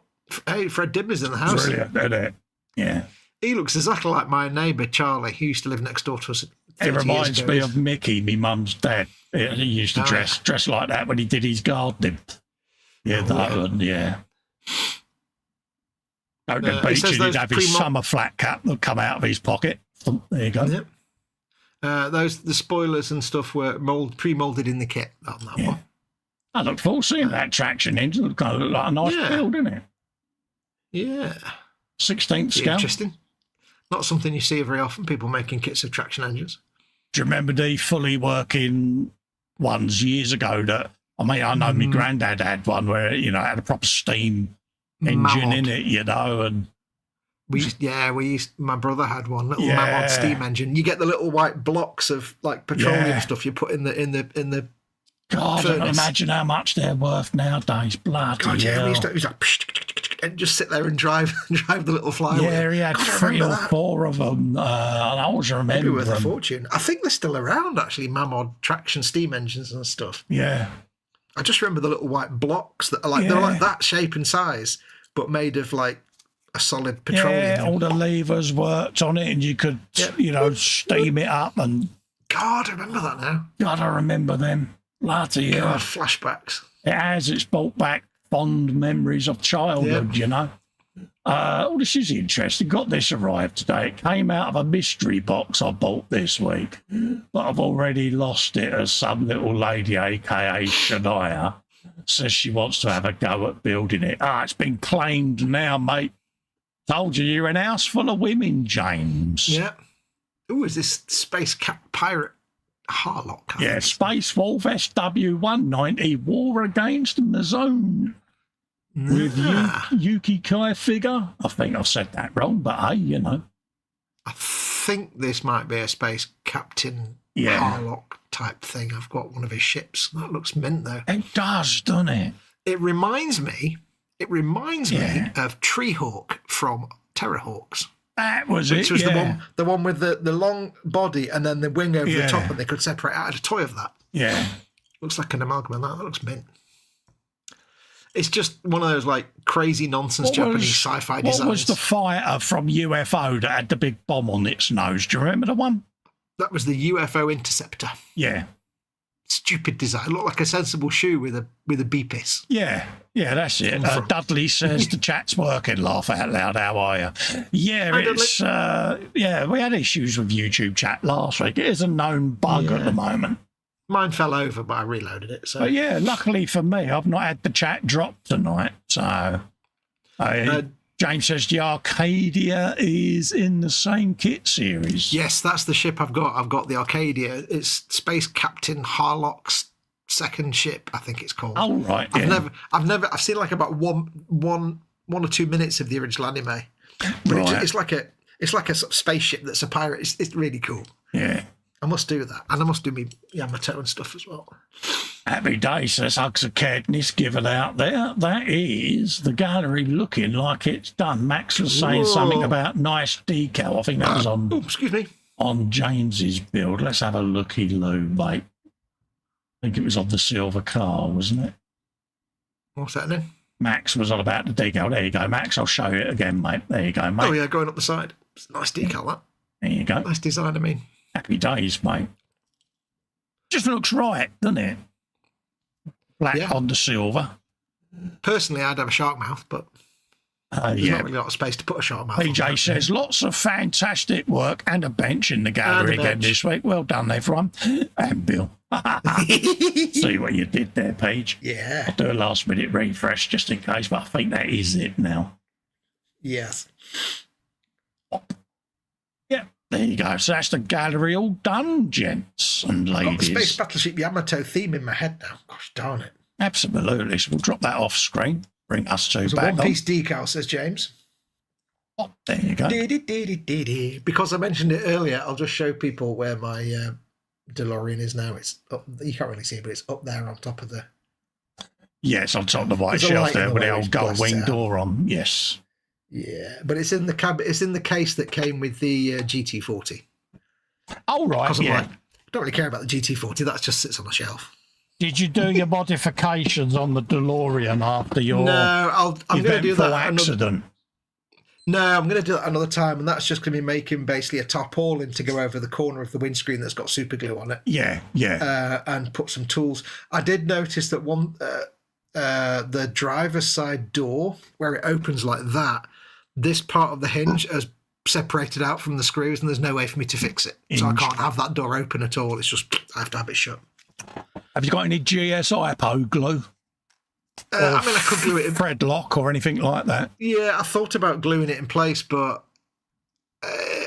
Hey, Fred Dimmer's in the house. Brilliant, isn't it? Yeah. He looks exactly like my neighbour, Charlie, who used to live next door to us. It reminds me of Mickey, my mum's dad. He used to dress like that when he did his gardening. Yeah, yeah. Out the beach, and he'd have his summer flat cap that come out of his pocket. There you go. Yep. The spoilers and stuff were pre-molded in the kit on that one. I look forward to seeing that traction engine. It kind of look like a nice build, doesn't it? Yeah. 16th scale. Interesting. Not something you see very often, people making kits of traction engines. Do you remember the fully working ones years ago that, I know my granddad had one where, it had a proper steam engine in it, and my brother had one, little Mammoth steam engine. You get the little white blocks of petroleum stuff you put in the God, furnace. I don't imagine how much they're worth nowadays. Bloody hell. He used to and just sit there and drive the little flywheel. Yeah, he had 3 or 4 of them. And I always remember they'd be worth a fortune. I think they're still around, actually, Mammoth traction steam engines and stuff. Yeah. I just remember the little white blocks that are they're like that shape and size, but made of a solid petroleum. Yeah, all the levers worked on it, and you could, steam it up. And God, I remember that now. God, I remember them. Bloody hell. God, flashbacks. It has. It's brought back fond memories of childhood, this is interesting. Got this arrived today. It came out of a mystery box I bought this week, but I've already lost it as some little lady, a.k.a. Shania, says she wants to have a go at building it. It's been claimed now, mate. Told you you're an house full of women, James. Yeah. Ooh, is this Space Cat Pirate Harlock? Yeah, Space Wolf SW-190 War Against the Zone. with Yuki Kai figure. I think I've said that wrong, but hey, you know. I think this might be a Space Captain Harlock type thing. I've got one of his ships. That looks mint, though. It does, doesn't it? It reminds me of Treehawk from Terrorhawks. That was Which was the one with the long body and then the wing over the top, and they could separate out a toy of that. Yeah. Looks like an amalgam. That looks mint. It's just one of those like crazy nonsense Japanese sci-fi designs. What was the fighter from UFO that had the big bomb on its nose? Do you remember the one? That was the UFO Interceptor. Yeah. Stupid design. Looked like a sensible shoe with a beepis. Yeah, that's it. Dudley says the chat's working. Laugh out loud. How are you? Yeah, it's we had issues with YouTube chat last week. It is a known bug at the moment. Mine fell over, but I reloaded it. So. But yeah, luckily for me, I've not had the chat drop tonight. So James says the Arcadia is in the same kit series. Yes, that's the ship I've got. I've got the Arcadia. It's Space Captain Harlock's second ship, I think it's called. Oh right. I've seen like about one or 2 minutes of the original anime. But it's like a sort of spaceship that's a pirate. It's really cool. Yeah. I must do that. And I must do me Yamato and stuff as well. Happy day, says Hugs of Cadness given out there. That is the gallery looking like it's done. Max was saying something about nice decal. I think that was on excuse me. On James's build. Let's have a looky-loo, mate. I think it was on the silver car, wasn't it? What's that then? Max was on about the decal. There you go, Max. I'll show you it again, mate. There you go, mate. Oh, yeah, going up the side. It's a nice decal, that. There you go. Nice design, I mean. Happy days, mate. Just looks right, doesn't it? Black on the silver. Personally, I'd have a shark mouth, but there's not really a lot of space to put a shark mouth PJ on. Says, lots of fantastic work and a bench in the gallery again this week. Well done, everyone. And Bill. See what you did there, Paige. Yeah. I'll do a last-minute refresh just in case, but I think that is it now. Yes. Yeah. There you go. So that's the gallery all done, gents and ladies. I've got the Space Battleship Yamato theme in my head now. Gosh darn it. Absolutely. So we'll drop that off screen. Bring us two back on. It's a one-piece decal, says James. Oh, there you go. Because I mentioned it earlier, I'll just show people where my DeLorean is now. It's up, you can't really see it, but it's up there on top of the... Yes, on top of the white shelf there with the old gold wing door on. Yes. Yeah, but it's in the cab. It's in the case that came with the GT40. Oh right, yeah. I don't really care about the GT40. That just sits on the shelf. Did you do your modifications on the DeLorean after your I'm going to do that accident? No, I'm going to do that another time, and that's just going to be making basically a tarpaulin to go over the corner of the windscreen that's got super glue on it. Yeah. And put some tools. I did notice that the driver's side door, where it opens like that, this part of the hinge has separated out from the screws, and there's no way for me to fix it. So I can't have that door open at all. It's just, I have to have it shut. Have you got any GSIPO glue? I mean, I could glue it in... Thread lock or anything like that? Yeah, I thought about gluing it in place, but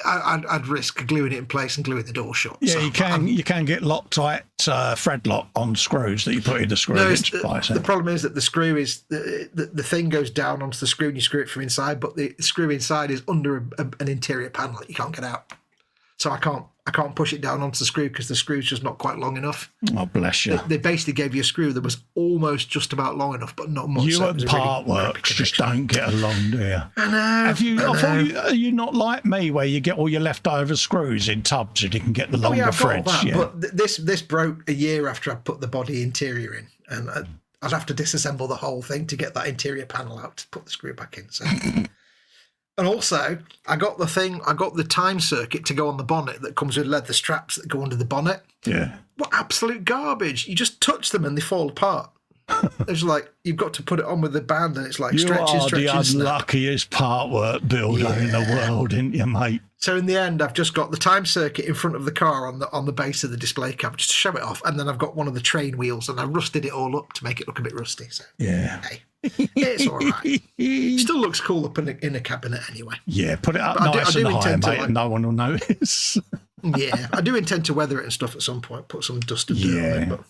I'd risk gluing it in place and gluing the door shut. Yeah, so you can get Loctite thread lock on screws that you put in the screw. The problem is that the screw is the thing goes down onto the screw and you screw it from inside, but the screw inside is under an interior panel that you can't get out. So I can't push it down onto the screw because the screw's just not quite long enough. Oh, bless you. They basically gave you a screw that was almost just about long enough, but not much. You and part works just don't get along, do you? I know. Are you not like me where you get all your leftover screws in tubs and you can get the longer threads? Got all that, but this broke a year after I put the body interior in, and I'd have to disassemble the whole thing to get that interior panel out to put the screw back in. So. And also, I got the time circuit to go on the bonnet that comes with leather straps that go under the bonnet. Yeah. What absolute garbage. You just touch them and they fall apart. It's like, you've got to put it on with the band and it's like stretching. You are the unluckiest part work builder in the world, ain't you, mate? So in the end, I've just got the time circuit in front of the car on the base of the display cab just to show it off. And then I've got one of the train wheels and I rusted it all up to make it look a bit rusty. So, yeah. Hey. It's all right. Still looks cool up in a cabinet anyway. Yeah, put it up nice and high, mate, and no one will notice. Yeah, I do intend to weather it and stuff at some point, put some dust and dirt on it. But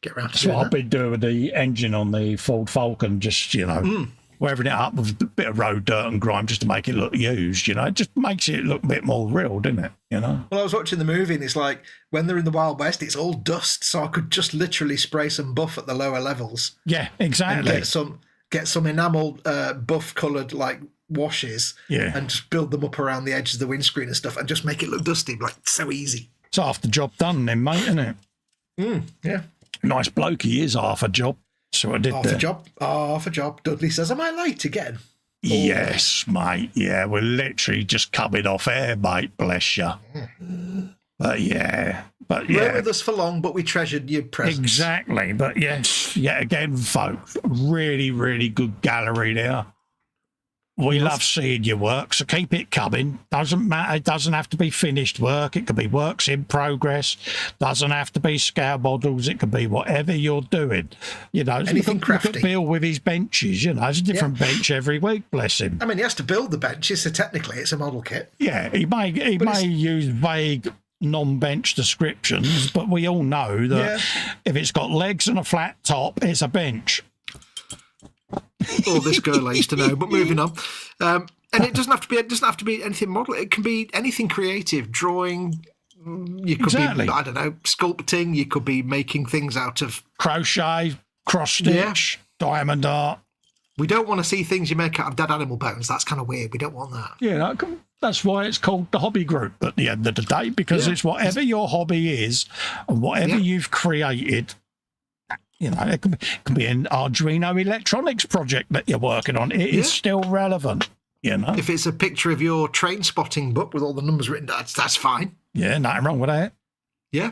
get around to That's doing what I've that. been doing with the engine on the Ford Falcon, just, weathering it up with a bit of road dirt and grime just to make it look used, It just makes it look a bit more real, doesn't it, Well, I was watching the movie and it's like when they're in the Wild West, it's all dust, so I could just literally spray some buff at the lower levels. Yeah, And exactly. get some enamel buff coloured like washes and just build them up around the edges of the windscreen and stuff and just make it look dusty, like so easy. It's half the job done then, mate, isn't it? Yeah. Nice bloke he is, half a job. So I did Half a job. Dudley says, am I late again? Yes, mate. Yeah, we're literally just coming off air, mate. Bless you. But yeah. You weren't with us for long, but we treasured your presence. Exactly. But yes, yet again, folks, really, really good gallery there. We love seeing your work, so keep it coming. Doesn't matter. It doesn't have to be finished work. It could be works in progress. Doesn't have to be scale models. It could be whatever you're doing. Anything crafty. Look at Bill with his benches. There's a different bench every week. Bless him. I mean, he has to build the benches, so technically it's a model kit. Yeah, he may use vague non-bench descriptions, but we all know that if it's got legs and a flat top, it's a bench. All this girl I used to know, but moving on. And it doesn't have to be anything model. It can be anything creative, drawing. You could be, I don't know, sculpting. You could be making things out of crochet, cross stitch, diamond art. We don't want to see things you make out of dead animal bones. That's kind of weird. We don't want that. Yeah, that's why it's called the hobby group at the end of the day, because it's whatever your hobby is and whatever you've created. It can be an Arduino electronics project that you're working on. It is still relevant, If it's a picture of your train spotting book with all the numbers written down, that's fine. Yeah, nothing wrong with that. Yeah.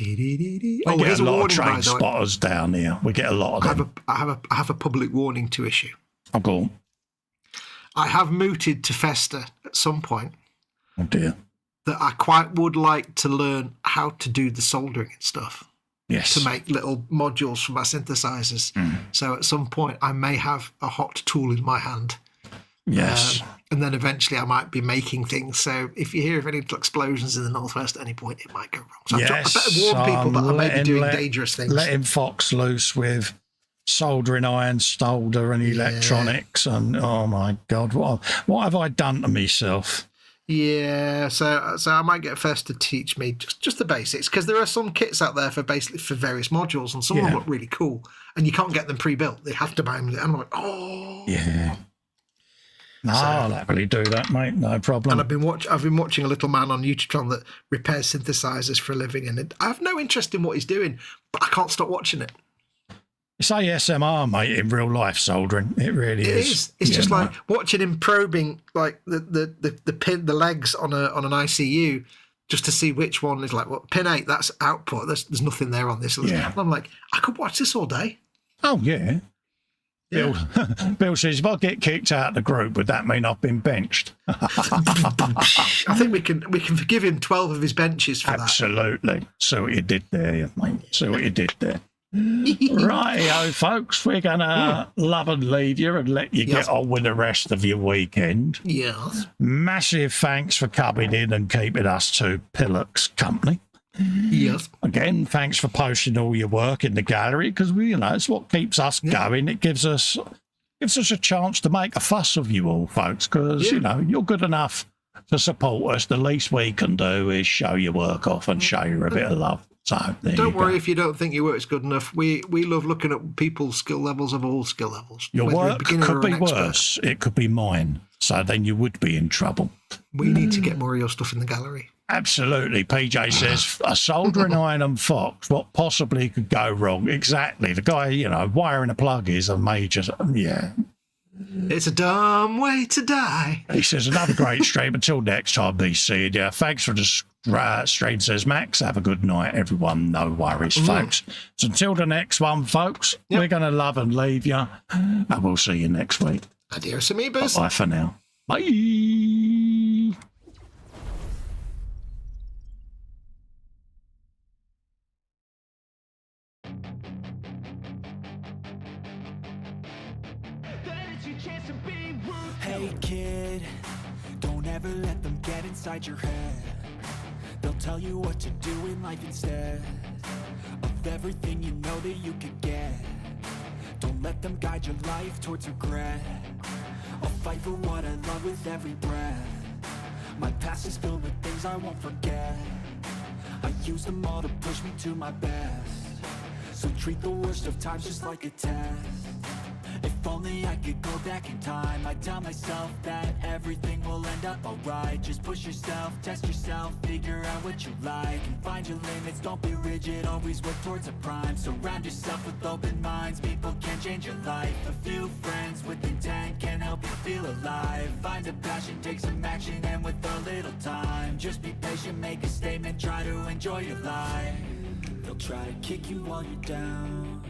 We get a lot of train spotters down here. We get a lot of them. I have a public warning to issue. Oh, go on. I have mooted to Festa at some point. Oh, dear. That I quite would like to learn how to do the soldering and stuff. Yes. To make little modules for my synthesizers. So at some point I may have a hot tool in my hand. Yes. And then eventually I might be making things. So if you hear of any explosions in the Northwest at any point, it might go wrong. So I better warn people that I may be doing dangerous things. Letting Fox loose with soldering iron, solder and electronics. And oh my God, what have I done to myself? Yeah, so I might get Fest to teach me just the basics, because there are some kits out there for various modules, and some of them look really cool, and you can't get them pre-built. They have to buy them. And I'm like, oh, yeah. No, I'll happily do that, mate. No problem. And I've been watching a little man on YouTube channel that repairs synthesizers for a living, and I have no interest in what he's doing, but I can't stop watching it. It's ASMR, mate, in real life soldering. It really is. It's just like watching him probing like the legs on an ICU just to see which one is like pin 8. That's output. There's nothing there on this. And I'm like, I could watch this all day. Oh yeah. Bill says, if I get kicked out of the group, would that mean I've been benched? I think we can forgive him 12 of his benches for that. Absolutely. See what you did there, mate. See what you did there. Righty-o, folks, we're going to love and leave you and let you get on with the rest of your weekend. Yes. Massive thanks for coming in and keeping us two pillocks company. Yes. Again, thanks for posting all your work in the gallery, because it's what keeps us going. It gives us a chance to make a fuss of you all, folks, because you're good enough to support us. The least we can do is show your work off and show you a bit of love. So don't worry if you don't think your work's good enough. We love looking at people's skill levels of all skill levels. Your work could be worse. It could be mine. So then you would be in trouble. We need to get more of your stuff in the gallery. Absolutely. PJ says, a soldering iron and Fox, what possibly could go wrong? Exactly. The guy, wiring a plug is a major, It's a dumb way to die. He says, another great stream. Until next time, be seeing you. Thanks for the stream, says Max. Have a good night, everyone. No worries, folks. So until the next one, folks, we're going to love and leave you. And we'll see you next week. Adios, amigos. Bye for now. Bye. Hey kid, don't ever let them get inside your head. They'll tell you what to do in life instead of Give everything you know that you could get. Don't let them guide your life towards regret. I'll fight for what I love with every breath. My past is filled with things I won't forget. I use them all to push me to my best. So treat the worst of times just like a test. If only I could go back in time, I'd tell myself that everything will end up alright. Just push yourself, test yourself, figure out what you like, and find your limits, don't be rigid, always work towards a prime. Surround yourself with open minds, people can change your life. A few friends with intent can help you feel alive. Find a passion, take some action, and with a little time, just be patient, make a statement, try to enjoy your life. They'll try to kick you while you're down,